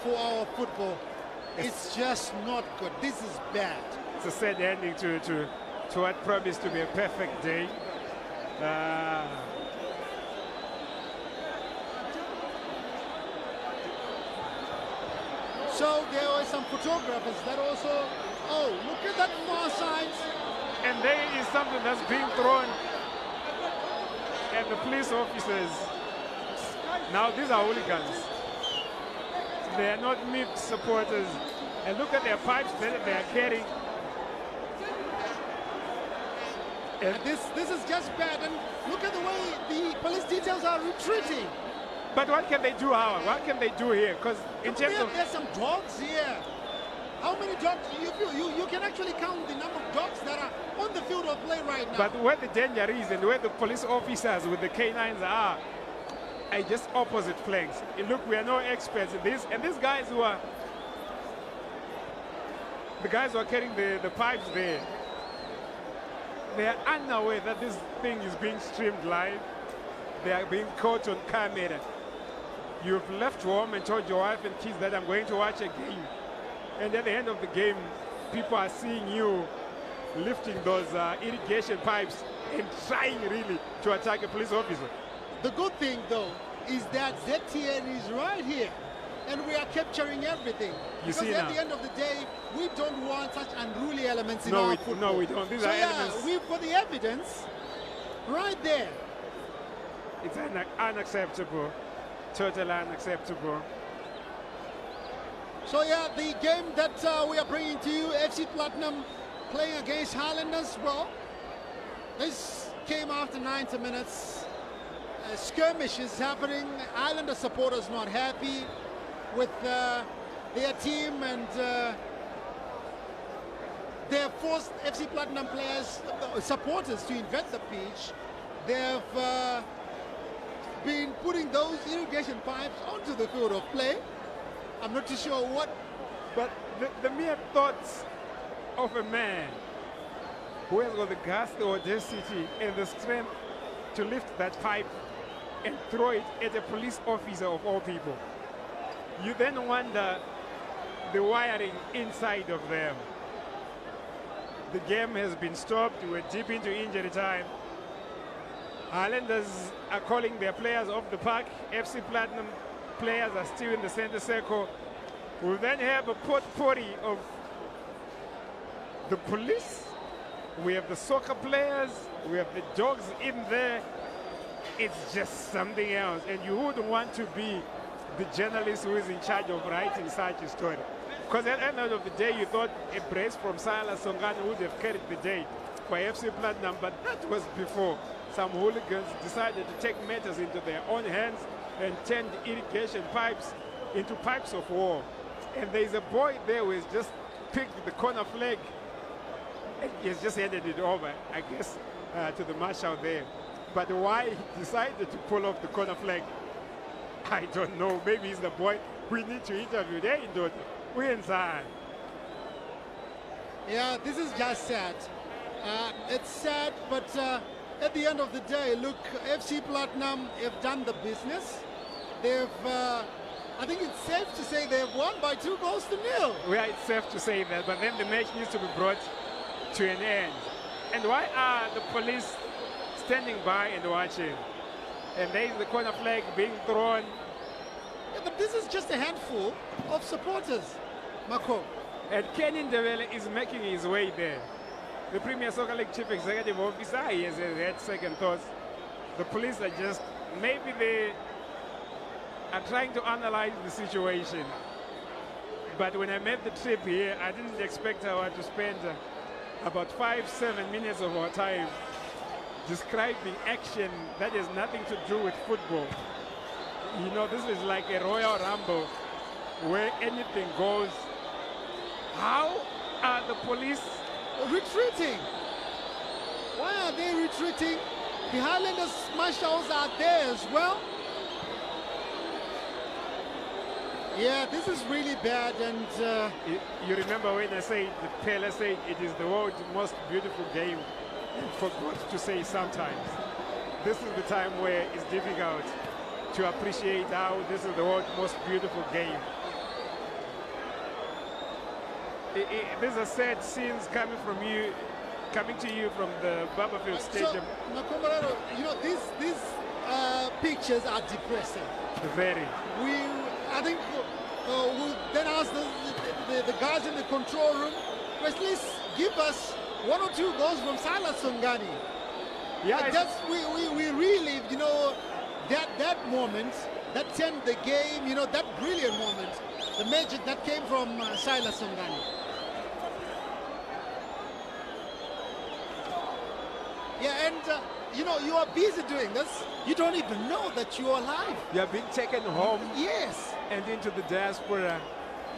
for our football. It's just not good. This is bad. It's a sad ending to what promised to be a perfect day. So there were some photographers that also, oh, look at that far side. And there is something that's being thrown at the police officers. Now these are hooligans. They are not MIP supporters. And look at their pipes that they are carrying. And this is just bad. And look at the way the police details are retreating. But what can they do, Howard? What can they do here? Because in terms of... There's some dogs here. How many dogs? You can actually count the number of dogs that are on the field of play right now. But where the danger is and where the police officers with the canines are just opposite flanks. And look, we are no experts in this. And these guys who are... The guys who are carrying the pipes there, they are unaware that this thing is being streamed live. They are being caught on camera. You've left home and told your wife and kids that I'm going to watch a game. And at the end of the game, people are seeing you lifting those irrigation pipes and trying really to attack a police officer. The good thing, though, is that ZTN is right here. And we are capturing everything. Because at the end of the day, we don't want such unruly elements in our football. No, we don't. These are elements. We've got the evidence right there. It's unacceptable. Totally unacceptable. So yeah, the game that we are bringing to you, FC Platinum playing against Highlanders. Well, this came after 90 minutes. Skirmish is happening. Islander supporters not happy with their team, and They have forced FC Platinum players, supporters, to invent the pitch. They have been putting those irrigation pipes onto the field of play. I'm not too sure what. But the mere thoughts of a man who has got the guts, the audacity, and the strength to lift that pipe and throw it at a police officer of all people. You then wonder the wiring inside of them. The game has been stopped. We're deep into injury time. Highlanders are calling their players off the park. FC Platinum players are still in the center circle. We then have a potpourri of the police. We have the soccer players. We have the dogs in there. It's just something else. And you wouldn't want to be the journalist who is in charge of writing such a story. Because at the end of the day, you thought a brace from Silas Songani would have carried the day for FC Platinum, but that was before some hooligans decided to take matters into their own hands and turned irrigation pipes into pipes of war. And there's a boy there who has just picked the corner flag and he has just handed it over, I guess, to the marshal there. But why he decided to pull off the corner flag, I don't know. Maybe he's the boy we need to interview. There in Dota. We're inside. Yeah, this is just sad. It's sad, but at the end of the day, look, FC Platinum have done the business. They've, I think it's safe to say they've won by 2 goals to 0. Well, it's safe to say that, but then the match needs to be brought to an end. And why are the police standing by and watching? And there's the corner flag being thrown. Yeah, but this is just a handful of supporters, Marco. And Kenin Devele is making his way there. The Premier Soccer League Chief Executive Officer, he has had second thoughts. The police are just, maybe they are trying to analyze the situation. But when I made the trip here, I didn't expect our to spend about 5-7 minutes of our time describing action that has nothing to do with football. You know, this is like a Royal Rumble where anything goes. How are the police retreating? Why are they retreating? The Highlanders marshals are there as well. Yeah, this is really bad. And you remember when I said, the Pele said it is the world's most beautiful game, and forgot to say sometimes. This is the time where it's difficult to appreciate how this is the world's most beautiful game. These are sad scenes coming to you from the Barberfield Stadium. So, Makombolelo, you know, these pictures are depressing. Very. I think we'll then ask the guys in the control room to at least give us 1 or 2 goals from Silas Songani. Yeah, we really, you know, that moment that turned the game, you know, that brilliant moment, the magic that came from Silas Songani. Yeah, and you know, you are busy doing this. You don't even know that you are alive. You are being taken home. Yes. And into the diaspora.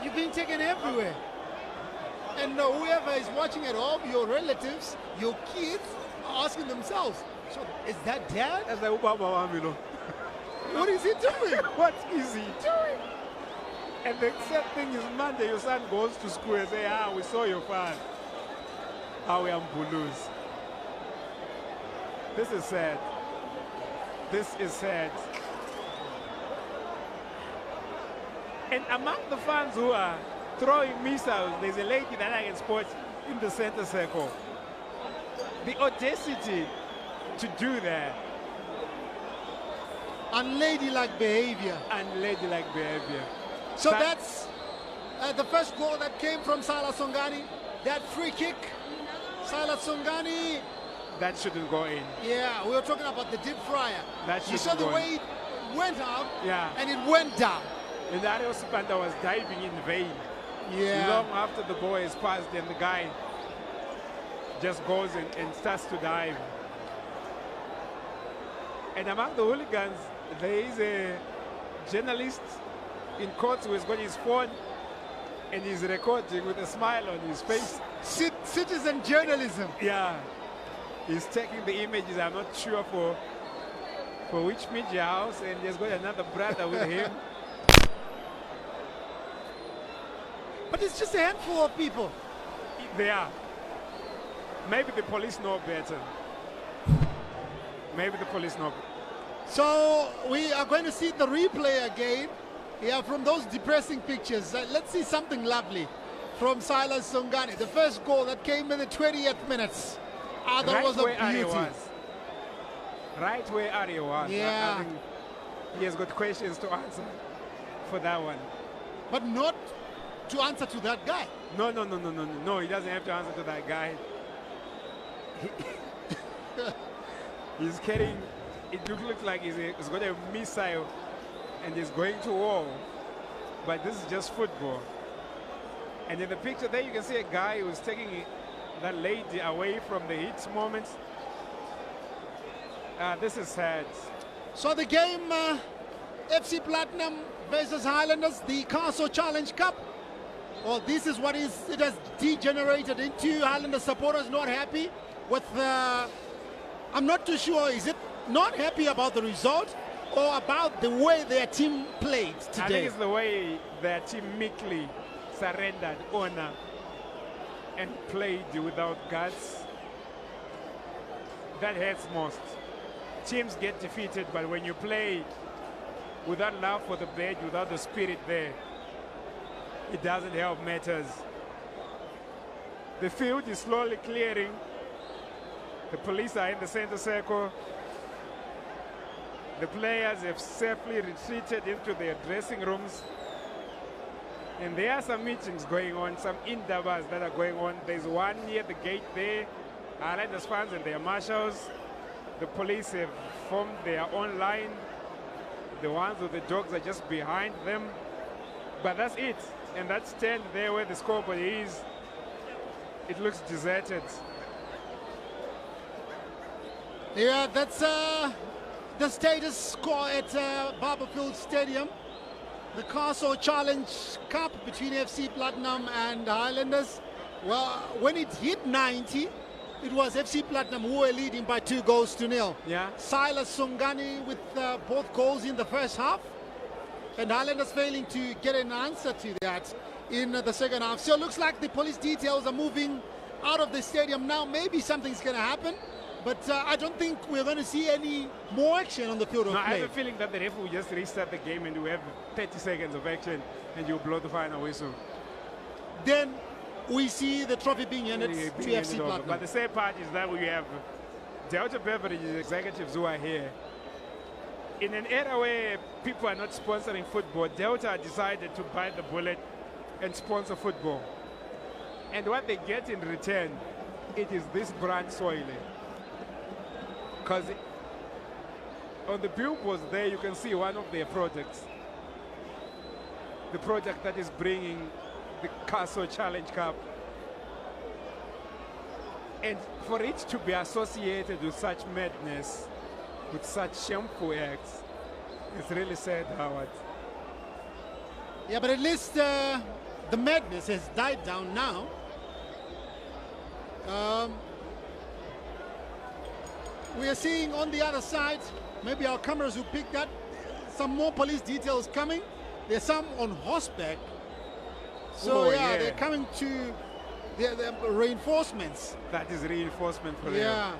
You're being taken everywhere. And whoever is watching at home, your relatives, your kids, are asking themselves, so is that dad? What is he doing? What is he doing? And the sad thing is, Monday your son goes to school and say, we saw your father. We are Mbulus. This is sad. This is sad. And among the fans who are throwing missiles, there's a lady that I can spot in the center circle. The audacity to do that. Unladylike behavior. Unladylike behavior. So that's the first goal that came from Silas Songani. That free kick. Silas Songani. That shouldn't go in. Yeah, we were talking about the deep fryer. You saw the way it went up, and it went down. And Dario Sipanda was diving in vain. Yeah. Long after the ball is passed, and the guy just goes and starts to dive. And among the hooligans, there is a journalist in court who has got his phone And he's recording with a smile on his face. Citizen journalism. Yeah. He's taking the images, I'm not sure for which media house, and he's got another brother with him. But it's just a handful of people. They are. Maybe the police know better. Maybe the police know. So we are going to see the replay again. Yeah, from those depressing pictures. Let's see something lovely from Silas Songani. The first goal that came in the 20th minutes. That Right was a where Ari beauty. was. Right where Ari was. Yeah. I think he has got questions to answer for that one. But not to answer to that guy. No. No, he doesn't have to answer to that guy. He's carrying, it looks like he's got a missile and he's going to war. But this is just football. And in the picture there you can see a guy who's taking that lady away from the hit moments. This is sad. So the game, FC Platinum versus Highlanders, the Castle Challenge Cup. Well, this is what it has degenerated into. Highlander supporters not happy with, I'm not too sure, is it not happy about the result or about the way their team played today? I think it's the way their team meekly surrendered honor and played without guts. That hurts most. Teams get defeated, but when you play without love for the badge, without the spirit there, it doesn't help matters. The field is slowly clearing. The police are in the center circle. The players have safely retreated into their dressing rooms. And there are some meetings going on, some indabas that are going on. There's one near the gate there. Highlanders fans and their marshals. The police have formed their own line. The ones with the dogs are just behind them. But that's it. And that stand there where the scoreboard is, it looks deserted. Yeah, that's the status score at Barberfield Stadium. The Castle Challenge Cup between FC Platinum and Highlanders. Well, when it hit 90, it was FC Platinum who were leading by 2-0. Yeah. Silas Songani with both goals in the first half. And Highlanders failing to get an answer to that in the second half. So it looks like the police details are moving out of the stadium now. Maybe something's going to happen. But I don't think we're going to see any more action on the field of No, play. I have a feeling that the referee will just restart the game and we have 30 seconds of action and you'll blow the final whistle. Then we see the trophy being handed to FC Platinum. But the sad part is that we have Delta Beverages executives who are here. In an era where people are not sponsoring football, Delta decided to bite the bullet and sponsor football. And what they get in return, it is this brand soil. Because on the billboards there, you can see one of their projects. The project that is bringing the Castle Challenge Cup. And for it to be associated with such madness, with such shameful acts, it's really sad, Howard. Yeah, but at least the madness has died down now. We are seeing on the other side, maybe our cameras will pick that, some more police details coming. There's some on horseback. So yeah, they're coming to the reinforcements. That is reinforcement for them. Yeah.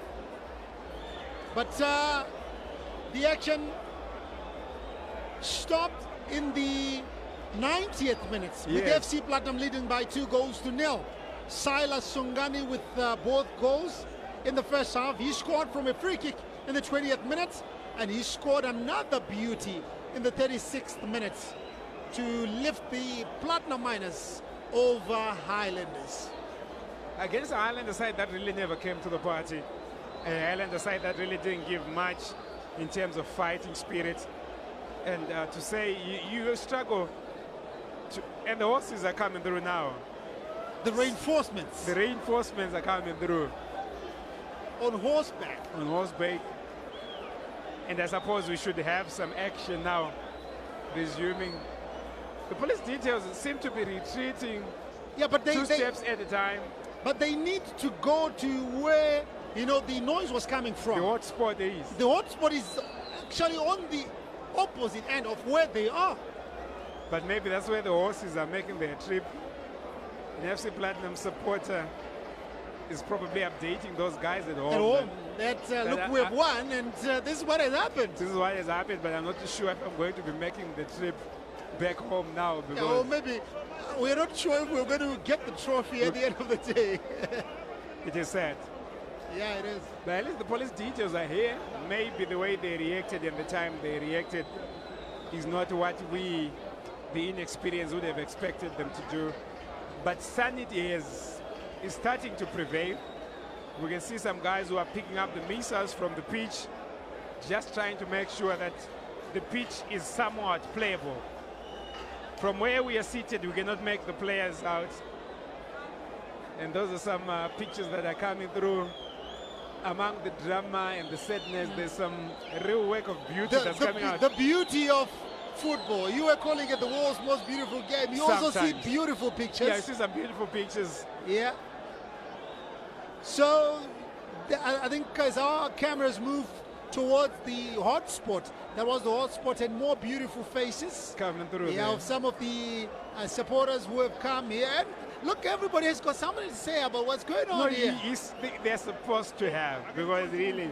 But the action stopped in the 90th minutes with FC Platinum leading by 2-0. Silas Songani with both goals in the first half. He scored from a free kick in the 20th minute, and he scored another beauty in the 36th minute to lift the Platinum Miners over Highlanders. Against the Highlander side that really never came to the party. A Highlander side that really didn't give much in terms of fighting spirit. And to say you struggle to, and the horses are coming through now. The reinforcements. The reinforcements are coming through. On horseback. On horseback. And I suppose we should have some action now resuming The police details seem to be retreating but two steps at a time. But they need to go to where, you know, the noise was coming from. The hotspot is. The hotspot is actually on the opposite end of where they are. But maybe that's where the horses are making their trip. An FC Platinum supporter is probably updating those guys at home. Look, we've won, and this is what has happened. This is what has happened, but I'm not too sure if I'm going to be making the trip back home now. Because or maybe we're not sure if we're going to get the trophy at the end of the day. It is sad. Yeah, it is. But at least the police details are here. Maybe the way they reacted and the time they reacted is not what we, the inexperienced, would have expected them to do. But sanity is starting to prevail. We can see some guys who are picking up the missiles from the pitch, just trying to make sure that the pitch is somewhat playable. From where we are seated, we cannot make the players out. And those are some pictures that are coming through. Among the drama and the sadness, there's some real work of beauty that's coming out. The beauty of football. You were calling it the world's most beautiful game. You also see beautiful pictures. Yeah, I see some beautiful pictures. Yeah. So I think as our cameras move towards the hotspot, that was the hotspot, and more beautiful faces coming through. Yeah, of some of the supporters who have come here. And look, everybody has got something to say about what's going on here. They're supposed to have, because really.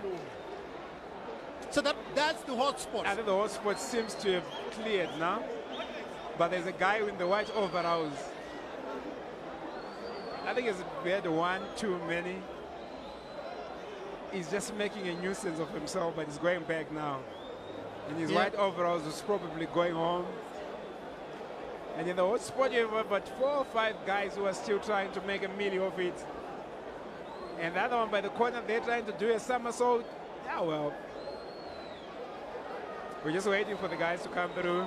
So that's the hotspot. I think the hotspot seems to have cleared now, but there's a guy in the white overalls. I think we had one too many. He's just making a nuisance of himself, but he's going back now. In his white overalls, was probably going home. And in the hotspot, you have about 4 or 5 guys who are still trying to make a meal of it. And the other one by the corner, they're trying to do a somersault. Yeah, well. We're just waiting for the guys to come through.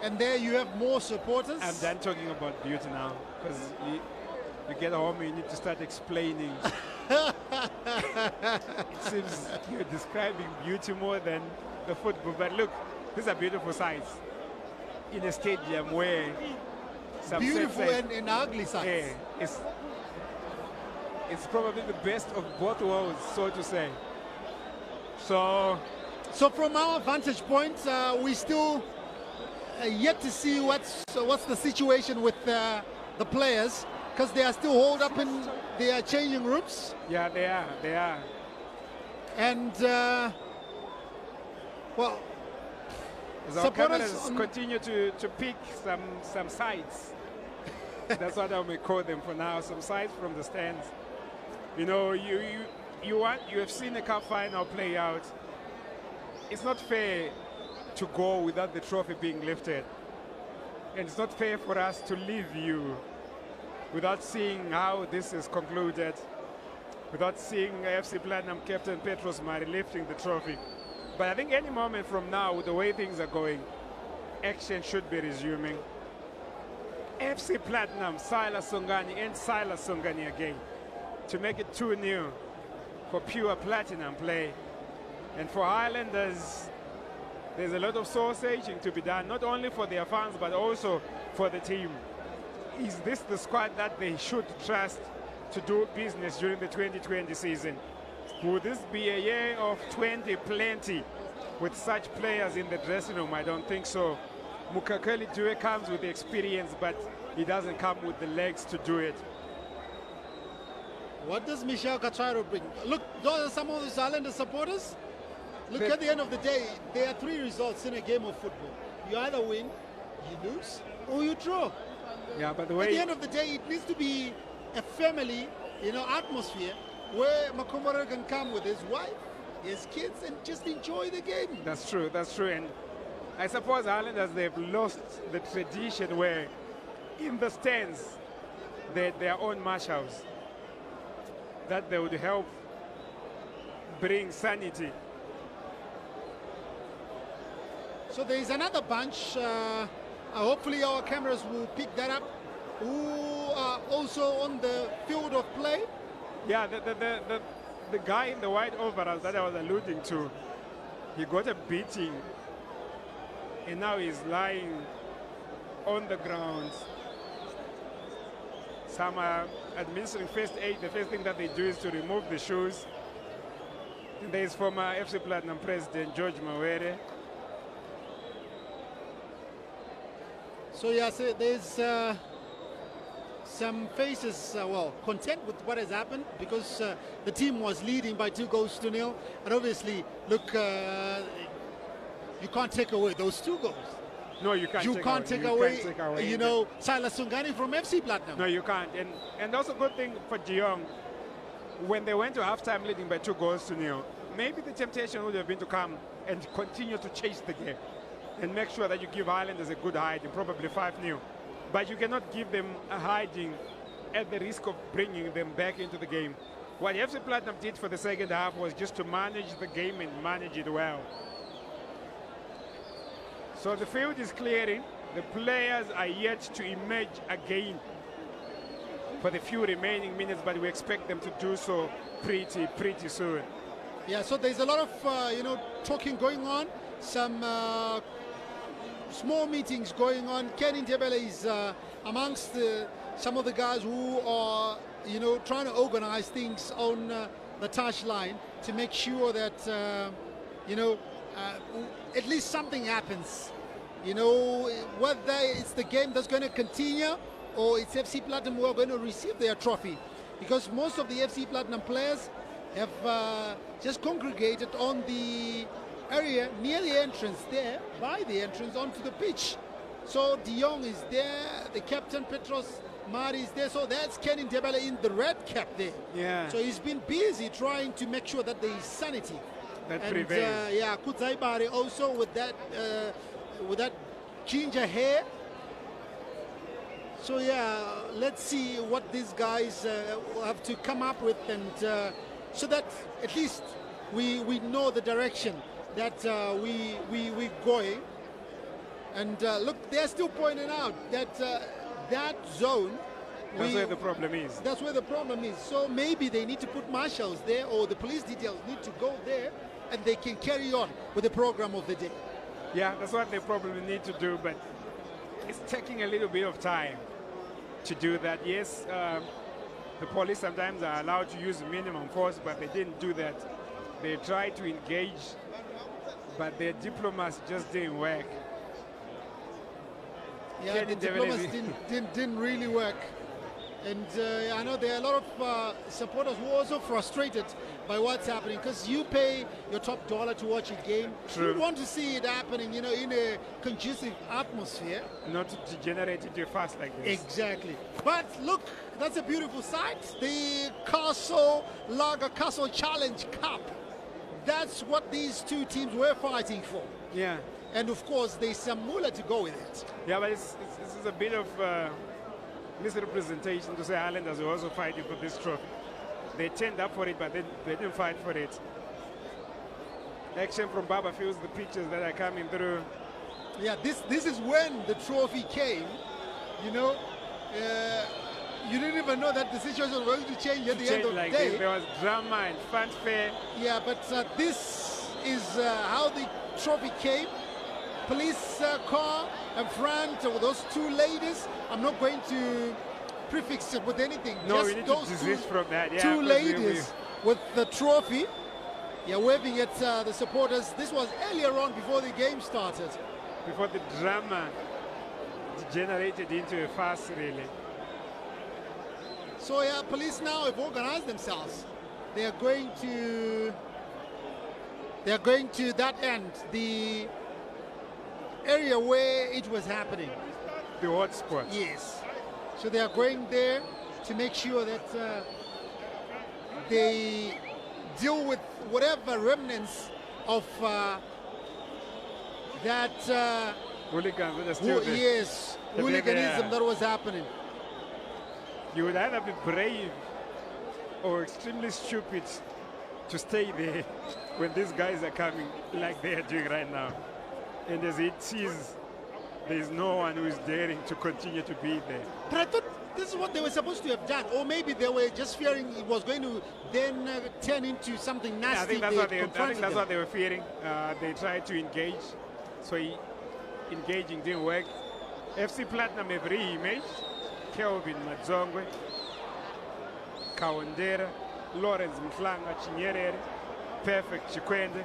And there you have more supporters. I'm done talking about beauty now, because you get home and you need to start explaining. It seems you're describing beauty more than the football. But look, these are beautiful sights in a stadium where some beautiful and ugly sights. Yeah, it's probably the best of both worlds, so to say. So from our vantage point, we still yet to see what's the situation with the players, because they are still holed up in their changing rooms. Yeah, they are. And well, as our cameras continue to pick some sides. That's what I may call them for now. Some sides from the stands. You know, you have seen the cup final play out. It's not fair to go without the trophy being lifted, and it's not fair for us to leave you without seeing how this is concluded, without seeing FC Platinum captain Petros Mari lifting the trophy. But I think any moment from now, with the way things are going, action should be resuming. FC Platinum, Silas Songani and Silas Songani again, to make it 2-0 for pure Platinum play. And for Highlanders, there's a lot of soul-searching to be done, not only for their fans, but also for the team. Is this the squad that they should trust to do business during the 2020 season? Will this be a year of 20 plenty with such players in the dressing room? I don't think so. Mukakeli Due comes with the experience, but he doesn't come with the legs to do it. What does Michel Cacharo bring? Look, those are some of the Highlanders supporters. Look, at the end of the day, there are 3 results in a game of football. You either win, you lose, or you draw. Yeah, but the way at the end of the day, it needs to be a family, atmosphere where Makomoro can come with his wife, his kids, and just enjoy the game. That's true, and I suppose Highlanders, they've lost the tradition where in the stands they had their own marshals that they would help bring sanity. So there is another bunch, hopefully our cameras will pick that up, who are also on the field of play. Yeah, the guy in the white overalls that I was alluding to, he got a beating and now he's lying on the ground. Some are administering first aid. The first thing that they do is to remove the shoes. And there's former FC Platinum president George Mawere. So yeah, so there's some faces, well, content with what has happened because the team was leading by 2-0, and obviously, look, you can't take away those 2 goals. No, you can't. You can't take away, you know, Silas Sungani from FC Platinum. No, you can't. And also good thing for Geong, when they went to halftime leading by 2-0, maybe the temptation would have been to come and continue to chase the game and make sure that you give Highlanders a good hiding, probably 5-0. But you cannot give them a hiding at the risk of bringing them back into the game. What FC Platinum did for the second half was just to manage the game and manage it well. So the field is clearing. The players are yet to emerge again for the few remaining minutes, but we expect them to do so pretty soon. Yeah, so there's a lot of, you know, talking going on. Some small meetings going on. Ken Intebele is amongst some of the guys who are, you know, trying to organize things on the touchline to make sure that, you know, at least something happens. You know, whether it's the game that's going to continue or it's FC Platinum who are going to receive their trophy. Because most of the FC Platinum players have just congregated on the area near the entrance there, by the entrance onto the pitch. So De Jong is there, the captain Petros Mari is there, so that's Ken Intebele in the red cap there. Yeah. So he's been busy trying to make sure that there is sanity. That and prevails. yeah, Kutsaibari also with that ginger hair. So yeah, let's see what these guys have to come up with, and so that at least we know the direction that we're going. And look, they're still pointing out that that zone. That's where the problem is. That's where the problem is. So maybe they need to put marshals there, or the police details need to go there, and they can carry on with the program of the day. Yeah, that's what they probably need to do, but it's taking a little bit of time to do that. Yes, the police sometimes are allowed to use minimum force, but they didn't do that. They tried to engage, but their diplomacy just didn't work. Yeah, the diplomacy didn't really work. And I know there are a lot of supporters who are also frustrated by what's happening, because you pay your top dollar to watch a game. True. You want to see it happening, you know, in a conducive atmosphere. Not to degenerate into a fast like this. Exactly. But look, that's a beautiful sight. The Castle Lager Castle Challenge Cup. That's what these two teams were fighting for. Yeah. And of course, there's some moolah to go with it. Yeah, but this is a bit of misrepresentation to say Highlanders were also fighting for this trophy. They turned up for it, but they didn't fight for it. Action from Baba feels the pictures that are coming through. Yeah, this is when the trophy came. You know, you didn't even know that the situation was going to change at the end of the day. There was drama and fanfare. Yeah, but this is how the trophy came. Police car in front of those two ladies. I'm not going to prefix it with anything. No, just we need those to desist from that. Yeah, two ladies with the trophy. Yeah, waving at the supporters. This was earlier on before the game started. Before the drama degenerated into a farce, really. So yeah, police now have organized themselves. They are going to that end, the area where it was happening. The hot spot. Yes. So they are going there to make sure that they deal with whatever remnants of that hooligans that are still there. yes, hooliganism that was happening. You would either be brave or extremely stupid to stay there when these guys are coming like they are doing right now. And as it is, there is no one who is daring to continue to be there. But I thought this is what they were supposed to have done, or maybe they were just fearing it was going to then turn into something nasty. Yeah, I think that's what they were fearing. They tried to engage, so engaging didn't work. FC Platinum have re-imaged. Kelvin Madzongwe, Kawandera, Lawrence Mflanga Chinyerere, Perfect Chikwende.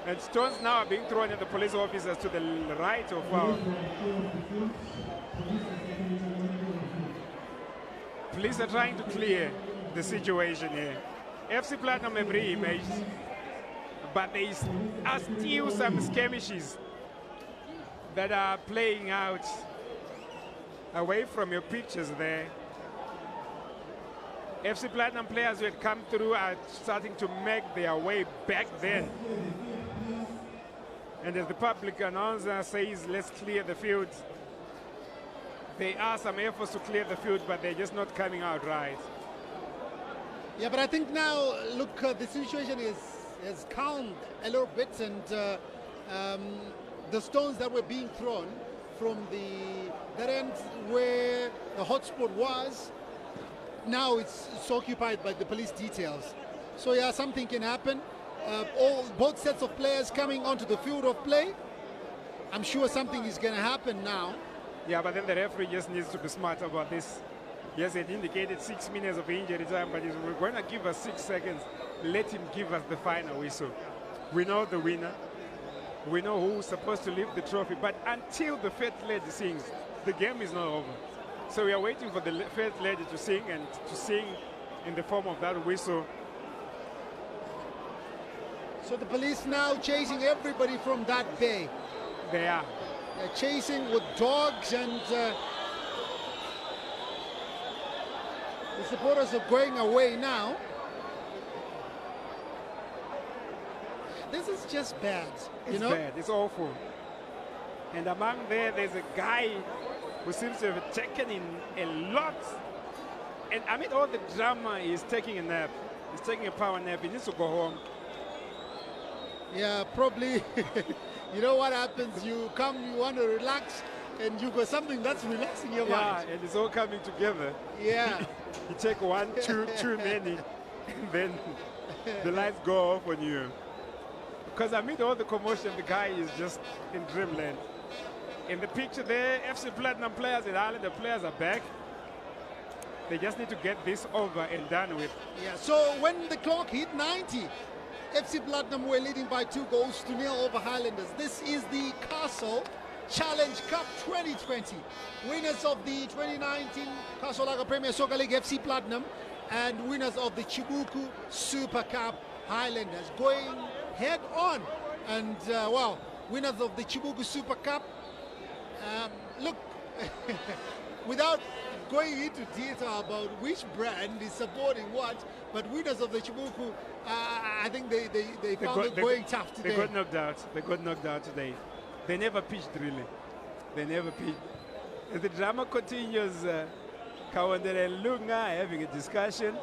And stones now are being thrown at the police officers to the right of our. Police are trying to clear the situation here. FC Platinum have re-imaged, but there are still some skirmishes that are playing out away from your pictures there. FC Platinum players who had come through are starting to make their way back then. And as the public announcer says, let's clear the field, there are some efforts to clear the field, but they're just not coming out right. Yeah, but I think now, look, the situation has calmed a little bit, and the stones that were being thrown from that end where the hotspot was, now it's occupied by the police details. So yeah, something can happen. Both sets of players coming onto the field of play. I'm sure something is going to happen now. Yeah, but then the referee just needs to be smart about this. Yes, it indicated 6 minutes of injury time, but we're going to give us 6 seconds. Let him give us the final whistle. We know the winner. We know who's supposed to lift the trophy, but until the first lady sings, the game is not over. So we are waiting for the first lady to sing, and to sing in the form of that whistle. So the police now chasing everybody from that bay. They are. They're chasing with dogs, and the supporters are going away now. This is just bad. It's bad. It's awful. And among there's a guy who seems to have taken in a lot. And amid all the drama, he's taking a nap. He's taking a power nap. He needs to go home. Yeah, probably. You know what happens? You come, you want to relax, and you got something that's relaxing your mind. Yeah, and it's all coming together. Yeah. You take one, too many, and then the lights go off on you. Because amid all the commotion, the guy is just in dreamland. In the picture there, FC Platinum players and Highlander players are back. They just need to get this over and done with. Yeah, so when the clock hit 90, FC Platinum were leading by 2-0 over Highlanders. This is the Castle Challenge Cup 2020. Winners of the 2019 Castle Lager Premier Soccer League, FC Platinum, and winners of the Chibuku Super Cup, Highlanders, going head on. And well, winners of the Chibuku Super Cup, look, without going into detail about which brand is supporting what, but winners of the Chibuku, I think they found it going tough today. They got knocked out. They got knocked out today. They never pitched, really. They never pitched. As the drama continues, Kawandere and Lunga having a discussion.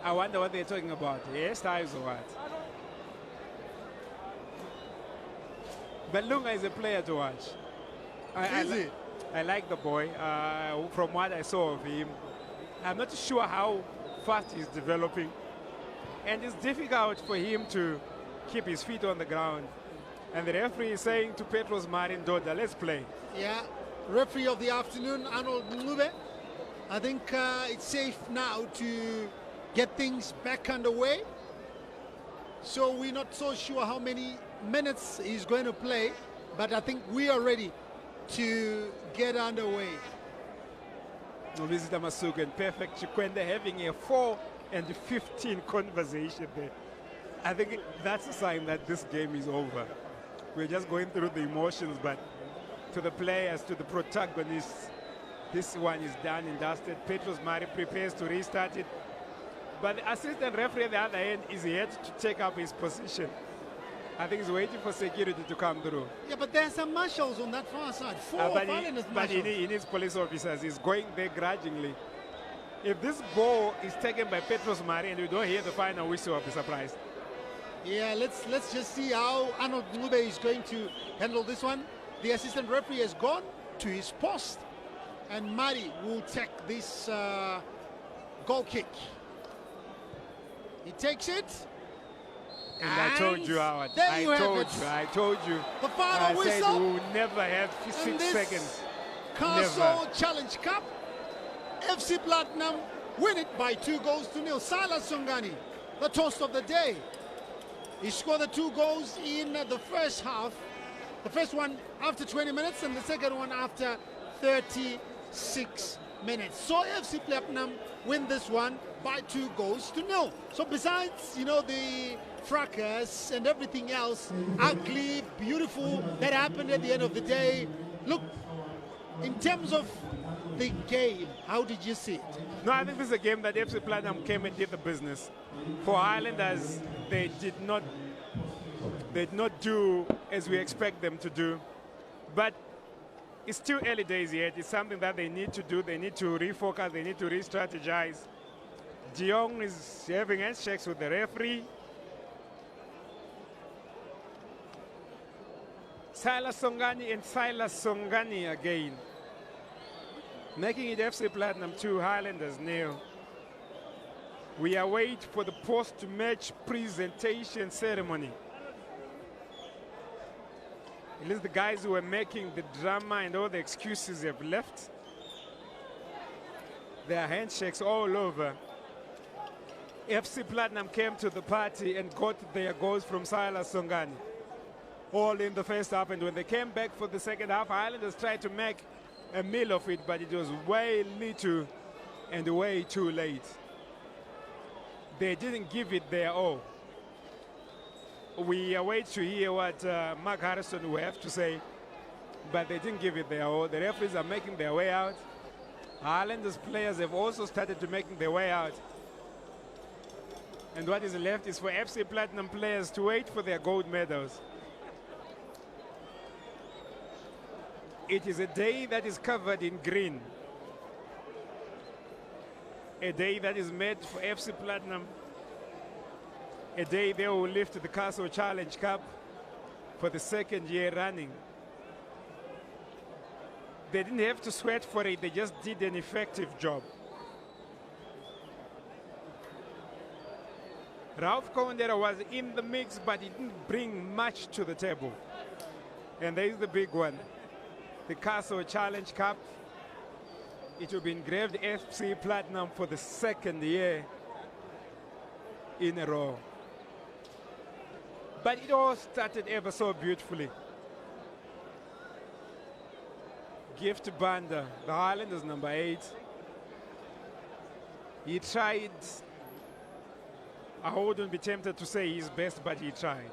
I wonder what they're talking about. Hairstyles or what? But Lunga is a player to watch. I like the boy. From what I saw of him, I'm not sure how fast he's developing. And it's difficult for him to keep his feet on the ground. And the referee is saying to Petros Marin Doda, let's play. Yeah, referee of the afternoon, Arnold Ngube. I think it's safe now to get things back underway. So we're not so sure how many minutes he's going to play, but I think we are ready to get underway. Visitor Masuku and Perfect Chikwende having a 4 and 15 conversation there. I think that's a sign that this game is over. We're just going through the emotions, but to the players, to the protagonists, this one is done and dusted. Petros Mari prepares to restart it. But the assistant referee at the other end is yet to take up his position. I think he's waiting for security to come through. Yeah, but there's some marshals on that far side. But he needs police officers. He's going there grudgingly. If this ball is taken by Petros Mari and we don't hear the final whistle, I'll be surprised. Yeah, let's just see how Arnold Ngube is going to handle this one. The assistant referee has gone to his post, and Mari will take this goal kick. He takes it. And I told you, Howard. There you have it. I told you. The final I said whistle. we will never have in 6 this seconds. Castle Challenge Cup. FC Platinum win it by 2-0. Silas Songani, the toast of the day. He scored the 2 goals in the first half. The first one after 20 minutes and the second one after 36 minutes. So FC Platinum win this one by 2-0. So besides, you know, the fracas and everything else, ugly, beautiful, that happened at the end of the day. Look, in terms of the game, how did you see it? No, I think this is a game that FC Platinum came and did the business. For Highlanders, they did not do as we expect them to do. But it's still early days yet. It's something that they need to do. They need to refocus. They need to re-strategize. De Jong is having handshakes with the referee. Silas Songani again. Making it FC Platinum 2, Highlanders 0. We await for the post-match presentation ceremony. At least the guys who were making the drama and all the excuses have left. There are handshakes all over. FC Platinum came to the party and got their goals from Silas Songani, all in the first half. And when they came back for the second half, Highlanders tried to make a meal of it, but it was way little and way too late. They didn't give it their all. We await to hear what Mark Harrison will have to say, but they didn't give it their all. The referees are making their way out. Highlanders players have also started to making their way out. And what is left is for FC Platinum players to wait for their gold medals. It is a day that is covered in green. A day that is made for FC Platinum. A day they will lift the Castle Challenge Cup for the second year running. They didn't have to sweat for it, they just did an effective job. Ralph Kondera was in the mix, but he didn't bring much to the table. And there is the big one. The Castle Challenge Cup. It will be engraved FC Platinum for the second year in a row. But it all started ever so beautifully. Gift Banda, the Highlanders number 8. He tried, I wouldn't be tempted to say his best, but he tried.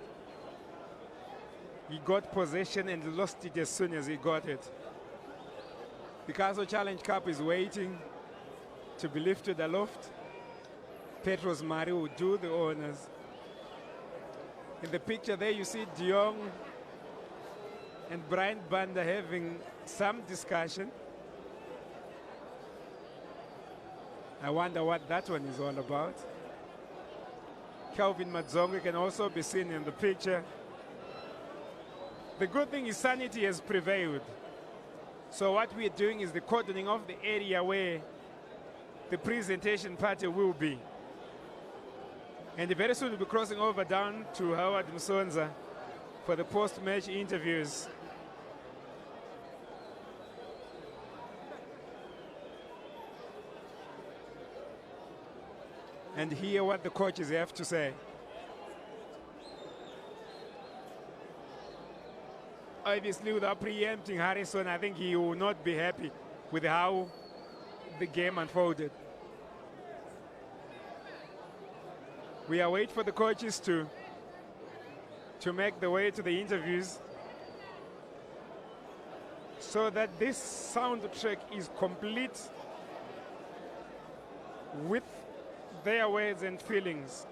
He got possession and lost it as soon as he got it. The Castle Challenge Cup is waiting to be lifted aloft. Petros Mari will do the honors. In the picture there you see De Jong and Brian Banda having some discussion. I wonder what that one is all about. Kelvin Madzonga can also be seen in the picture. The good thing is sanity has prevailed. So what we're doing is the cordoning of the area where the presentation party will be. And very soon we'll be crossing over down to Howard Msonza for the post-match interviews. And hear what the coaches have to say. Obviously, without preempting Harrison, I think he will not be happy with how the game unfolded. We are waiting for the coaches to make the way to the interviews so that this soundtrack is complete with their words and feelings.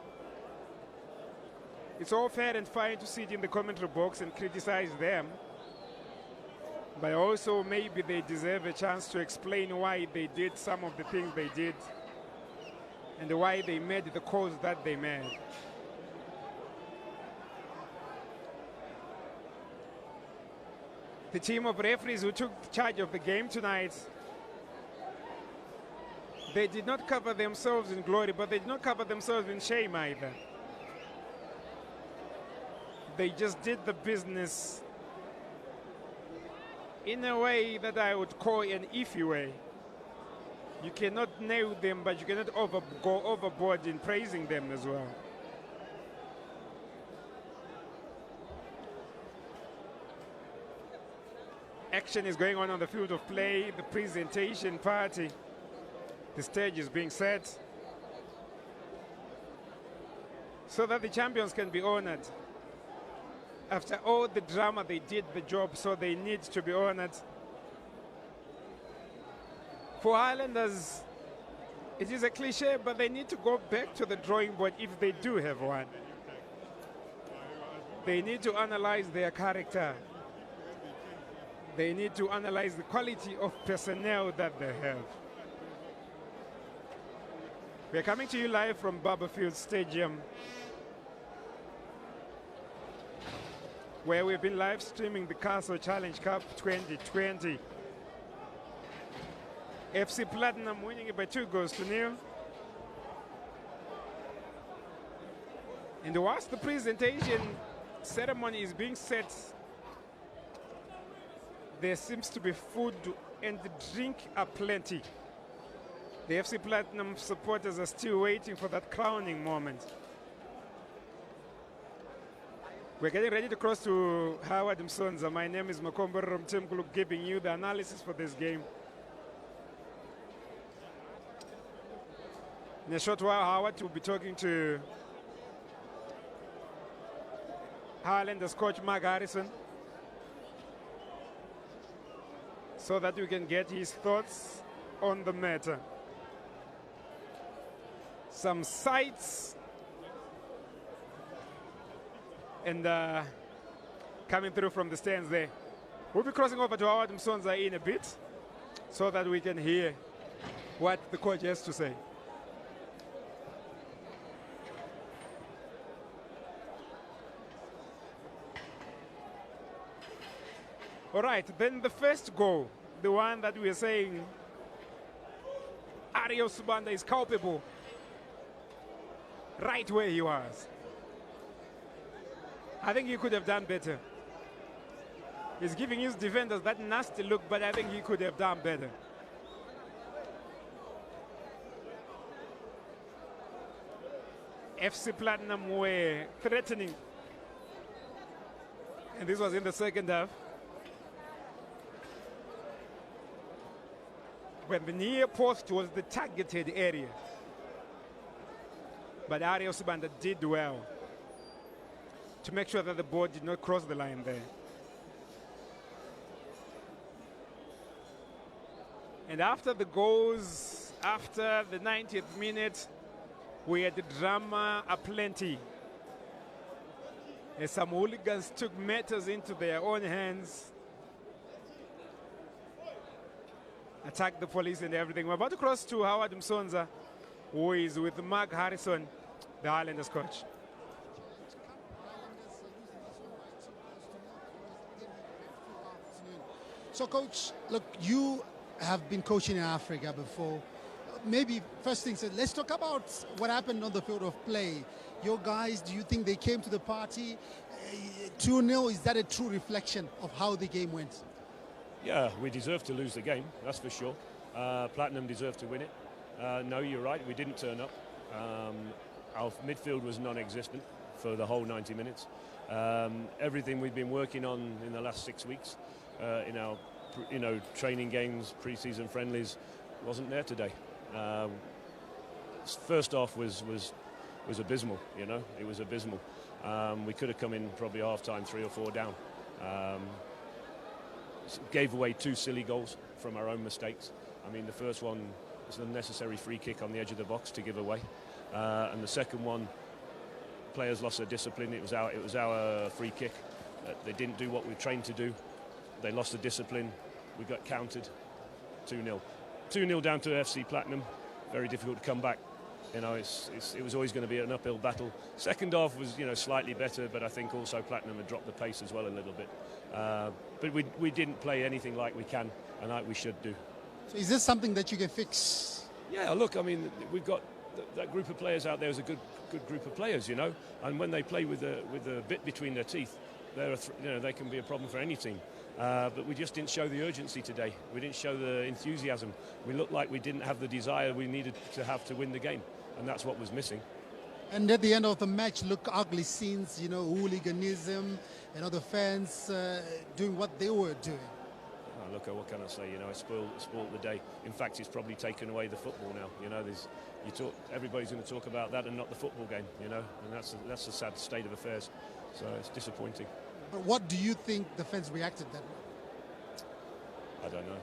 It's all fair and fine to sit in the commentary box and criticize them, but also maybe they deserve a chance to explain why they did some of the things they did and why they made the calls that they made. The team of referees who took charge of the game tonight, They did not cover themselves in glory, but they did not cover themselves in shame either. They just did the business in a way that I would call an iffy way. You cannot nail them, but you cannot go overboard in praising them as well. Action is going on the field of play, the presentation party. The stage is being set so that the champions can be honored. After all the drama, they did the job, so they need to be honored. For Highlanders, it is a cliche, but they need to go back to the drawing board if they do have one. They need to analyze their character. They need to analyze the quality of personnel that they have. We're coming to you live from Barberfield Stadium, where we've been live streaming the Castle Challenge Cup 2020. FC Platinum winning it by 2-0. And whilst the presentation ceremony is being set, there seems to be food and drink aplenty. The FC Platinum supporters are still waiting for that crowning moment. We're getting ready to cross to Howard Msonza. My name is Makombo Romtemkulu, giving you the analysis for this game. In a short while, Howard will be talking to Highlanders coach Mark Harrison, so that we can get his thoughts on the matter. Some sights and coming through from the stands there. We'll be crossing over to Howard Msonza in a bit so that we can hear what the coach has to say. All right, then the first goal, the one that we are saying Ario Subanda is culpable, right where he was. I think he could have done better. He's giving his defenders that nasty look, but I think he could have done better. FC Platinum were threatening, and this was in the second half, when the near post was the targeted area. But Ario Subanda did well to make sure that the ball did not cross the line there. And after the goals, after the 90th minute, we had the drama aplenty, as some hooligans took matters into their own hands, attacked the police and everything. We're about to cross to Howard Msonza, who is with Mark Harrison, the Highlanders coach. So, coach, look, you have been coaching in Africa before. Maybe first thing said, let's talk about what happened on the field of play. Your guys, do you think they came to the party 2-0? Is that a true reflection of how the game went? Yeah, we deserved to lose the game, that's for sure. Platinum deserved to win it. No, you're right, we didn't turn up. Our midfield was non-existent for the whole 90 minutes. Everything we've been working on in the last 6 weeks in our training games, pre-season friendlies, wasn't there today. First off was abysmal, it was abysmal. We could have come in probably half-time 3 or 4 down. Gave away 2 silly goals from our own mistakes. I mean, the first one was an unnecessary free kick on the edge of the box to give away, and the second one, players lost their discipline. It was our free kick. They didn't do what we trained to do. They lost the discipline. We got countered. 2-0. 2-0 down to FC Platinum. Very difficult to come back. It was always going to be an uphill battle. Second half was, slightly better, but I think also Platinum had dropped the pace as well a little bit. But we didn't play anything like we can and like we should do. So is this something that you can fix Yeah, look, I mean, we've got that group of players out there is a good group of players, you know. And when they play with a bit between their teeth, they can be a problem for any team. But we just didn't show the urgency today. We didn't show the enthusiasm. We looked like we didn't have the desire we needed to have to win the game, and that's what was missing. And at the end of the match, look, ugly scenes, you know, hooliganism, and other fans doing what they were doing. Oh, look, what can I say? You know, it spoiled the day. In fact, it's probably taken away the football now. You know, everybody's going to talk about that and not the football game. You know, and that's a sad state of affairs. So it's disappointing. But what do you think the fans reacted that way? I don't know.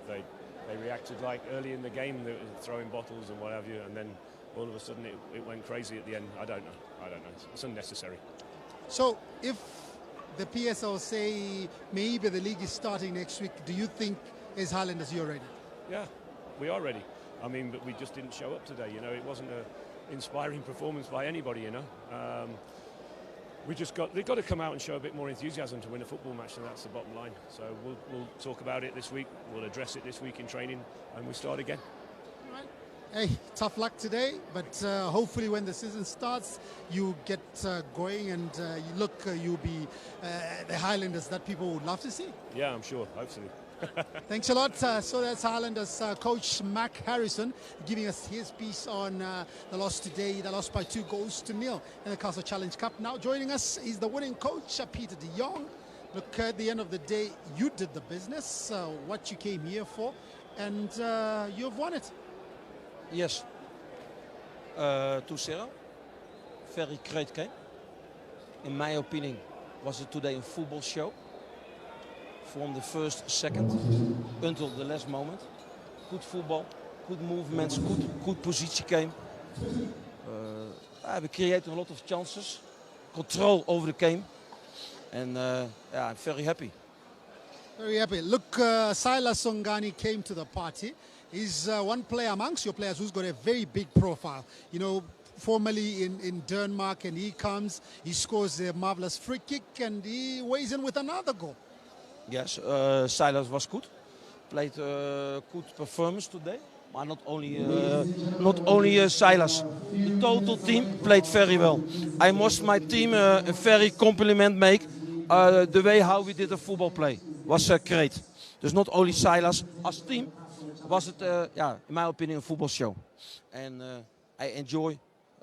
They reacted like early in the game, they were throwing bottles and what have you, and then all of a sudden it went crazy at the end. I don't know. It's unnecessary. So if the PSL say maybe the league is starting next week, do you think as Highlanders you're ready? Yeah, we are ready. I mean, but we just didn't show up today. You know, it wasn't an inspiring performance by anybody. You know, they've got to come out and show a bit more enthusiasm to win a football match, and that's the bottom line. So we'll talk about it this week. We'll address it this week in training, and we start again. Hey, tough luck today, but hopefully when the season starts, you get going and you'll be the Highlanders that people would love to see. Yeah, I'm sure, hopefully. Thanks a lot. So that's Highlanders coach Mac Harrison giving us his piece on the loss today. They lost by 2-0 in the Castle Challenge Cup. Now joining us is the winning coach, Peter de Jong. Look, at the end of the day, you did the business, what you came here for, and you've won it. Yes, 2-0. Very great game. In my opinion, was it today a football show. From the first second until the last moment. Good football, good movements, good position game. We created a lot of chances. Control over the game. And I'm very happy. Very happy. Look, Silas Songani came to the party. He's one player amongst your players who's got a very big profile. You know, formerly in Denmark, and he comes, he scores a marvelous free kick, and he weighs in with another goal. Yes, Silas was good. Played good performance today. But not only Silas. The total team played very well. I must my team a very compliment make. The way how we did the football play was great. Dus not only Silas, as team was it, in my opinion, a football show. And I enjoy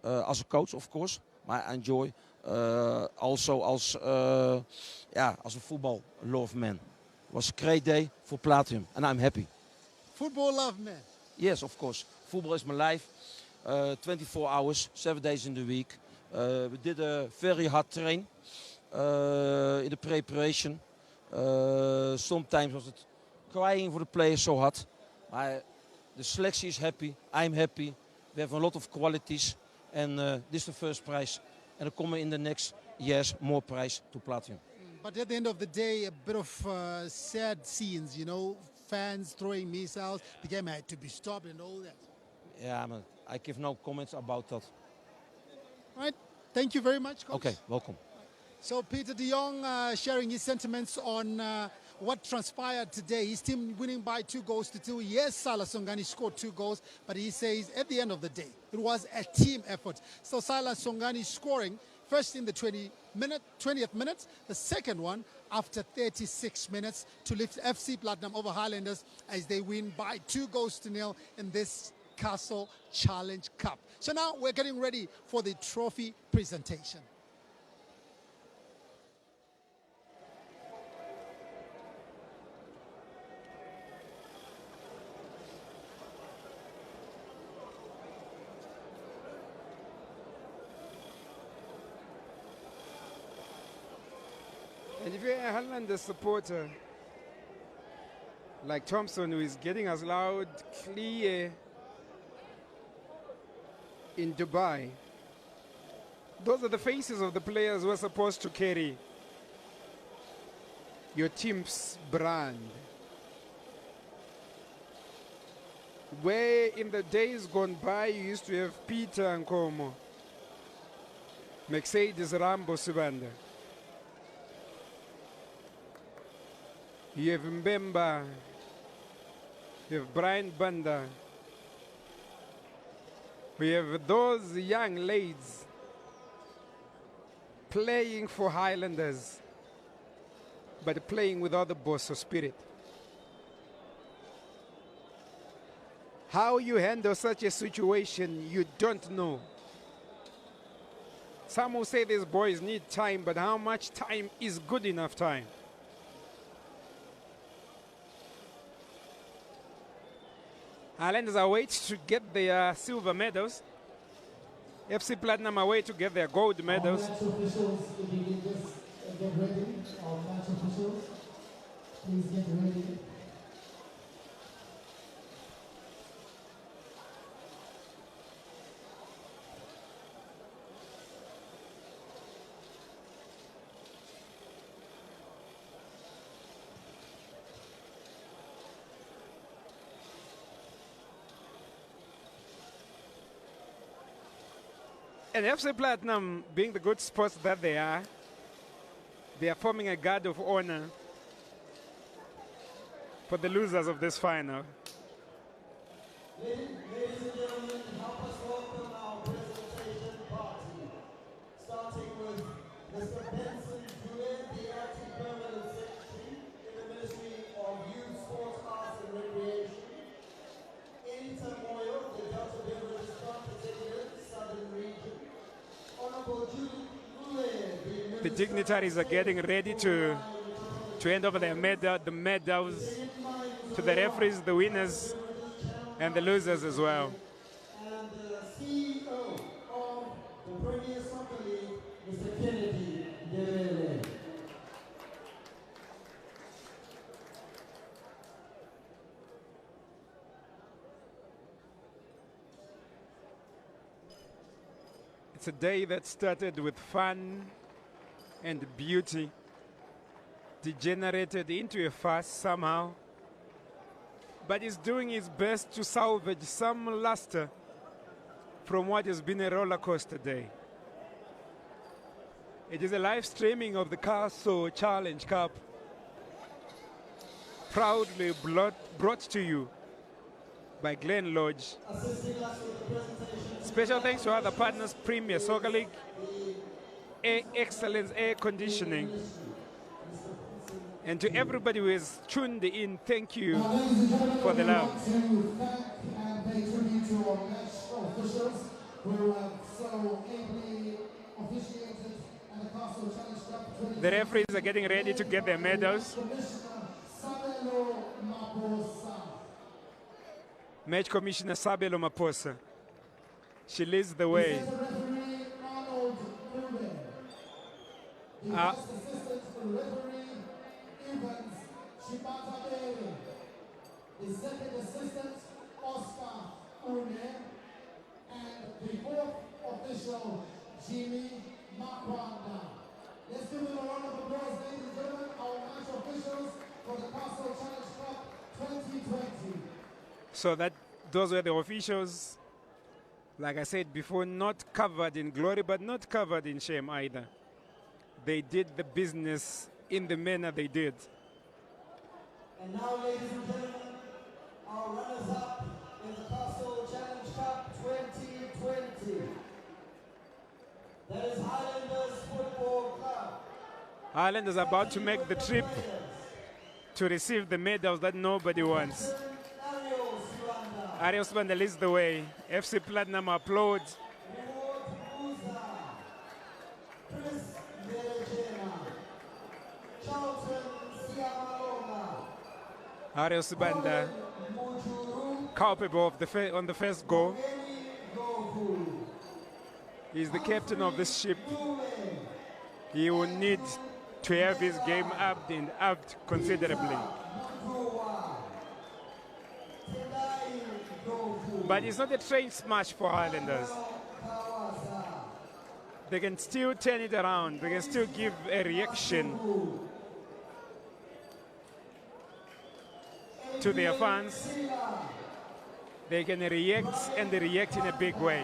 as a coach, of course. But I enjoy also as a football love man. It was a great day for Platinum, and I'm happy. Football love man? Yes, of course. Football is my life. 24 hours, 7 days in the week. We did a very hard train in the preparation. Sometimes was it crying for the players so hard. The selection is happy. I'm happy. We have a lot of qualities. And this is the first prize. And there come in the next years more prize to Platinum. But at the end of the day, a bit of sad scenes, you know, fans throwing missiles. The game had to be stopped and all that. Yeah, man, I give no comments about that. All right. Thank you very much, Coach. Okay, welcome. So Peter de Jong sharing his sentiments on what transpired today. His team winning by 2-2. Yes, Silas Songani scored 2 goals, but he says at the end of the day, it was a team effort. So Silas Songani scoring first in the 20th minute, the second one after 36 minutes to lift FC Platinum over Highlanders as they win by 2-0 in this Castle Challenge Cup. So now we're getting ready for the trophy presentation. And if you're a Highlanders supporter, like Thompson, who is getting us loud, clear in Dubai, those are the faces of the players who are supposed to carry your team's brand. Where in the days gone by, you used to have Peter Nkomo, Mercedes Rambo Subanda. You have Mbemba, you have Brian Banda, We have those young ladies playing for Highlanders, but playing without the boss of spirit. How you handle such a situation, you don't know. Some will say these boys need time, but how much time is good enough time? Highlanders await to get their silver medals. FC Platinum away to get their gold medals. Match officials, if you can just get ready. Our match officials, please get ready. And FC Platinum, being the good sports that they are forming a guard of honor for the losers of this final. Ladies and gentlemen, help us welcome our presentation party. Starting with Mr. Benson Julian, the Acting Permanent Secretary in the Ministry of Youth, Sports, Arts and Recreation. Inter Moyo, the Delta Beverage Club Executive, Southern Region. Honorable Judith Lule, The dignitaries are getting ready to hand over the medals to the referees, the winners, and the losers as well. and the CEO of the Premier Soccer League, Mr. Kennedy Delele. It's a day that started with fun and beauty, degenerated into a farce somehow, but is doing its best to salvage some luster from what has been a roller coaster day. It is a live streaming of the Castle Challenge Cup, proudly brought to you by Glen Lodge. Special thanks to other partners, Premier Soccer League, Air Excellence Air Conditioning, and to everybody who has tuned in, thank you for the love. To thank and pay tribute to our match officials who have so ably officiated at the Castle Challenge Cup. The referees are getting ready to get their medals. Commissioner Sabelo Maposa. Match Commissioner Sabelo Maposa. She leads the way. Referee Arnold Grube. The Uh, first assistant referee Evans Shibatabere. The second assistant Oscar Une. And the fourth official Jimmy Makwanda. Let's give them a round of applause, ladies and gentlemen, our match officials for the Castle Challenge Cup 2020. So those were the officials, like I said before, not covered in glory, but not covered in shame either. They did the business in the manner they did. And now, ladies and gentlemen, our runners-up in the Castle Challenge Cup 2020. That is Highlanders Football Club. Ireland is about to make the trip to receive the medals that nobody wants. Ariel Sibanda leads the way. FC Platinum applauds. Ariel Sibanda culpable of on the first goal. He's the captain of this ship. He will need to have his game upped and upped considerably. But it's not a train smash for Highlanders. They can still turn it around. They can still give a reaction to their fans. They can react, and they react in a big way.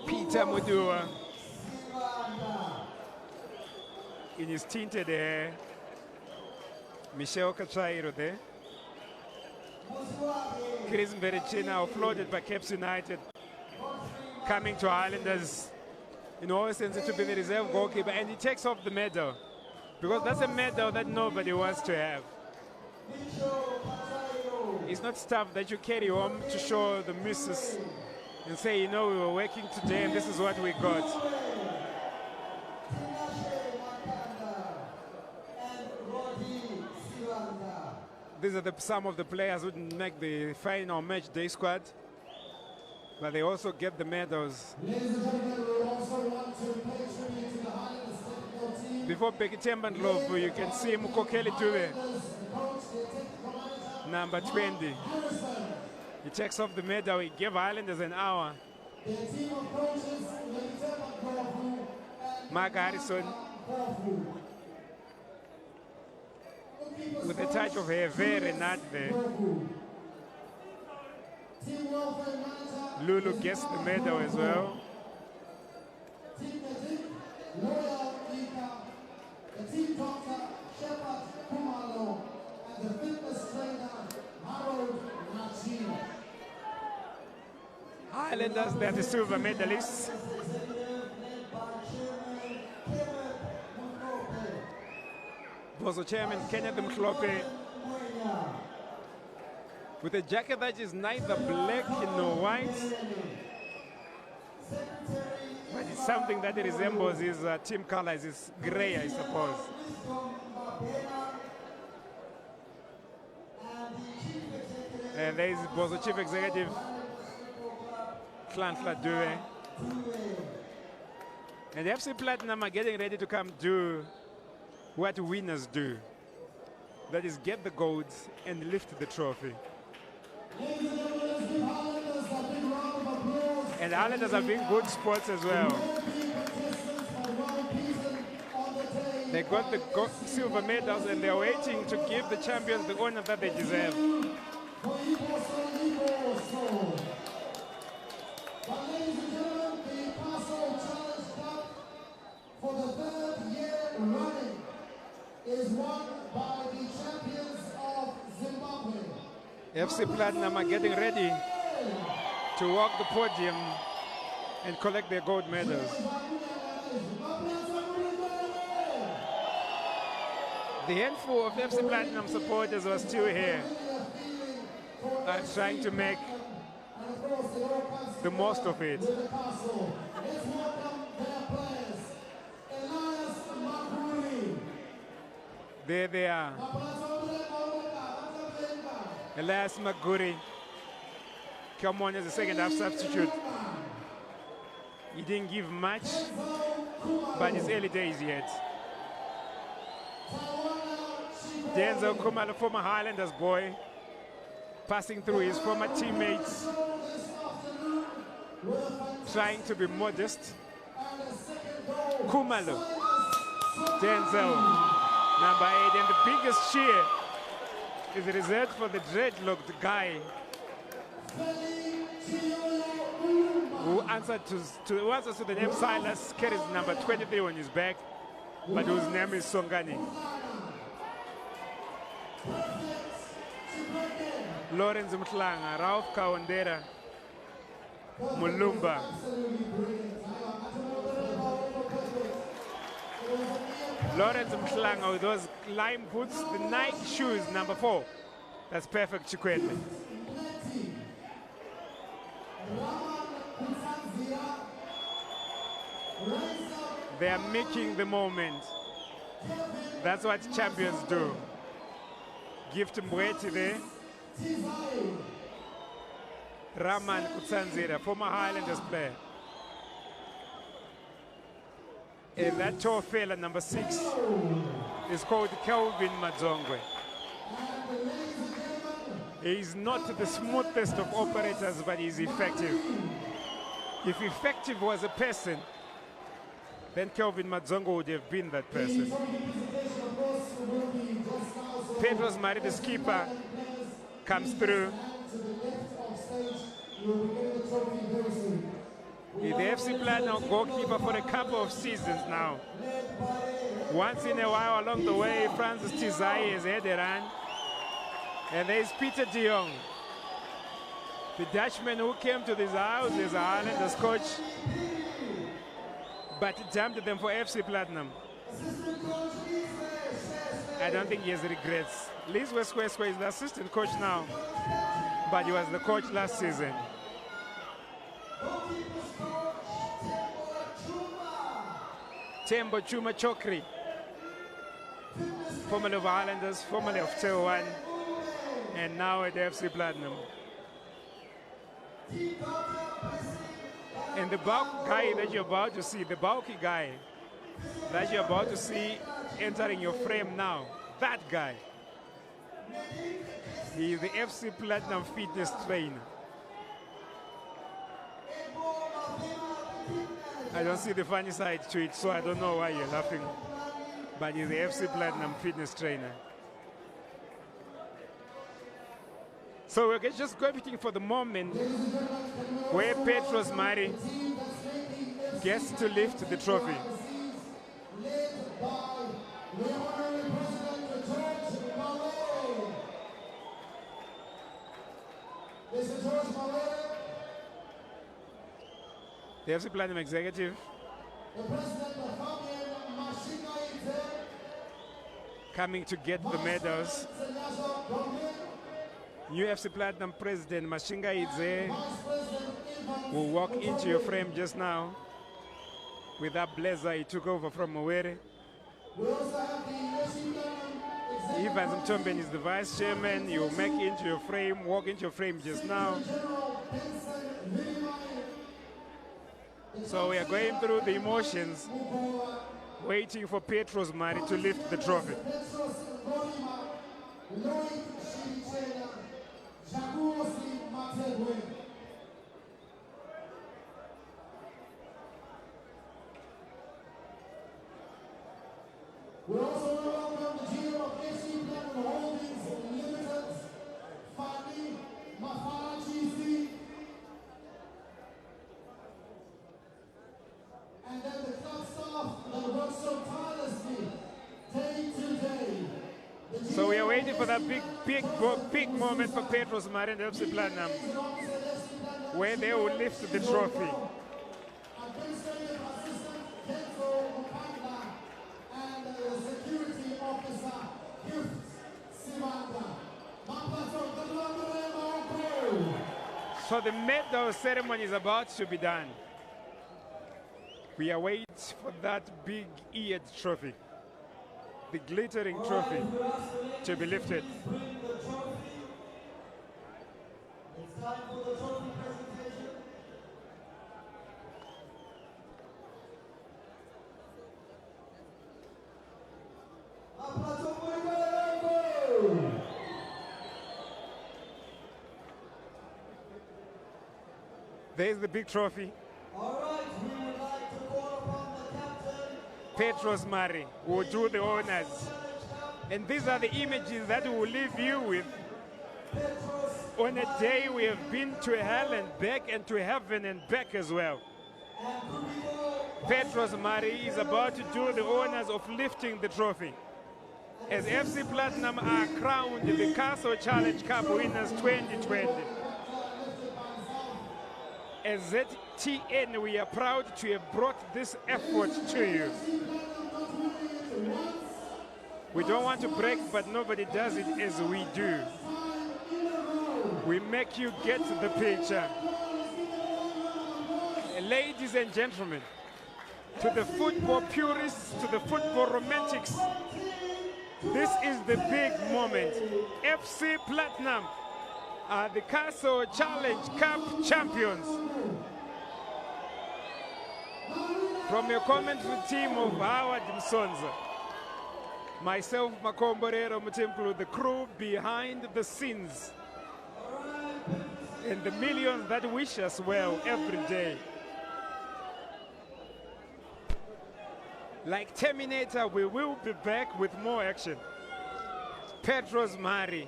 Peter Mudua in his tinted hair. Michelle Kachairo there. Chris Mberechina, offloaded by Caps United, coming to Highlanders in all senses to be the reserve goalkeeper, and he takes off the medal because that's a medal that nobody wants to have. It's not stuff that you carry home to show the missus and say, you know, we were working today and this is what we got. These are some of the players who didn't make the final match day squad, but they also get the medals. Before Becky Tembandlovu, you can see Mukokeli Dube, number 20. He takes off the medal. He gave Highlanders an hour. Mark Harrison, with a touch of a very nut there. Lulu gets the medal as well. Highlanders, they're the silver medalists. Bozo Chairman Kenneth Mhlope, with a jacket that is neither black nor white, but it's something that resembles his team colors. It's gray, I suppose. And there is Bozo Chief Executive Klantla Due. And the FC Platinum are getting ready to come do what winners do. That is get the golds and lift the trophy. And the Highlanders are being good sports as well. They got the silver medals and they're waiting to give the champions the honor that they deserve. For the third year running is won by the champions of Zimbabwe. FC Platinum are getting ready to walk the podium and collect their gold medals. The handful of FC Platinum supporters who are still here are trying to make the most of it. There they are. Elias Maguri come on as a second half substitute. He didn't give much, but it's early days yet. Denzel Kumalo, former Highlanders boy, passing through his former teammates, trying to be modest. Kumalo, Denzel, number 8, and the biggest cheer is reserved for the dreadlocked guy who answers to the name Silas, carries number 23 on his back, but whose name is Songani. Lawrence Mtlanga, Ralph Kawandera, Mulumba. Lawrence Mtlanga with those lime boots, the Nike shoes, number 4. That's perfect, Chikwete. They are making the moment. That's what champions do. Gift Mbweti there. Raman Kutsanzira, former Highlanders player. And that tall fella, number 6, is called Kelvin Madzongwe. He's not the smoothest of operators, but he's effective. If effective was a person, then Kelvin Madzongwe would have been that person. Pedro's Mari, the skipper, comes through. The FC Platinum goalkeeper for a couple of seasons now. Once in a while along the way, Francis Tizai has had a run. And there's Peter de Jong, the Dutchman who came to this house as a Highlanders coach, but dumped them for FC Platinum. I don't think he has regrets. Liz Weskweswe is the assistant coach now, but he was the coach last season. Tembo Chuma Chokri, formerly of Highlanders, formerly of Tier 1, and now at FC Platinum. And the bulk guy that you're about to see, the bulky guy that you're about to see entering your frame now, that guy, he is the FC Platinum fitness trainer. I don't see the funny side to it, so I don't know why you're laughing, but he's the FC Platinum fitness trainer. So we're just waiting for the moment where Petros Mari gets to lift the trophy. The FC Platinum executive coming to get the medals. New FC Platinum President Mashinga Idze will walk into your frame just now with that blazer he took over from Mowere. Ivan Mtomben is the vice chairman. He will make into your frame, walk into your frame just now. So we are going through the emotions, waiting for Petros Mari to lift the trophy. We also welcome the GM of FC Platinum Holdings Limited, Fani Mafana, and then the club staff that works so tirelessly day to day. So we are waiting for that big moment for Petros Mari and FC Platinum, where they will lift the trophy. So the medal ceremony is about to be done. We await for that big-eared trophy, the glittering trophy, to be lifted. It's time for the trophy presentation. There's the big trophy. All right, we would like to call upon the captain, Petros Mari, who will do the honors. And these are the images that we will leave you with on a day we have been to hell and back, and to heaven and back as well. Petros Mari is about to do the honors of lifting the trophy, as FC Platinum are crowned the Castle Challenge Cup winners 2020. As ZTN, we are proud to have brought this effort to you. We don't want to brag, but nobody does it as we do. We make you get the picture. Ladies and gentlemen, to the football purists, to the football romantics, this is the big moment. FC Platinum are the Castle Challenge Cup champions. From your commentary team of Howard Msonza, myself, Makomborero Mutimpulu, the crew behind the scenes, and the millions that wish us well every day. Like Terminator, we will be back with more action. Petros Mari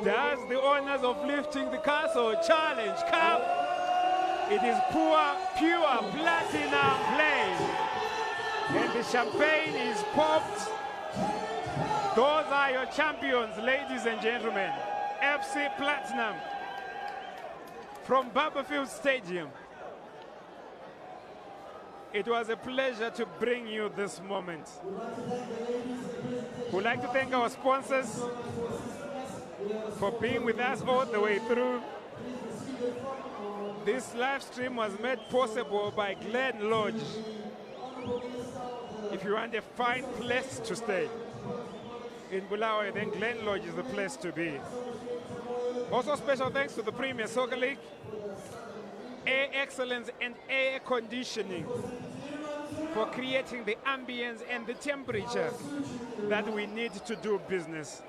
does the honors of lifting the Castle Challenge Cup. It is pure platinum play. And the champagne is popped. Those are your champions, ladies and gentlemen. FC Platinum from Barbourfield Stadium. It was a pleasure to bring you this moment. We'd like to thank our sponsors for being with us all the way through. This live stream was made possible by Glen Lodge. If you want a fine place to stay in Bulawayo, then Glen Lodge is the place to be. Also special thanks to the Premier Soccer League, Air Excellence and Air Conditioning for creating the ambience and the temperature that we need to do business.